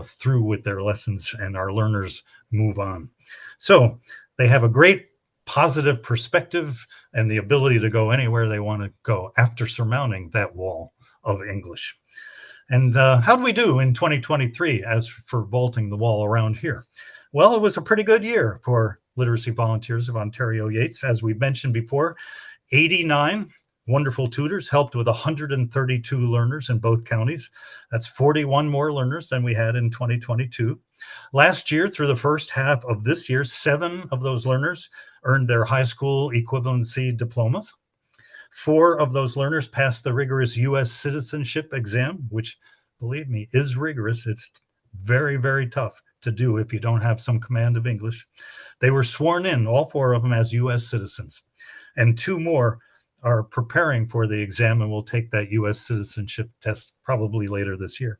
Speaker 10: through with their lessons and our learners move on. So they have a great positive perspective and the ability to go anywhere they want to go after surmounting that wall of English. And how do we do in 2023 as for vaulting the wall around here? Well, it was a pretty good year for Literacy Volunteers of Ontario Yates. As we mentioned before, 89 wonderful tutors helped with 132 learners in both counties. That's 41 more learners than we had in 2022. Last year, through the first half of this year, 7 of those learners earned their high school equivalency diplomas. 4 of those learners passed the rigorous U.S. citizenship exam, which, believe me, is rigorous. It's very, very tough to do if you don't have some command of English. They were sworn in, all 4 of them, as U.S. citizens. And 2 more are preparing for the exam and will take that U.S. citizenship test probably later this year.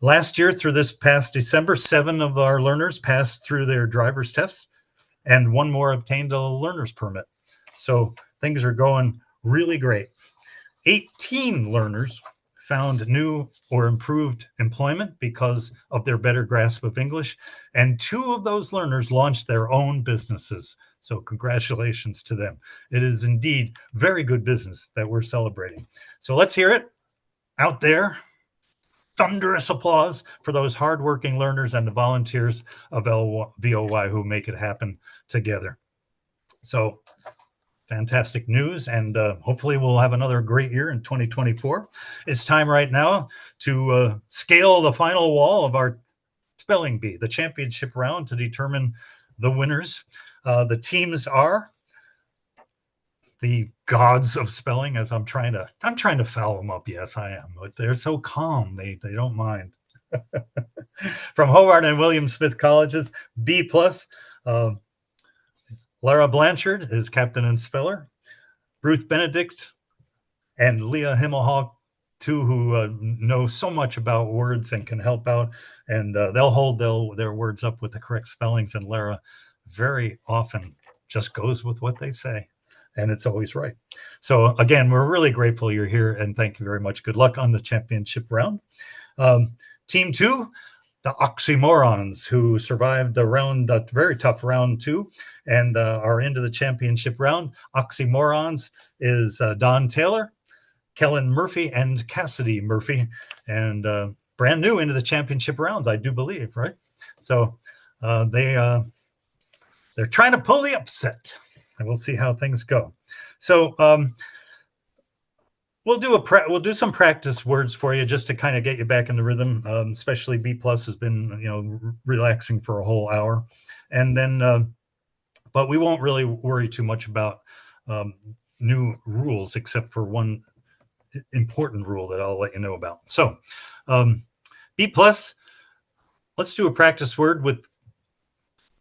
Speaker 10: Last year, through this past December, 7 of our learners passed through their driver's tests, and 1 more obtained a learner's permit. So things are going really great. 18 learners found new or improved employment because of their better grasp of English, and 2 of those learners launched their own businesses. So congratulations to them. It is indeed very good business that we're celebrating. So let's hear it out there. Thunderous applause for those hardworking learners and the volunteers of VOY who make it happen together. So fantastic news, and hopefully we'll have another great year in 2024. It's time right now to scale the final wall of our spelling bee, the championship round, to determine the winners. The teams are the gods of spelling, as I'm trying to foul them up. Yes, I am, but they're so calm. They don't mind. From Hobart and William Smith Colleges, B+. Lara Blanchard is captain and speller. Ruth Benedict and Leah Himmelhawk, 2 who know so much about words and can help out. And they'll hold their words up with the correct spellings. And Lara very often just goes with what they say. And it's always right. So again, we're really grateful you're here, and thank you very much. Good luck on the championship round. Team 2, the Oxymorons, who survived the very tough round 2 and are into the championship round. Oxymorons is Don Taylor, Kellen Murphy, and Cassidy Murphy, and brand new into the championship rounds, I do believe, right? So they're trying to pull the upset, and we'll see how things go. So we'll do some practice words for you just to kind of get you back in the rhythm. Especially B+ has been relaxing for a whole hour, and then but we won't really worry too much about new rules, except for one important rule that I'll let you know about. So B+, let's do a practice word with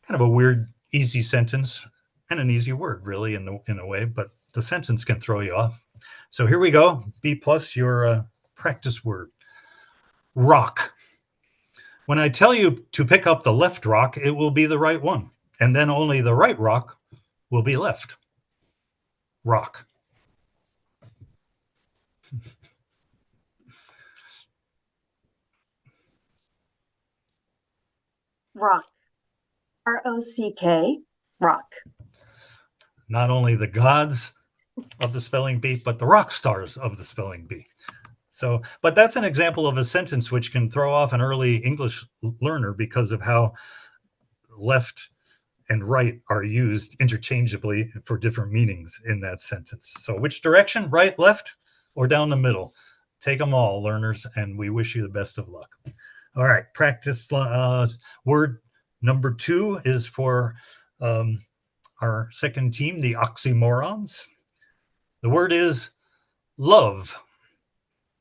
Speaker 10: kind of a weird, easy sentence and an easy word, really, in a way, but the sentence can throw you off. So here we go. B+, your practice word. Rock. When I tell you to pick up the left rock, it will be the right one, and then only the right rock will be left. Rock.
Speaker 12: Rock. R-O-C-K, rock.
Speaker 10: Not only the gods of the spelling bee, but the rock stars of the spelling bee. So, but that's an example of a sentence which can throw off an early English learner because of how left and right are used interchangeably for different meanings in that sentence. So which direction? Right, left, or down the middle? Take them all, learners, and we wish you the best of luck. All right, practice word number 2 is for our second team, the Oxymorons. The word is love.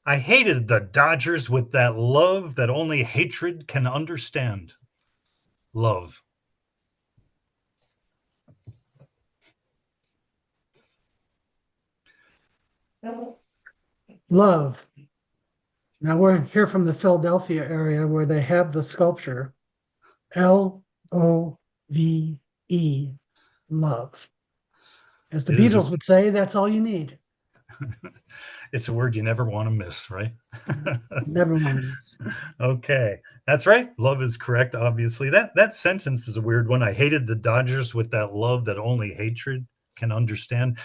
Speaker 10: I hated the Dodgers with that love that only hatred can understand. Love.
Speaker 16: Love. Now we're here from the Philadelphia area where they have the sculpture L-O-V-E, love. As the Beatles would say, that's all you need.
Speaker 10: It's a word you never want to miss, right?
Speaker 16: Never want to miss.
Speaker 10: Okay, that's right. Love is correct, obviously. That sentence is a weird one. I hated the Dodgers with that love that only hatred can understand.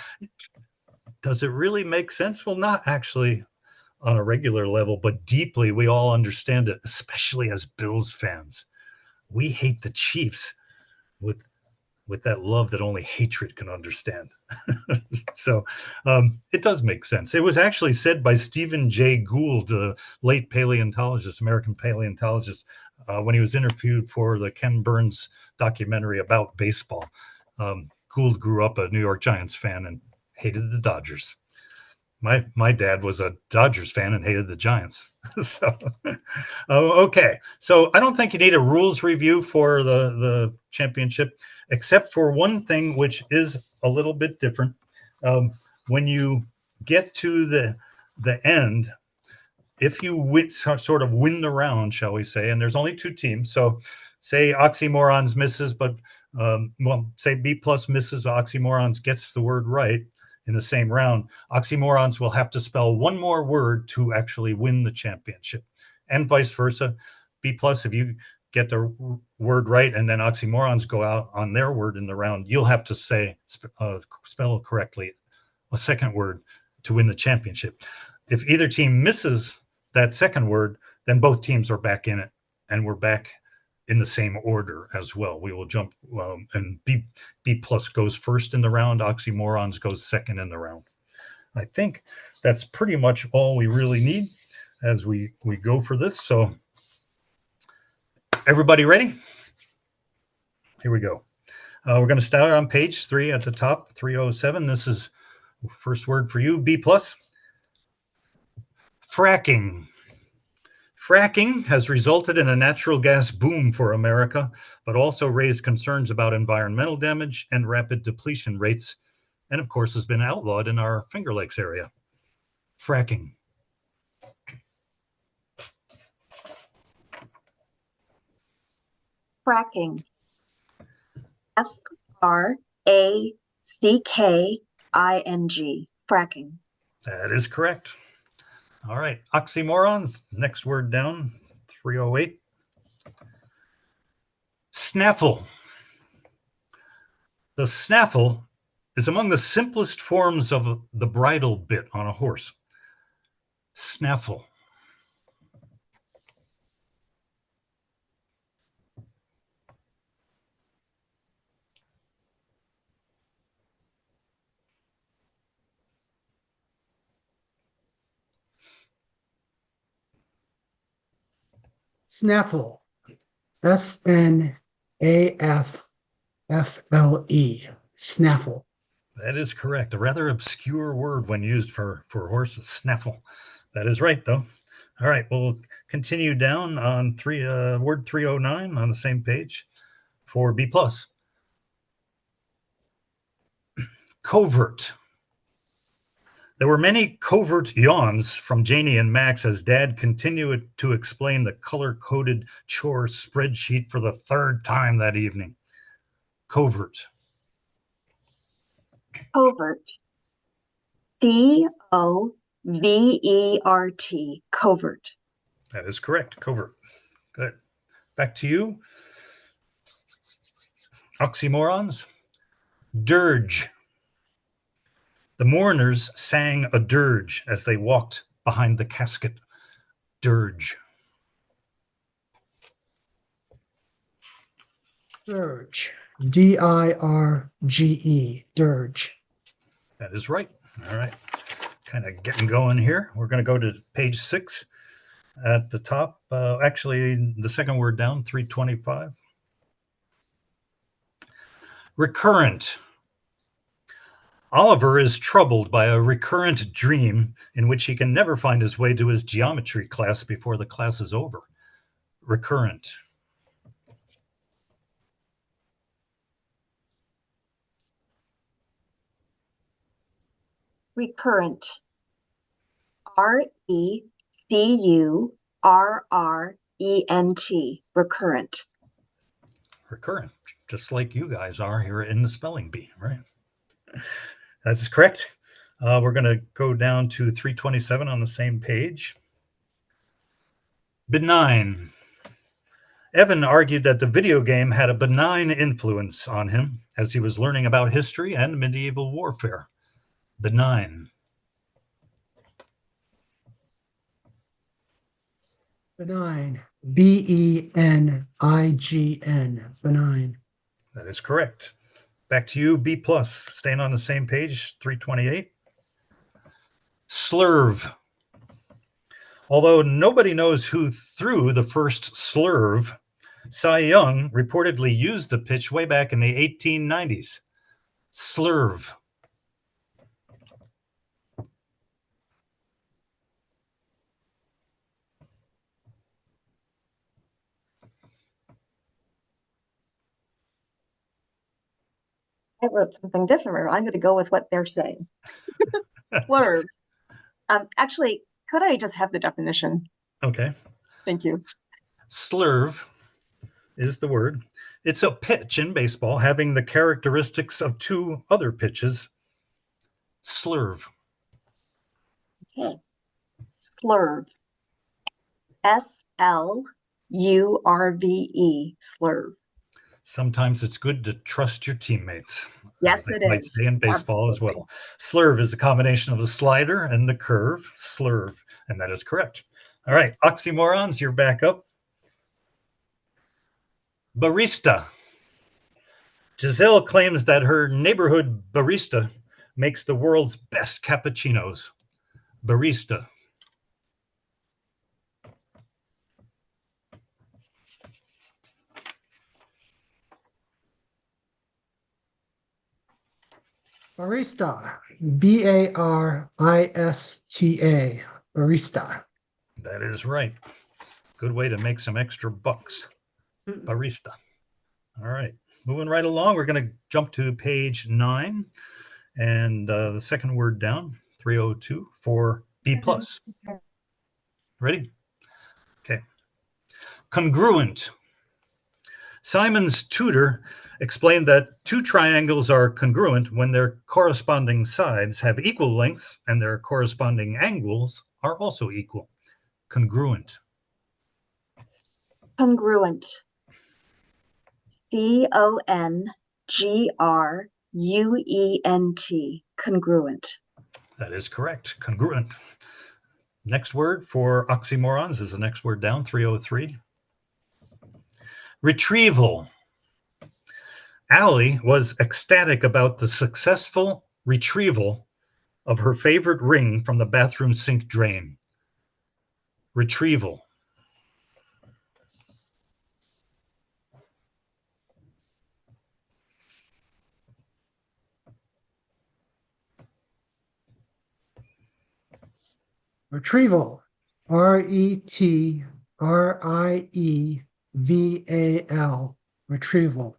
Speaker 10: Does it really make sense? Well, not actually on a regular level, but deeply we all understand it, especially as Bills fans. We hate the Chiefs with that love that only hatred can understand. So it does make sense. It was actually said by Stephen Jay Gould, the late paleontologist, American paleontologist, when he was interviewed for the Ken Burns documentary about baseball. Gould grew up a New York Giants fan and hated the Dodgers. My dad was a Dodgers fan and hated the Giants. So, okay. So I don't think you need a rules review for the championship, except for one thing, which is a little bit different. When you get to the end, if you sort of win the round, shall we say, and there's only 2 teams. So say Oxymorons misses, but say B+ misses, Oxymorons gets the word right in the same round. Oxymorons will have to spell one more word to actually win the championship, and vice versa. B+, if you get the word right and then Oxymorons go out on their word in the round, you'll have to spell correctly a second word to win the championship. If either team misses that second word, then both teams are back in it, and we're back in the same order as well. We will jump, and B+ goes first in the round. Oxymorons goes second in the round. I think that's pretty much all we really need as we go for this. So everybody ready? Here we go. We're going to start on page 3 at the top, 307. This is first word for you, B+. Fracking. Fracking has resulted in a natural gas boom for America, but also raised concerns about environmental damage and rapid depletion rates, and of course has been outlawed in our Finger Lakes area. Fracking.
Speaker 12: Fracking. F-R-A-C-K-I-N-G. Fracking.
Speaker 10: That is correct. All right, oxymorons, next word down, 308. Snaffle. The snaffle is among the simplest forms of the bridle bit on a horse. Snaffle.
Speaker 16: Snaffle. SNAFFLE. Snaffle.
Speaker 10: That is correct. A rather obscure word when used for horses. Snaffle. That is right, though. All right, we'll continue down on word 309 on the same page for B+. Covert. There were many covert yawns from Janie and Max as Dad continued to explain the color-coded chore spreadsheet for the third time that evening. Covert.
Speaker 12: Covert. COVERT. Covert.
Speaker 10: That is correct. Covert. Good. Back to you. Oxymorons. Dirge. The mourners sang a dirge as they walked behind the casket. Dirge.
Speaker 16: Dirge. DIRGE. Dirge.
Speaker 10: That is right. All right. Kind of getting going here. We're going to go to page 6 at the top. Actually, the second word down, 325. Recurrent. Oliver is troubled by a recurrent dream in which he can never find his way to his geometry class before the class is over. Recurrent.
Speaker 12: Recurrent. RECURRENT. Recurrent.
Speaker 10: Recurrent. Just like you guys are here in the spelling bee, right? That's correct. We're going to go down to 327 on the same page. Benign. Evan argued that the video game had a benign influence on him as he was learning about history and medieval warfare. Benign.
Speaker 16: Benign. BENIGN. Benign.
Speaker 10: That is correct. Back to you, B+, staying on the same page, 328. Slurve. Although nobody knows who threw the first slurve, Cy Young reportedly used the pitch way back in the 1890s. Slurve.
Speaker 12: I wrote something different. I'm going to go with what they're saying. Slurve. Actually, could I just have the definition?
Speaker 10: Okay.
Speaker 12: Thank you.
Speaker 10: Slurve is the word. It's a pitch in baseball having the characteristics of two other pitches. Slurve.
Speaker 12: Okay. Slurve. SLURVE. Slurve.
Speaker 10: Sometimes it's good to trust your teammates.
Speaker 12: Yes,
Speaker 10: They
Speaker 12: it
Speaker 10: might
Speaker 12: is.
Speaker 10: say in baseball as well. Slurve is a combination of the slider and the curve. Slurve. And that is correct. All right. Oxymorons, you're back up. Barista. Giselle claims that her neighborhood barista makes the world's best cappuccinos. Barista.
Speaker 16: Barista. BARISTA. Barista.
Speaker 10: That is right. Good way to make some extra bucks. Barista. All right. Moving right along, we're going to jump to page 9 and the second word down, 302 for B+. Ready? Okay. Congruent. Simon's tutor explained that two triangles are congruent when their corresponding sides have equal lengths and their corresponding angles are also equal. Congruent.
Speaker 12: Congruent. congruent. Congruent.
Speaker 10: That is correct. Congruent. Next word for oxymorons is the next word down, 303. Retrieval. Allie was ecstatic about the successful retrieval of her favorite ring from the bathroom sink drain. Retrieval.
Speaker 16: Retrieval. RETRIEVAL. Retrieval.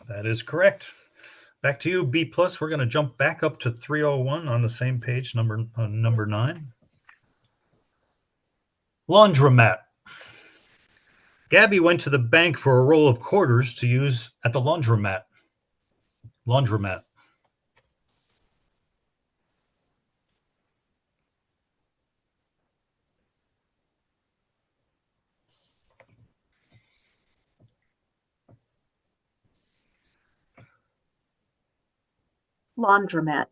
Speaker 10: That is correct. Back to you, B+. We're going to jump back up to 301 on the same page, number 9. Laundromat. Gabby went to the bank for a roll of quarters to use at the laundromat. Laundromat.
Speaker 12: Laundromat.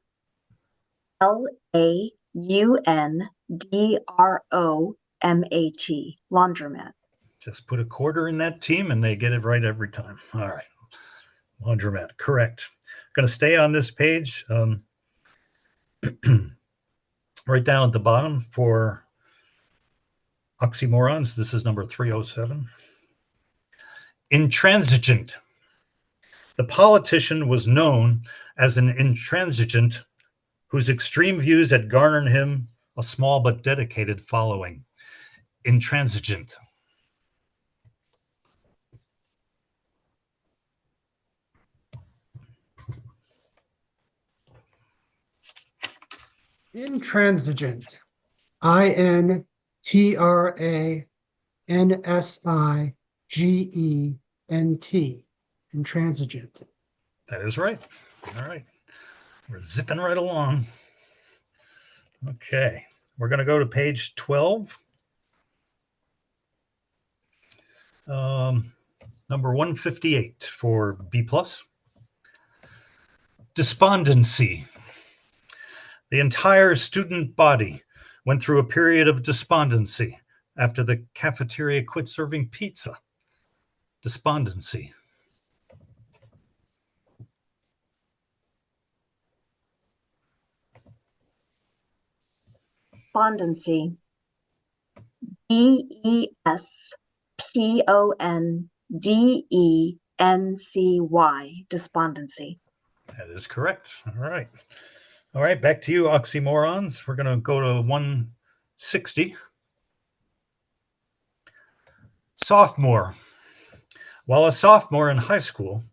Speaker 12: LAUNDROMAT. Laundromat.
Speaker 10: Just put a quarter in that team and they get it right every time. All right. Laundromat. Correct. Going to stay on this page. Right down at the bottom for oxymorons. This is number 307. Intransigent. The politician was known as an intransigent whose extreme views had garnered him a small but dedicated following. Intransigent.
Speaker 16: Intransigent. INTRANSIGENT. Intransigent.
Speaker 10: That is right. All right. We're zipping right along. Okay. We're going to go to page 12. Number 158 for B+. Despondency. The entire student body went through a period of despondency after the cafeteria quit serving pizza. Despondency.
Speaker 12: Despondency. DESPONDENCY. Despondency.
Speaker 10: That is correct. All right. All right, back to you, oxymorons. We're going to go to 160. Sophomore. While a sophomore in high school,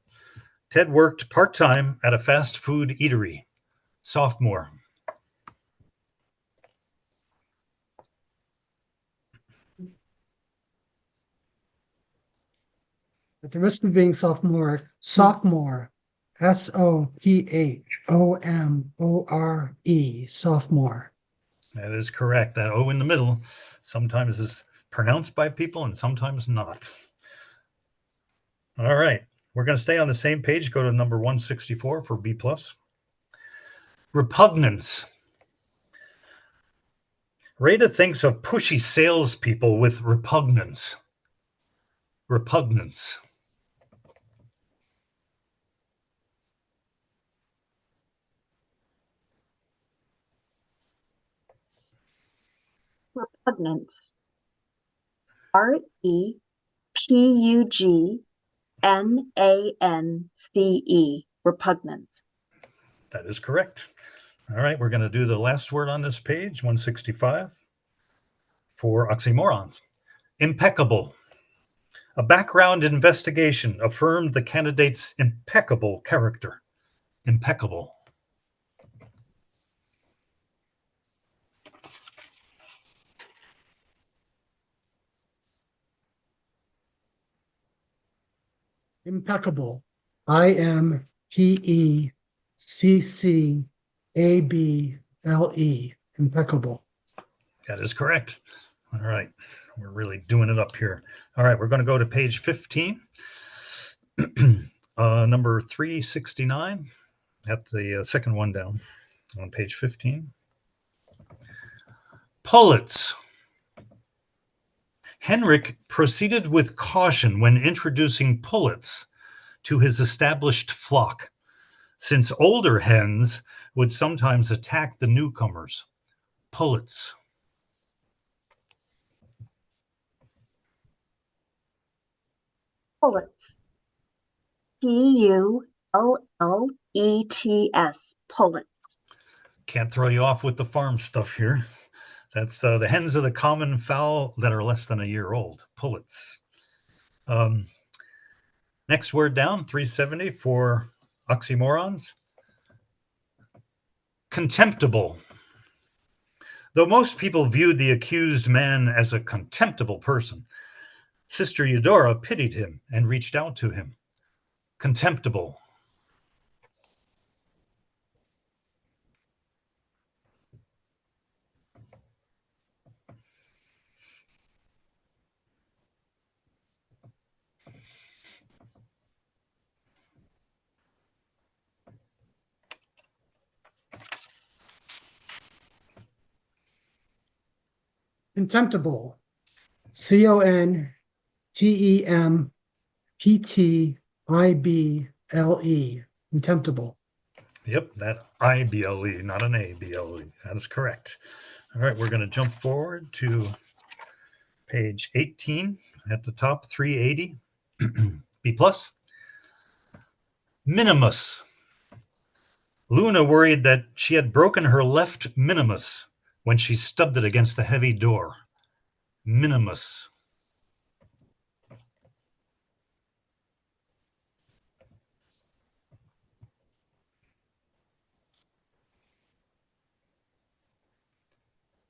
Speaker 10: Ted worked part-time at a fast food eatery. Sophomore.
Speaker 16: At the risk of being sophomore, sophomore. SOPHOMORE. Sophomore.
Speaker 10: That is correct. That O in the middle sometimes is pronounced by people and sometimes not. All right. We're going to stay on the same page. Go to number 164 for B+. Repugnance. Rada thinks of pushy salespeople with repugnance. Repugnance.
Speaker 12: Repugnance. REPUGNANCE. Repugnance.
Speaker 10: That is correct. All right, we're going to do the last word on this page, 165, for oxymorons. Impeccable. A background investigation affirmed the candidate's impeccable character. Impeccable.
Speaker 16: Impeccable. IMPECCABLE. Impeccable.
Speaker 10: That is correct. All right. We're really doing it up here. All right. We're going to go to page 15. Number 369, at the second one down on page 15. Pullets. Henrik proceeded with caution when introducing pullets to his established flock, since older hens would sometimes attack the newcomers. Pullets.
Speaker 12: Pullets. Pullets. Pullets.
Speaker 10: Can't throw you off with the farm stuff here. That's the hens are the common fowl that are less than a year old. Pullets. Next word down, 370 for oxymorons. Contemptible. Though most people viewed the accused man as a contemptible person, Sister Eudora pitied him and reached out to him. Contemptible.
Speaker 16: Contemptible. Contemptible. Contemptible.
Speaker 10: Yep, that I-B-L-E, not an A-B-L-E. That is correct. All right, we're going to jump forward to page 18 at the top, 380. B plus. Minimus. Luna worried that she had broken her left minimus when she stubbed it against the heavy door. Minimus.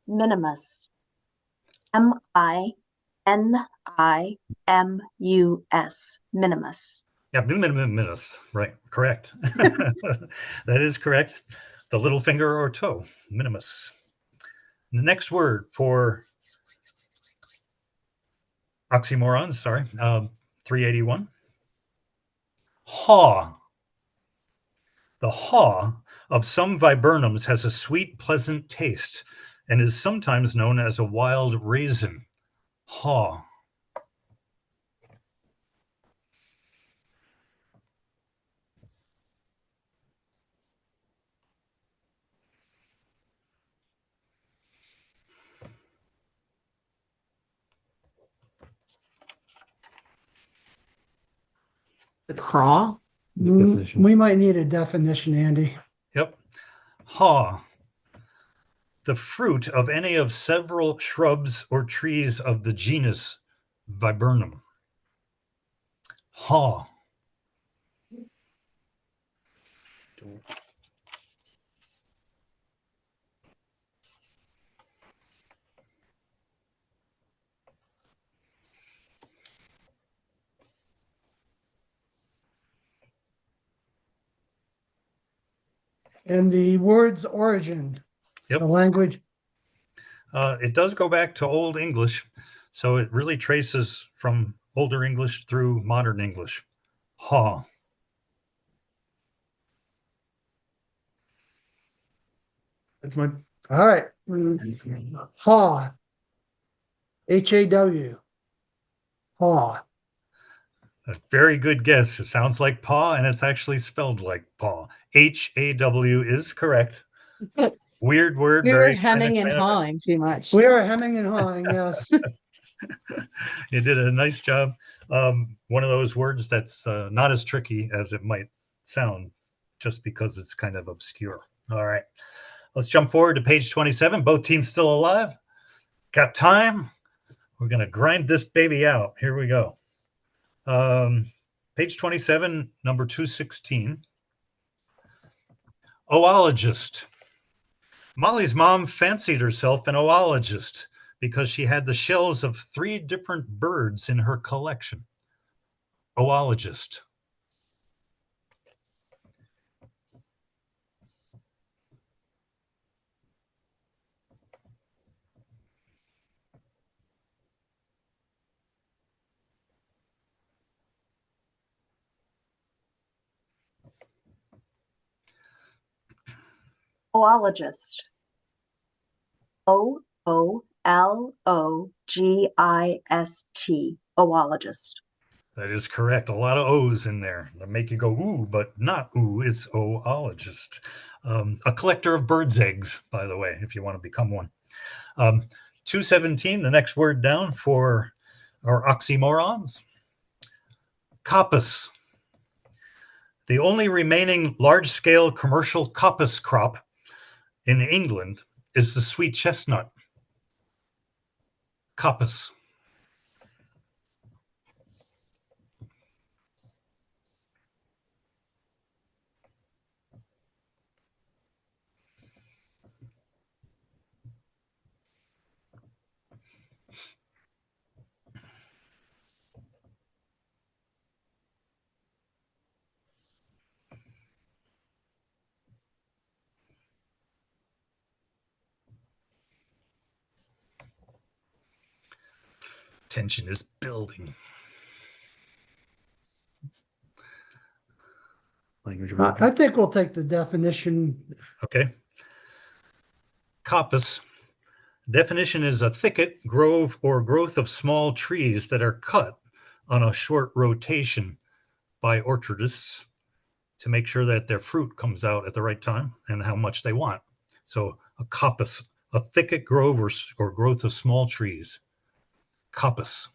Speaker 12: Minimus. Minimus. Minimus.
Speaker 10: Yeah, minimus. Right, correct. That is correct. The little finger or toe. Minimus. The next word for oxymorons, 381. Haw. The haw of some viburnums has a sweet, pleasant taste and is sometimes known as a wild raisin. Haw.
Speaker 6: The craw?
Speaker 16: We might need a definition, Andy.
Speaker 10: Yep. Haw. The fruit of any of several shrubs or trees of the genus Viburnum. Haw.
Speaker 16: And the word's origin.
Speaker 10: Yep.
Speaker 16: The language.
Speaker 10: It does go back to Old English, so it really traces from Older English through Modern English. Haw.
Speaker 6: That's my.
Speaker 16: All right. Haw. H-A-W. Haw.
Speaker 10: A very good guess. It sounds like paw, and it's actually spelled like paw. H-A-W is correct. Weird word.
Speaker 15: We were
Speaker 10: very
Speaker 15: hemming and
Speaker 10: kind of-
Speaker 15: hawing too much.
Speaker 16: We are hemming and hawing, yes.
Speaker 10: You did a nice job. One of those words that's not as tricky as it might sound, just because it's kind of obscure. All right. Let's jump forward to page 27. Both teams still alive. Got time? We're going to grind this baby out. Here we go. Page 27, number 216. Oologist. Molly's mom fancied herself an oologist because she had the shells of 3 different birds in her collection. Oologist.
Speaker 12: Oologist. OOLOGIST. Oologist.
Speaker 10: That is correct. A lot of O's in there that make you go, ooh, but not ooh. It's oologist. A collector of birds' eggs, by the way, if you want to become one. 217, the next word down for our oxymorons. Coppice. The only remaining large-scale commercial coppice crop in England is the sweet chestnut. Coppice. Tension is building.
Speaker 16: I think we'll take the definition.
Speaker 10: Okay. Coppice. Definition is a thicket, grove, or growth of small trees that are cut on a short rotation by orchardists to make sure that their fruit comes out at the right time and how much they want. So a coppice, a thicket, grove, or growth of small trees. Coppice.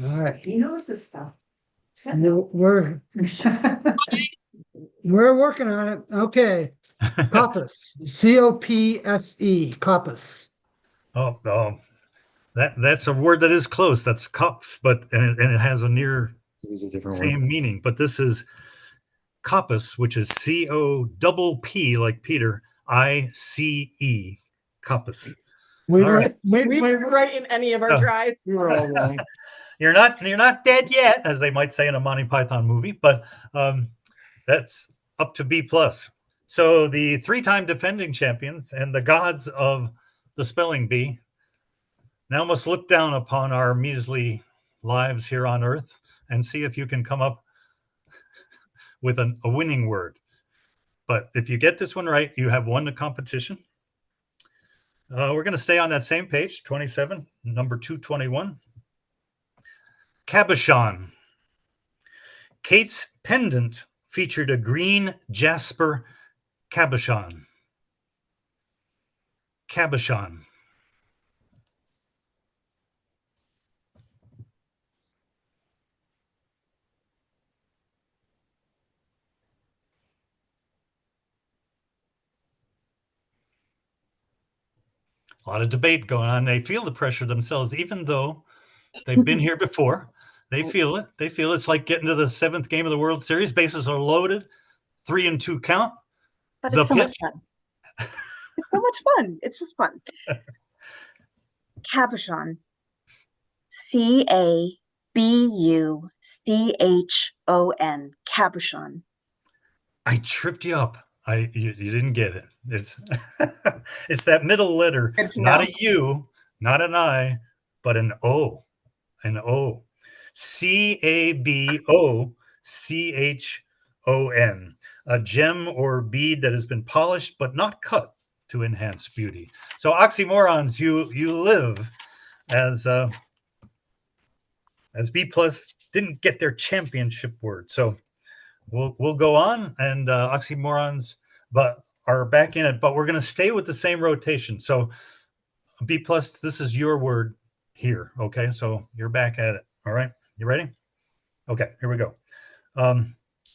Speaker 16: All right.
Speaker 2: He knows this stuff.
Speaker 16: We're working on it. Okay. Coppice. COPSE. Coppice.
Speaker 10: Oh, that's a word that is close. That's copse, but and it has a near same meaning. But this is coppice, which is COPP like Peter, ICE. Coppice.
Speaker 6: We
Speaker 10: All
Speaker 6: were
Speaker 10: right.
Speaker 6: we were right in any of our
Speaker 10: Oh.
Speaker 6: tries. We were all wrong.
Speaker 10: You're not dead yet, as they might say in a Monty Python movie, but that's up to B+. So the 3-time defending champions and the gods of the spelling bee now must look down upon our measly lives here on earth and see if you can come up with a winning word. But if you get this one right, you have won the competition. We're going to stay on that same page, 27, number 221. Cabochon. Kate's pendant featured a green jasper cabochon. Cabochon. A lot of debate going on. They feel the pressure themselves, even though they've been here before. They feel it. They feel it's like getting to the 7th game of the World Series. Bases are loaded, 3-2 count.
Speaker 12: But
Speaker 10: The
Speaker 12: it's so much
Speaker 10: pitch-
Speaker 12: fun. It's so much fun. It's just fun. Cabochon. CABUCHON. Cabochon.
Speaker 10: I tripped you up. You didn't get it. It's it's that middle letter,
Speaker 12: Good to
Speaker 10: not
Speaker 12: know.
Speaker 10: a U, not an I, but an O. An O. CABOCHON. A gem or bead that has been polished but not cut to enhance beauty. So oxymorons, you live as B+ didn't get their championship word. So we'll go on, and oxymorons but are back in it, but we're going to stay with the same rotation. So B+, this is your word here. Okay, so you're back at it. All right, you ready? Okay, here we go.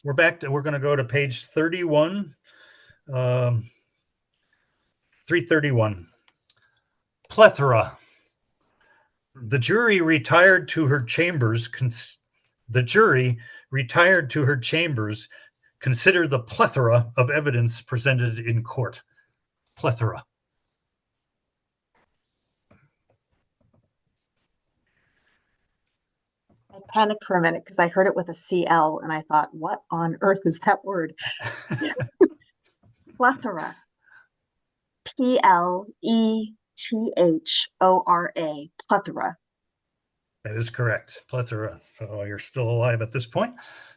Speaker 10: We're back to, we're going to go to page 31, 331. Plethora. The jury retired to her chambers. Consider the plethora of evidence presented in court. Plethora.
Speaker 12: I I panicked for a minute because I heard it with a CL and I thought, what on earth is that word? Plethora. Plethora. Plethora.
Speaker 10: That is correct. Plethora. So you're still alive at this point.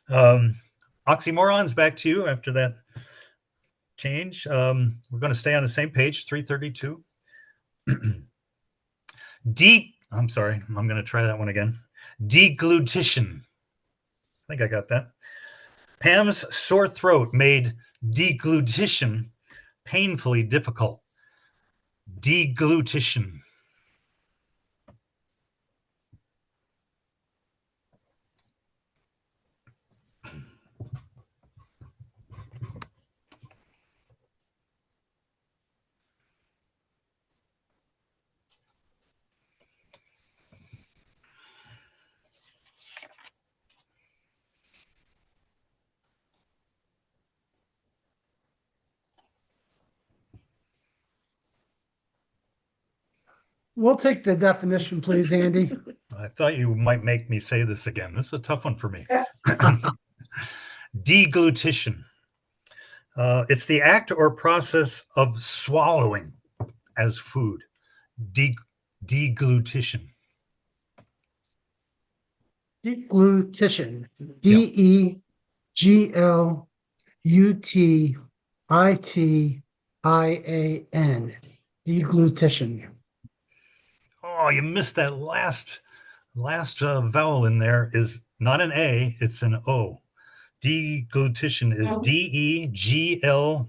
Speaker 10: Oxymorons, back to you after that change. We're going to stay on the same page, 332. I'm sorry. I'm going to try that one again. Deglutition. I think I got that. Pam's sore throat made deglutition painfully difficult. Deglutition.
Speaker 16: We'll take the definition, please, Andy.
Speaker 10: I thought you might make me say this again. This is a tough one for me. Deglutition. It's the act or process of swallowing as food. Deglutition.
Speaker 16: Deglutition. Deglutition. Deglutition.
Speaker 10: Oh, you missed that last vowel in there. Is not an A, it's an O. Deglutition is Deglutition.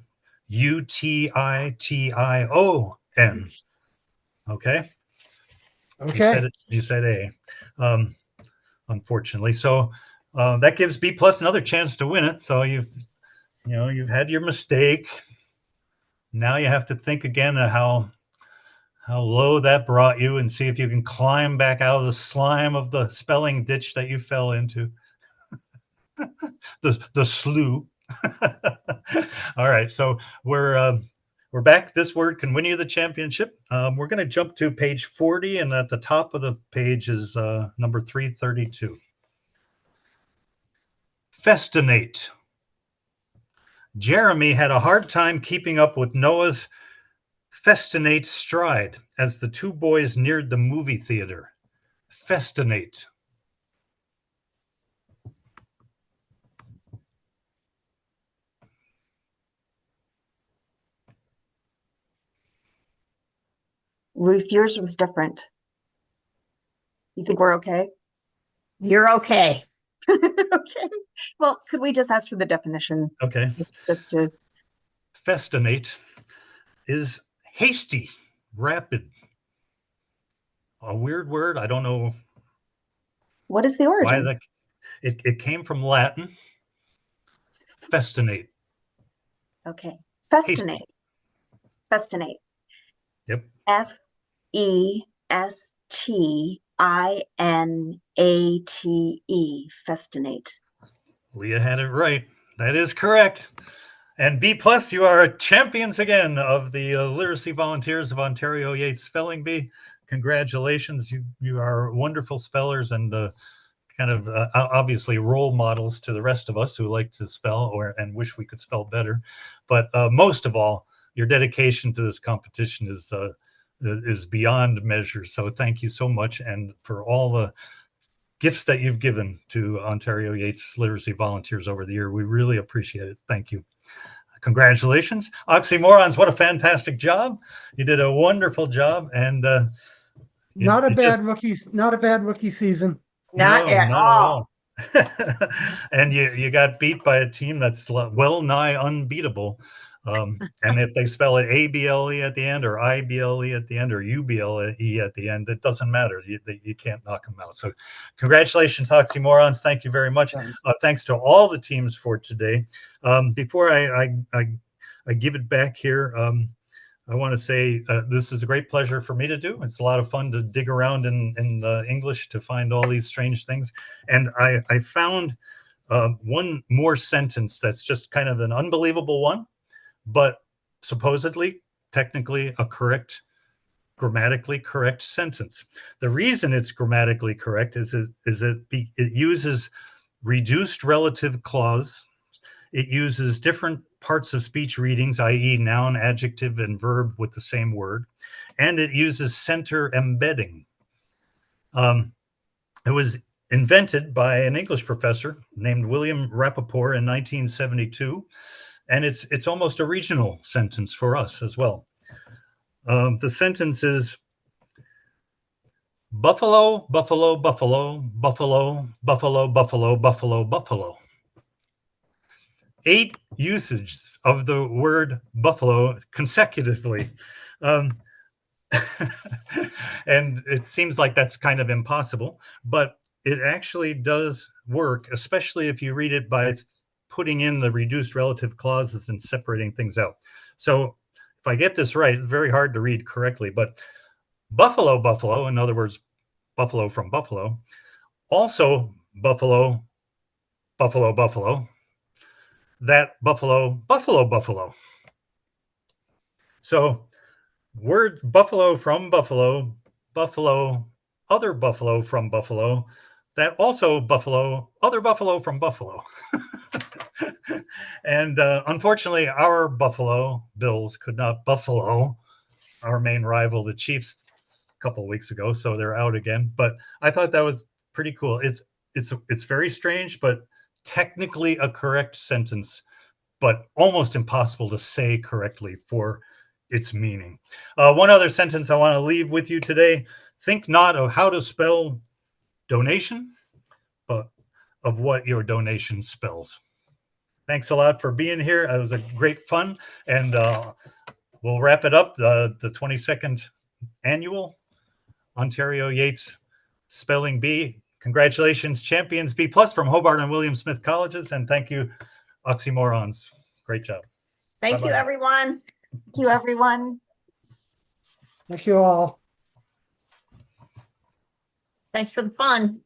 Speaker 10: Okay.
Speaker 16: Okay.
Speaker 10: You said A. Unfortunately, so that gives B plus another chance to win it. So you've had your mistake. Now you have to think again of how low that brought you and see if you can climb back out of the slime of the spelling ditch that you fell into. the slough. All right, so we're back. This word can win you the championship. We're going to jump to page 40, and at the top of the page is number 332. Festinate. Jeremy had a hard time keeping up with Noah's festinate stride as the two boys neared the movie theater. Festinate.
Speaker 12: Ruth, yours was different. You think we're okay?
Speaker 18: You're okay.
Speaker 12: Okay. Well, could we just ask for the definition?
Speaker 10: Okay.
Speaker 12: Just to.
Speaker 10: Festinate is hasty, rapid. A weird word. I don't know
Speaker 12: What is the
Speaker 10: why
Speaker 12: origin?
Speaker 10: that. It came from Latin. Festinate.
Speaker 12: Okay. Festinate. Festinate.
Speaker 10: Yep.
Speaker 12: Festinate. Festinate.
Speaker 10: Leah had it right. That is correct. And B plus, you are champions again of the Literacy Volunteers of Ontario Yates Spelling Bee. Congratulations. You are wonderful spellers and kind of obviously role models to the rest of us who like to spell and wish we could spell better. But most of all, your dedication to this competition is beyond measure. So thank you so much. And for all the gifts that you've given to Ontario Yates Literacy Volunteers over the year, we really appreciate it. Thank you. Congratulations. Oxymorons, what a fantastic job. You did a wonderful job. And
Speaker 16: Not a bad rookie season.
Speaker 18: Not at all.
Speaker 10: And you got beat by a team that's well nigh unbeatable. And if they spell it ABLE at the end or IBLE at the end or UBLE at the end, it doesn't matter. You can't knock them out. So congratulations, Oxymorons. Thank you very much. Thanks to all the teams for today. Before I give it back here, I want to say this is a great pleasure for me to do. It's a lot of fun to dig around in the English to find all these strange things. And I found one more sentence that's just kind of an unbelievable one, but supposedly, technically, a correct grammatically correct sentence. The reason it's grammatically correct is it uses reduced relative clause. It uses different parts of speech readings, i.e. noun, adjective, and verb with the same word. And it uses center embedding. It was invented by an English professor named William Rappaport in 1972. And it's almost a regional sentence for us as well. The sentence is buffalo, buffalo, buffalo, buffalo, buffalo, buffalo, buffalo, buffalo. 8 usages of the word buffalo consecutively. And it seems like that's kind of impossible, but it actually does work, especially if you read it by putting in the reduced relative clauses and separating things out. So if I get this right, it's very hard to read correctly, but buffalo, buffalo, in other words, buffalo from buffalo, also buffalo, buffalo, buffalo, that buffalo, buffalo, buffalo. So word buffalo from buffalo, buffalo, other buffalo from buffalo, that also buffalo, other buffalo from buffalo. And unfortunately, our Buffalo Bills could not buffalo our main rival, the Chiefs, a couple of weeks ago, so they're out again. But I thought that was pretty cool. It's very strange, but technically a correct sentence, but almost impossible to say correctly for its meaning. One other sentence I want to leave with you today: think not of how to spell donation, but of what your donation spells. Thanks a lot for being here. It was a great fun, and we'll wrap it up. The 22nd annual Ontario Yates Spelling Bee. Congratulations, champions B+ from Hobart and William Smith Colleges, and thank you, Oxymorons. Great job.
Speaker 18: Thank you,
Speaker 10: Bye-bye.
Speaker 18: everyone.
Speaker 12: Thank you, everyone.
Speaker 16: Thank you all.
Speaker 18: Thanks for the fun.